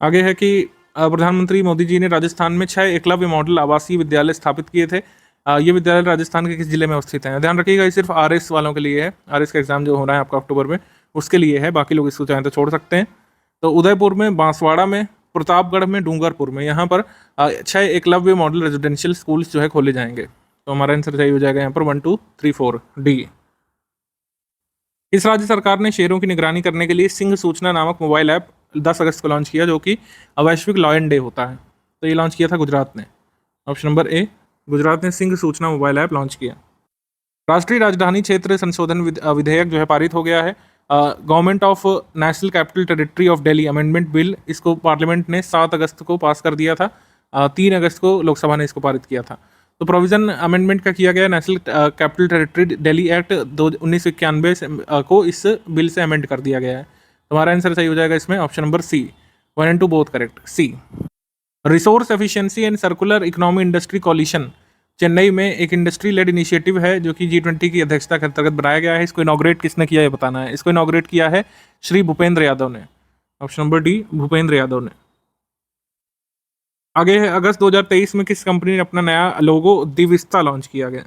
आगे है कि प्रधानमंत्री मोदी जी ने राजस्थान में 6 एकलव्य मॉडल आवासीय विद्यालय स्थापित किए थे। ये विद्यालय राजस्थान के किस जिले में अवस्थित हैं? ध्यान रखिएगा, ये सिर्फ आरएस वालों के लिए है, आरएस का एग्जाम जो होना है आपका अक्टूबर में उसके लिए है, बाकी लोग इसको चाहें तो छोड़ सकते हैं। तो उदयपुर में, बांसवाड़ा में, प्रतापगढ़ में, डूंगरपुर में, यहाँ पर 6 एकलव्य मॉडल रेजिडेंशियल स्कूल्स जो है खोले जाएंगे। तो हमारा आंसर सही हो जाएगा यहाँ पर 1 2 3 4 डी। इस राज्य सरकार ने शेरों की निगरानी करने के लिए सिंह सूचना नामक मोबाइल ऐप 10 अगस्त को लॉन्च किया, जो कि वैश्विक लॉयन डे होता है, तो ये लॉन्च किया था गुजरात ने, ऑप्शन नंबर ए, गुजरात ने सिंह सूचना मोबाइल ऐप लॉन्च किया। राष्ट्रीय राजधानी क्षेत्र संशोधन विधेयक जो है पारित हो गया है। Government of national capital territory of Delhi amendment bill, इसको पार्लियामेंट ने 7 अगस्त को पास कर दिया था, 3 अगस्त को लोकसभा ने इसको पारित किया था। तो प्रोविजन अमेंडमेंट का किया गया national capital territory Delhi act 1991 को इस बिल से अमेंड कर दिया गया है। हमारा आंसर सही हो जाएगा इसमें, option number C, 1 and 2 both correct, C. Resource efficiency and circular economy industry coalition Chennai में एक इंडस्ट्री लेड इनिशिएटिव है, जो कि G20 की अध्यक्षता के अंतर्गत बनाया गया है। इसको इनॉग्रेट किसने किया है बताना है। इसको इनॉग्रेट किया है श्री भूपेंद्र यादव ने, option number D, Bhupendra Yadav ने। आगे है अगस्त 2023 में किस कंपनी ने अपना नया लोगो द विस्टा लॉन्च किया गया?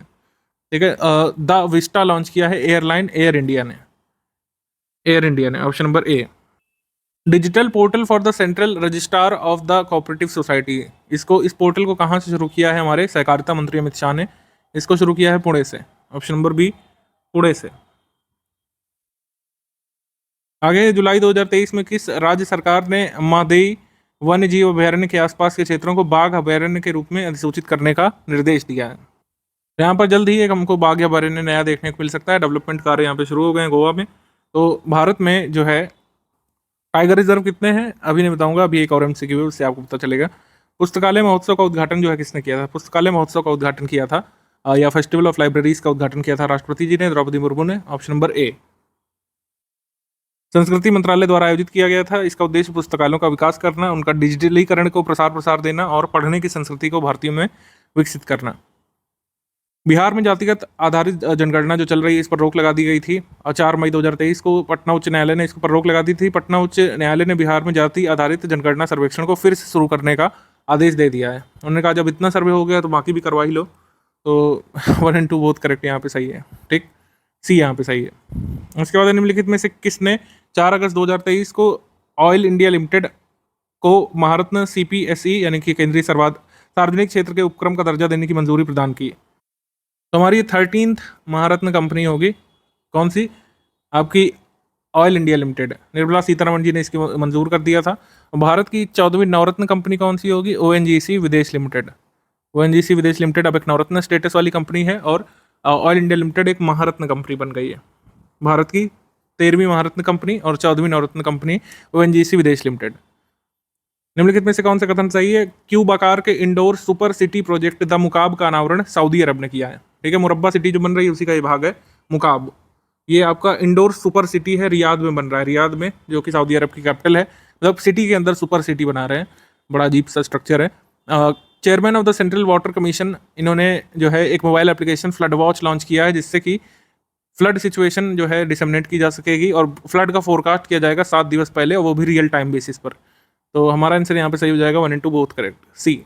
ठीक है, द विस्टा लॉन्च किया है एयरलाइन एयर इंडिया ने, option number A. Digital portal for the central registrar of the cooperative society, इस पोर्टल को कहाँ से शुरू किया है? हमारे सहकारिता मंत्री अमित शाह ने इसको शुरू किया है पुणे से, ऑप्शन नंबर बी, पुणे से। आगे जुलाई 2023 में किस राज्य सरकार ने मादेई वन्य जीव अभयारण्य के आसपास के क्षेत्रों को बाघ अभयारण्य के रूप में अधिसूचित करने का निर्देश दिया है? यहाँ पर जल्द ही एक हमको बाघ अभयारण्य नया देखने को मिल सकता है। डेवलपमेंट कार्य यहाँ पे शुरू हो गए हैं गोवा में। तो भारत में जो है टाइगर रिजर्व कितने हैं अभी नहीं बताऊंगा, अभी एक और एमसीक्यू है उससे आपको पता चलेगा। पुस्तकालय महोत्सव का उद्घाटन जो है किसने किया था? पुस्तकालय महोत्सव का उद्घाटन किया था या फेस्टिवल ऑफ लाइब्रेरीज का उद्घाटन किया था राष्ट्रपति जी ने, द्रौपदी मुर्मू ने। Option number A. संस्कृति मंत्रालय द्वारा आयोजित किया गया था। इसका उद्देश्य पुस्तकालयों का विकास करना, उनका डिजिटलीकरण को प्रसार देना और पढ़ने की संस्कृति को भारतीयों में विकसित करना। बिहार में जातिगत आधारित जनगणना जो चल रही है इस पर रोक लगा दी गई थी। 4 मई 2023 को पटना उच्च न्यायालय ने इसके पर रोक लगा दी थी। पटना उच्च न्यायालय ने बिहार में जाति आधारित जनगणना सर्वेक्षण को फिर से शुरू करने का आदेश दे दिया है। उन्होंने कहा जब इतना सर्वे हो गया तो बाकी भी करवा ही लो। तो 1 और 2 बोथ करेक्ट यहाँ पे सही है, ठीक। सी यहाँ पे सही है। उसके बाद निम्नलिखित में से किसने 4 अगस्त 2023 को ऑयल इंडिया लिमिटेड को महारत्न CPSE यानी कि केंद्रीय सार्वजनिक क्षेत्र के उपक्रम का दर्जा देने की मंजूरी प्रदान की? तो हमारी 13th महारत्न कंपनी होगी कौन सी? आपकी oil India limited. Nirmala Sitharaman ji ने इसकी मंजूर कर दिया था। भारत की 14वीं नवरत्न कंपनी कौन सी होगी? ONGC विदेश लिमिटेड। ONGC विदेश लिमिटेड अब एक नवरत्न स्टेटस वाली कंपनी है और ऑयल इंडिया लिमिटेड एक महारत्न कंपनी बन गई है। भारत की 13वीं महारत्न कंपनी और 14वीं नवरत्न कंपनी ONGC विदेश लिमिटेड। निम्नलिखित में से कौन सा कथन सही है? क्यूब आकार के indoor super city project the Mukaab का अनावरण सऊदी अरब ने किया है। ठीक है, मुरब्बा सिटी जो बन रही है उसी का ये भाग है मुकाब। ये आपका इंडोर सुपर सिटी है, रियाद में बन रहा है, रियाद में, जो कि सऊदी अरब की कैपिटल है। मतलब सिटी के अंदर सुपर सिटी बना रहे हैं, बड़ा अजीब सा स्ट्रक्चर है। Chairman of the central water commission, इन्होंने जो है एक mobile application flood watch launch किया है जिससे कि फ्लड सिचुएशन जो है डिसमिनेट की जा सकेगी और फ्लड का फोरकास्ट किया जाएगा 7 दिवस पहले, और वो भी रियल टाइम बेसिस पर। तो हमारा आंसर यहाँ पे सही हो जाएगा 1 और 2 बोथ करेक्ट, सी।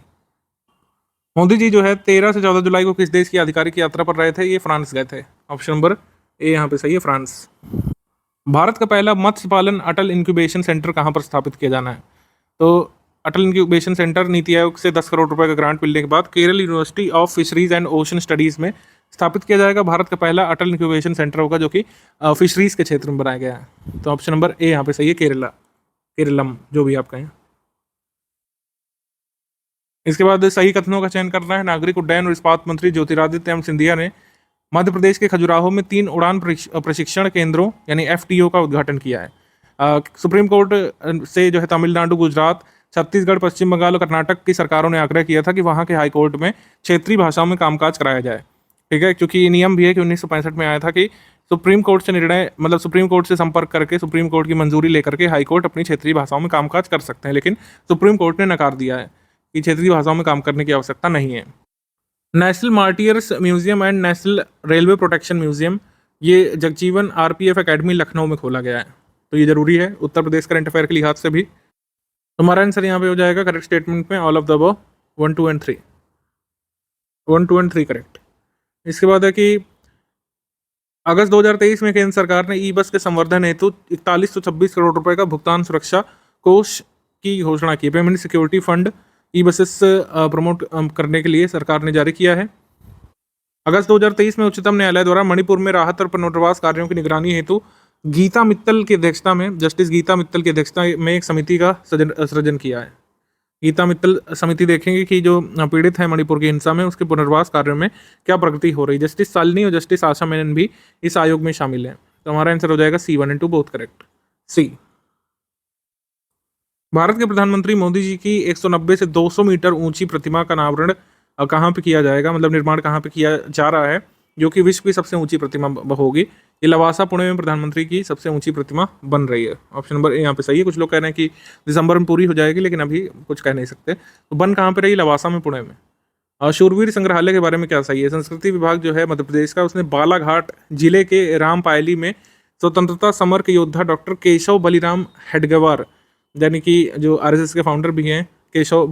मोदी जी जो है 13 से 14 जुलाई को किस देश की आधिकारिक यात्रा पर रहे थे? ये फ्रांस गए थे। ऑप्शन नंबर ए यहाँ पे सही है, फ्रांस। भारत का पहला मत्स्य पालन अटल इंक्यूबेशन सेंटर कहाँ पर स्थापित किया जाना है? तो अटल इंक्यूबेशन सेंटर नीति आयोग से 10 करोड़ रुपए का ग्रांट मिलने के बाद Kerala university of fisheries and ocean studies में स्थापित किया जाएगा। भारत का पहला अटल इंक्यूबेशन सेंटर होगा जो कि फिशरीज के क्षेत्र में बनाया गया है। तो ऑप्शन नंबर ए यहाँ पे सही है, केरलम, जो भी आप कहें। इसके बाद सही कथनों का चयन करना है। नागरिक उड्डयन और इस्पात मंत्री ज्योतिरादित्य सिंधिया ने मध्य प्रदेश के खजुराहो में 3 उड़ान प्रशिक्षण केंद्रों यानी FTO का उद्घाटन किया है। सुप्रीम कोर्ट से जो है तमिलनाडु, गुजरात, छत्तीसगढ़, पश्चिम बंगाल और कर्नाटक की सरकारों ने आग्रह किया था कि वहाँ के हाई कोर्ट में क्षेत्रीय भाषाओं में कामकाज कराया जाए। ठीक है, क्योंकि ये नियम भी है कि 1965 में आया था कि सुप्रीम कोर्ट से निर्णय, मतलब सुप्रीम कोर्ट से संपर्क करके सुप्रीम कोर्ट की मंजूरी लेकर के हाई कोर्ट अपनी क्षेत्रीय भाषाओं में कामकाज कर सकते हैं, लेकिन सुप्रीम कोर्ट ने नकार दिया है कि क्षेत्रीय भाषाओं में काम करने की आवश्यकता नहीं है। National martyrs museum and national railway protection museum, ये जगजीवन RPF एकेडमी लखनऊ में खोला गया है। तो ये जरूरी है उत्तर प्रदेश करंट अफेयर के लिहाज से भी। हमारा आंसर यहाँ पे हो जाएगा करेक्ट स्टेटमेंट में all of the above 1, 2 and 3। 1, 2 and 3 correct. इसके बाद है कि अगस्त 2023 में केंद्र सरकार ने ई-बस के संवर्धन हेतु 4126 करोड़ रुपए का भुगतान सुरक्षा कोष की घोषणा की। पेमेंट सिक्योरिटी फंड ई-बसेस प्रमोट करने के लिए सरकार ने जारी किया है। अगस्त 2023 में उच्चतम न्यायालय द्वारा मणिपुर में राहत और पुनर्वास कार्यों की निगरानी हेतु गीता मित्तल की अध्यक्षता में, जस्टिस गीता मित्तल की अध्यक्षता में एक समिति का सृजन किया है। गीता मित्तल समिति देखेंगे कि जो पीड़ित है मणिपुर की हिंसा में उसके पुनर्वास कार्यों में क्या प्रगति हो रही। जस्टिस शालिनी और जस्टिस आशा मेनन भी इस आयोग में शामिल हैं। तो हमारा आंसर हो जाएगा C, 1 और 2 बोथ करेक्ट, सी। भारत के प्रधानमंत्री मोदी जी की 190 से 200 मीटर ऊंची प्रतिमा का अनावरण कहाँ पे किया जाएगा, मतलब निर्माण कहाँ पे किया जा रहा है, जो कि विश्व की सबसे ऊंची प्रतिमा होगी? ये लवासा, पुणे में प्रधानमंत्री की सबसे ऊंची प्रतिमा बन रही है। ऑप्शन नंबर ए यहाँ पे सही है। कुछ लोग कह रहे हैं कि दिसंबर में पूरी हो जाएगी, लेकिन अभी कुछ कह नहीं सकते। तो बन कहाँ पे रही? लवासा में, पुणे में। शूरवीर संग्रहालय के बारे में क्या सही है? संस्कृति विभाग जो है मध्य प्रदेश का, उसने बालाघाट जिले के रामपायली में स्वतंत्रता समर के योद्धा डॉक्टर केशव बलिराम हेडगेवार, यानी कि जो RSS के फाउंडर भी हैं केशव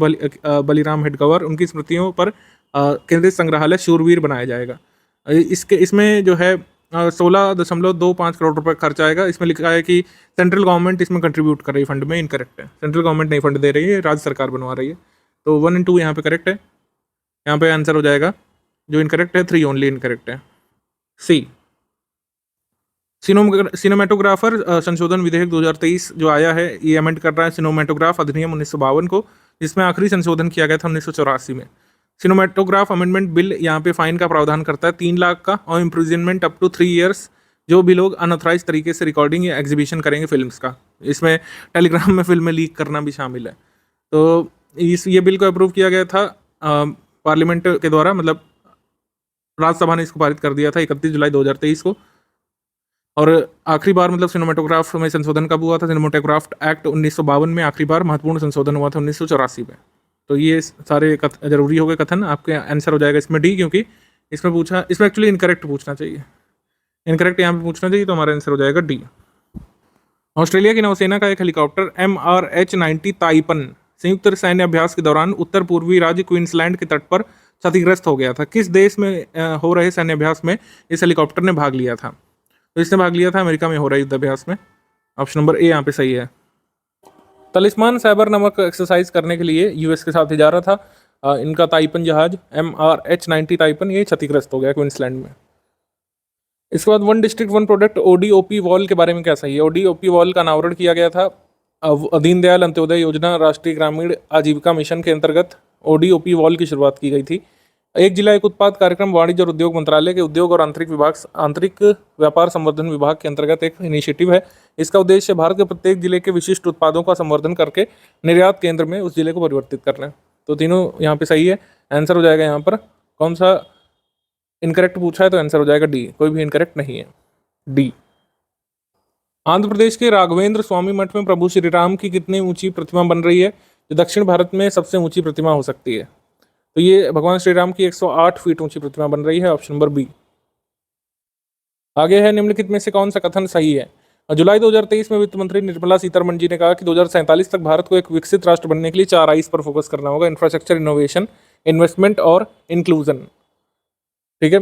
बलिराम हेडगेवार, उनकी स्मृतियों पर केंद्रीय संग्रहालय शूरवीर बनाया जाएगा। इसमें जो है 16.25 करोड़ रुपए खर्च आएगा। इसमें लिखा है कि सेंट्रल गवर्नमेंट इसमें कंट्रीब्यूट कर रही है फंड में। इनकरेक्ट है, सेंट्रल गवर्नमेंट नहीं फंड दे रही है, राज्य सरकार बनवा रही है। तो 1 और 2 यहाँ पे करेक्ट है। यहाँ पे आंसर हो जाएगा, जो इनकरेक्ट है 3 ओनली इनकरेक्ट है, सी। सिनेमेटोग्राफर संशोधन विधेयक 2023 जो आया है, ये अमेंड कर रहा है सिनेमेटोग्राफ अधिनियम 1952 को, जिसमें आखिरी संशोधन किया गया था 1984 में। सिनेमेटोग्राफ अमेंडमेंट बिल यहाँ पे फाइन का प्रावधान करता है 3 लाख का, और इम्प्रिजनमेंट अप टू 3 ईयर्स जो भी लोग अनऑथराइज तरीके से रिकॉर्डिंग या एग्जीबिशन करेंगे फिल्म्स का। इसमें टेलीग्राम में फिल्में लीक करना भी शामिल है। तो ये बिल को अप्रूव किया गया था पार्लियामेंट के द्वारा, मतलब राज्यसभा ने इसको पारित कर दिया था 31 जुलाई 2023 को। और आखिरी बार मतलब सिनेमेटोग्राफ में संशोधन कब हुआ था? सिनेमेटोग्राफ एक्ट 1952 में आखिरी बार महत्वपूर्ण संशोधन हुआ था 1984 में। तो ये सारे जरूरी हो गए कथन। आपके आंसर हो जाएगा इसमें डी, क्योंकि इसमें एक्चुअली इनकरेक्ट पूछना चाहिए, इनकरेक्ट यहाँ पे पूछना चाहिए, तो हमारा आंसर हो जाएगा डी। ऑस्ट्रेलिया की नौसेना का एक हेलीकॉप्टर MRH-90 ताइपन संयुक्त सैन्य अभ्यास के दौरान उत्तर पूर्वी राज्य क्वींसलैंड के तट पर क्षतिग्रस्त हो गया था। किस देश में हो रहे सैन्य अभ्यास में इस हेलीकॉप्टर ने भाग लिया था? तो इसने भाग लिया था अमेरिका में हो रहे युद्ध अभ्यास में। ऑप्शन नंबर ए यहाँ पे सही है। तलिस्मान साइबर नामक एक्सरसाइज करने के लिए यूएस के साथ जा रहा था इनका ताइपन जहाज MRH-90 ताइपन, ये क्षतिग्रस्त हो गया क्वींसलैंड में। इसके बाद one district one product ODOP wall के बारे में क्या सही है? ODOP वॉल का अनावरण किया गया था दीनदयाल अंत्योदय योजना राष्ट्रीय ग्रामीण आजीविका मिशन के अंतर्गत ODOP वॉल की शुरुआत की गई थी। एक जिला एक उत्पाद कार्यक्रम वाणिज्य और उद्योग मंत्रालय के उद्योग और आंतरिक व्यापार संवर्धन विभाग के अंतर्गत एक इनिशिएटिव है। इसका उद्देश्य भारत के प्रत्येक जिले के विशिष्ट उत्पादों का संवर्धन करके निर्यात केंद्र में उस जिले को परिवर्तित करना है। तो तीनों यहाँ पे सही है। आंसर हो जाएगा यहाँ पर कौन सा इनकरेक्ट पूछा है, तो आंसर हो जाएगा डी, कोई भी इनकरेक्ट नहीं है, डी। आंध्र प्रदेश के राघवेंद्र स्वामी मठ में प्रभु श्री राम की कितनी ऊंची प्रतिमा बन रही है, जो दक्षिण भारत में सबसे ऊंची प्रतिमा हो सकती है? तो ये भगवान श्री राम की 108 फीट ऊंची प्रतिमा बन रही है, ऑप्शन नंबर बी। आगे है निम्नलिखित में से कौन सा कथन सही है? जुलाई 2023 में वित्त मंत्री निर्मला सीतारमण जी ने कहा कि 2047 तक भारत को एक विकसित राष्ट्र बनने के लिए 4 आईज पर फोकस करना होगा: इंफ्रास्ट्रक्चर, इनोवेशन, इन्वेस्टमेंट और इंक्लूजन। ठीक है।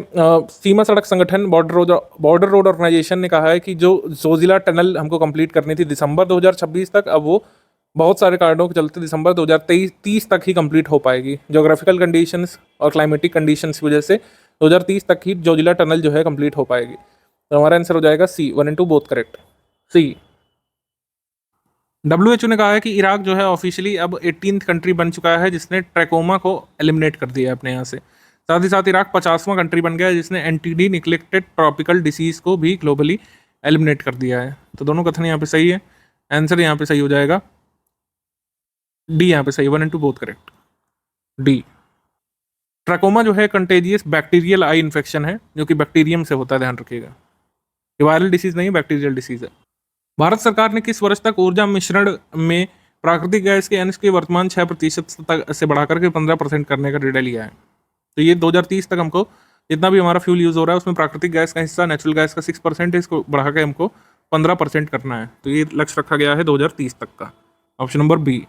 सीमा सड़क संगठन बॉर्डर रोड ऑर्गेनाइजेशन ने कहा है कि जो जोजिला टनल हमको कंप्लीट करनी थी दिसंबर 2026 तक, अब वो बहुत सारे कारणों के चलते दिसंबर 2030 तक ही कंप्लीट हो पाएगी। ज्योग्राफिकल कंडीशंस और क्लाइमेटिक कंडीशंस की वजह से 2030 तक ही जोजिला टनल जो है कंप्लीट हो पाएगी। तो हमारा आंसर हो जाएगा C, 1 and 2 both correct, C. WHO ने कहा है कि इराक जो है ऑफिशियली अब 18th कंट्री बन चुका है जिसने ट्रैकोमा को एलिमिनेट कर दिया है अपने यहाँ से। साथ ही साथ इराक 50वां कंट्री बन गया है जिसने NTD निग्लेक्टेड ट्रॉपिकल डिसीज को भी ग्लोबली एलिमिनेट कर दिया है। तो दोनों कथन यहाँ पे सही है। आंसर यहाँ पे सही हो जाएगा डी, यहाँ पे सही, 1 and 2 both correct, D. Trachoma जो है कंटेजियस बैक्टीरियल आई इन्फेक्शन है जो कि बैक्टीरियम से होता है, ध्यान रखिएगा। ये वायरल डिसीज नहीं है, बैक्टीरियल डिसीज है। भारत सरकार ने किस वर्ष तक ऊर्जा मिश्रण में प्राकृतिक गैस के अंश के वर्तमान 6% से बढ़ाकर के 15% करने का निर्णय लिया है? तो ये 2030 तक हमको जितना भी हमारा फ्यूल यूज़ हो रहा है उसमें प्राकृतिक गैस का हिस्सा नेचुरल गैस का 6% है, इसको बढ़ा के हमको 15% करना है। तो ये लक्ष्य रखा गया है 2030 तक का, ऑप्शन नंबर बी।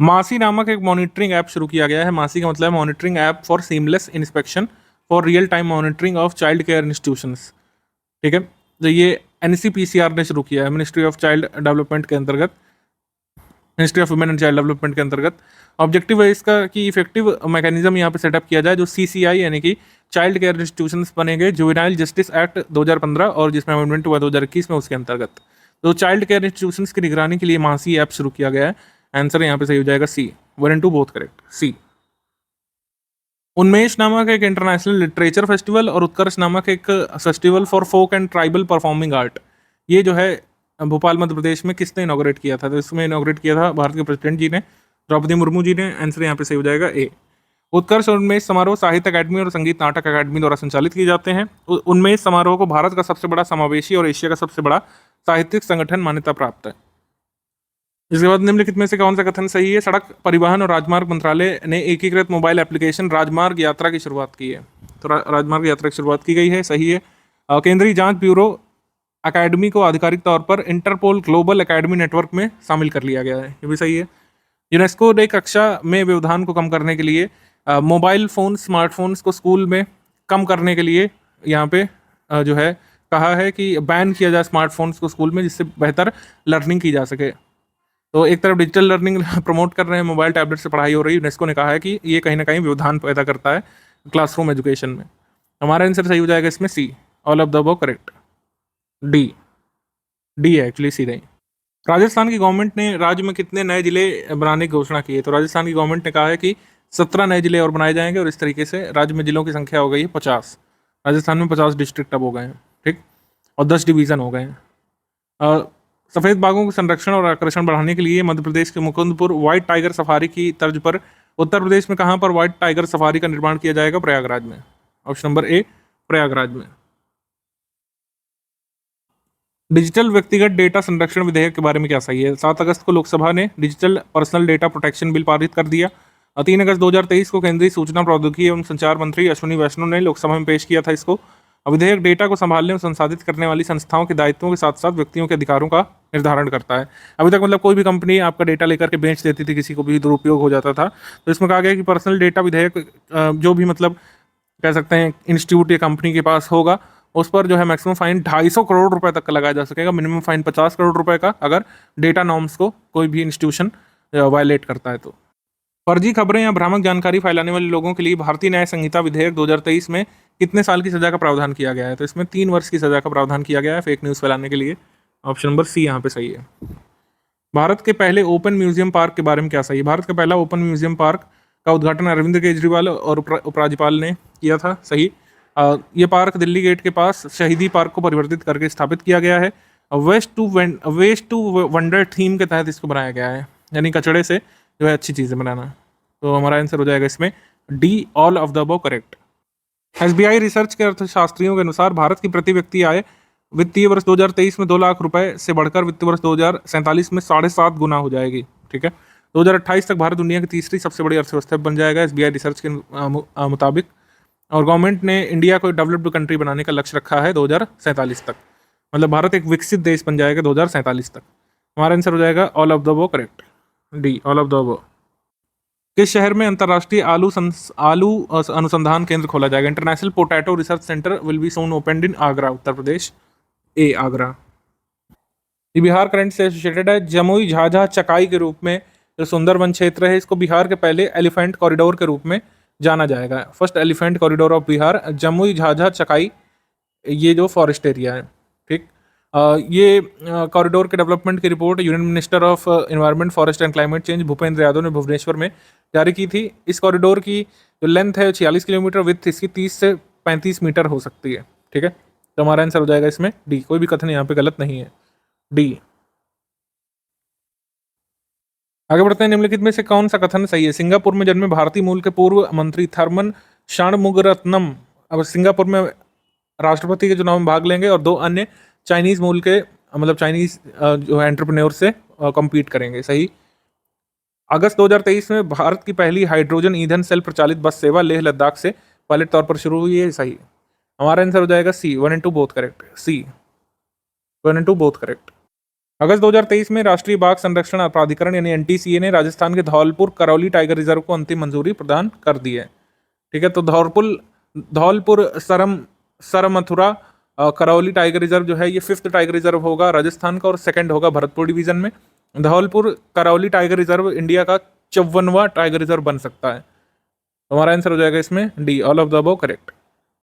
मासी नामक एक मॉनिटरिंग ऐप शुरू किया गया है। मासी का मतलब है monitoring app for seamless inspection for real time monitoring of child care institutions. ठीक है। तो ये NCPCR ने शुरू किया है, मिनिस्ट्री ऑफ चाइल्ड डेवलपमेंट के अंतर्गत, ministry of women and child development के अंतर्गत। ऑब्जेक्टिव है इसका कि इफेक्टिव मैकेनिज्म यहाँ पे सेटअप किया जाए जो CCI यानी कि चाइल्ड केयर इंस्टीट्यूशंस बनेंगे जुवेनाइल जस्टिस एक्ट 2015 और जिसमें अमेंडमेंट हुआ 2021 में, उसके अंतर्गत। तो चाइल्ड केयर इंस्टीट्यूशंस की निगरानी के लिए मासी ऐप शुरू किया गया है। आंसर यहाँ पे सही हो जाएगा C, 1 and 2 both correct, C. Unmesh नामक एक इंटरनेशनल लिटरेचर फेस्टिवल और उत्कर्ष नामक एक festival for folk and tribal performing art, ये जो है भोपाल मध्य प्रदेश में किसने इनॉग्रेट किया था? तो इसमें इनॉग्रेट किया था भारत के प्रेसिडेंट जी ने, द्रौपदी मुर्मू जी ने। आंसर यहाँ पे सही हो जाएगा ए। उत्कर्ष और उन्मेष समारोह साहित्य अकादमी और संगीत नाटक अकादमी द्वारा संचालित किए जाते हैं। उन्मेष समारोह को भारत का सबसे बड़ा समावेशी और एशिया का सबसे बड़ा साहित्यिक संगठन मान्यता प्राप्त है। इसके बाद निम्नलिखित में से कौन सा कथन सही है? सड़क परिवहन और राजमार्ग मंत्रालय ने एकीकृत मोबाइल एप्लीकेशन राजमार्ग यात्रा की शुरुआत की है। तो राजमार्ग यात्रा की शुरुआत की गई है, सही है। केंद्रीय जांच ब्यूरो अकेडमी को आधिकारिक तौर पर इंटरपोल ग्लोबल एकेडमी नेटवर्क में शामिल कर लिया गया है, ये भी सही है। यूनेस्को ने कक्षा में व्यवधान को कम करने के लिए मोबाइल फ़ोन स्मार्टफोन्स को स्कूल में कम करने के लिए यहाँ पे जो है कहा है कि बैन किया जाए स्मार्टफोन्स को स्कूल में, जिससे बेहतर लर्निंग की जा सके। तो एक तरफ डिजिटल लर्निंग प्रमोट कर रहे हैं, मोबाइल टैबलेट से पढ़ाई हो रही है। यूनेस्को ने कहा है कि ये कहीं ना कहीं व्यवधान पैदा करता है क्लासरूम एजुकेशन में। हमारा आंसर सही हो जाएगा इसमें C, all of the above correct. D D है एक्चुअली, सी नहीं। राजस्थान की गवर्नमेंट ने राज्य में कितने नए जिले बनाने की घोषणा की है? तो राजस्थान की गवर्नमेंट ने कहा है कि 17 नए जिले और बनाए जाएंगे, और इस तरीके से राज्य में जिलों की संख्या हो गई है 50। राजस्थान में 50 डिस्ट्रिक्ट अब हो गए हैं, ठीक, और 10 डिवीज़न हो गए हैं। सफ़ेद बाघों के संरक्षण और आकर्षण बढ़ाने के लिए मध्य प्रदेश के मुकुंदपुर व्हाइट टाइगर सफारी की तर्ज पर उत्तर प्रदेश में कहाँ पर व्हाइट टाइगर सफारी का निर्माण किया जाएगा? प्रयागराज में। ऑप्शन नंबर ए, प्रयागराज में। डिजिटल व्यक्तिगत डेटा संरक्षण विधेयक के बारे में क्या सही है? 7 अगस्त को लोकसभा ने digital personal data protection bill पारित कर दिया। 3 अगस्त 2023 को केंद्रीय सूचना प्रौद्योगिकी एवं संचार मंत्री अश्विनी वैष्णव ने लोकसभा में पेश किया था इसको। विधेयक डेटा को संभालने और संसाधित करने वाली संस्थाओं के दायित्वों के साथ साथ व्यक्तियों के अधिकारों का निर्धारण करता है। अभी तक मतलब कोई भी कंपनी आपका डेटा लेकर के बेच देती थी, किसी को भी दुरुपयोग हो जाता था। तो इसमें कहा गया कि पर्सनल डेटा विधेयक जो भी मतलब कह सकते हैं इंस्टीट्यूट या कंपनी के पास होगा, उस पर जो है मैक्सिमम फाइन 250 करोड़ रुपए तक का लगाया जा सकेगा, मिनिमम फाइन 50 करोड़ रुपए का अगर डेटा नॉर्म्स को कोई भी इंस्टीट्यूशन वायलेट करता है तो। फर्जी खबरें या भ्रामक जानकारी फैलाने वाले लोगों के लिए भारतीय न्याय संहिता विधेयक 2023 में कितने साल की सजा का प्रावधान किया गया है? तो इसमें 3 वर्ष की सजा का प्रावधान किया गया है फेक न्यूज़ फैलाने के लिए। ऑप्शन नंबर सी यहाँ पे सही है। भारत के पहले ओपन म्यूजियम पार्क के बारे में क्या सही है? भारत का पहला ओपन म्यूजियम पार्क का उद्घाटन अरविंद केजरीवाल और उपराज्यपाल ने किया था, सही। ये पार्क दिल्ली गेट के पास शहीदी पार्क को परिवर्तित करके स्थापित किया गया है। वेस्ट टू वंडर थीम के तहत इसको बनाया गया है, यानी कचड़े से जो है अच्छी चीज़ें बनाना। तो हमारा आंसर हो जाएगा इसमें D, all of the above correct. SBI research के अर्थशास्त्रियों के अनुसार भारत की प्रति व्यक्ति आय वित्तीय वर्ष 2023 में 2 लाख रुपए से बढ़कर वित्तीय वर्ष 2047 में 7.5 गुना हो जाएगी, ठीक है। 2028 तक भारत दुनिया की तीसरी सबसे बड़ी अर्थव्यवस्था बन जाएगा एसबीआई रिसर्च के मुताबिक। और गवर्नमेंट ने इंडिया को डेवलप्ड कंट्री बनाने का लक्ष्य रखा है 2047 तक, मतलब भारत एक विकसित देश बन जाएगा 2047 तक। हमारा आंसर हो जाएगा all of the above correct, D, all of the above. किस शहर में अंतर्राष्ट्रीय आलू अनुसंधान केंद्र खोला जाएगा? International potato research centre will be soon opened in Agra, Uttar Pradesh. A, Agra. ये बिहार करंट से एसोसिएटेड है। जमुई झाझा चकाई के रूप में जो सुंदरबन क्षेत्र है, इसको बिहार के पहले एलिफेंट कॉरिडोर के रूप में जाना जाएगा। First elephant corridor of Bihar, Jamui Jhajha Chakai, ये जो फॉरेस्ट एरिया है, ठीक। ये कॉरिडोर के डेवलपमेंट की report union minister of environment forest and climate change Bhupendra Yadav ने भुवनेश्वर में जारी की थी। इस कॉरिडोर की जो लेंथ है 46 किलोमीटर, विथ इसकी 30 से 35 मीटर हो सकती है, ठीक है। तो हमारा आंसर हो जाएगा इसमें डी, कोई भी कथन यहाँ पे गलत नहीं है, डी। आगे बढ़ते हैं। निम्नलिखित में से कौन सा कथन सही है? सिंगापुर में जन्मे भारतीय मूल के पूर्व मंत्री थर्मन षणमुगरत्नम अब सिंगापुर में राष्ट्रपति के चुनाव में भाग लेंगे, और 2 अन्य चाइनीज मूल के मतलब चाइनीज जो एंटरप्रेन्योर से कम्पीट करेंगे, सही। अगस्त 2023 में भारत की पहली हाइड्रोजन ईंधन सेल प्रचालित बस सेवा लेह लद्दाख से पायलट तौर पर शुरू हुई है, सही। हमारा आंसर हो जाएगा C, 1 and 2 both correct, C, 1 and 2 both correct. अगस्त 2023 में राष्ट्रीय बाघ संरक्षण प्राधिकरण यानी एनटीसीए ने राजस्थान के धौलपुर करौली टाइगर रिजर्व को अंतिम मंजूरी प्रदान कर दी है, ठीक है। तो धौलपुर सरमथुरा करौली टाइगर रिजर्व जो है ये 5th टाइगर रिजर्व होगा राजस्थान का, और 2nd होगा भरतपुर डिवीजन में। Dholpur Karauli tiger reserve India का 54वां टाइगर रिजर्व बन सकता है। तो हमारा आंसर हो जाएगा इसमें D, all of the above correct.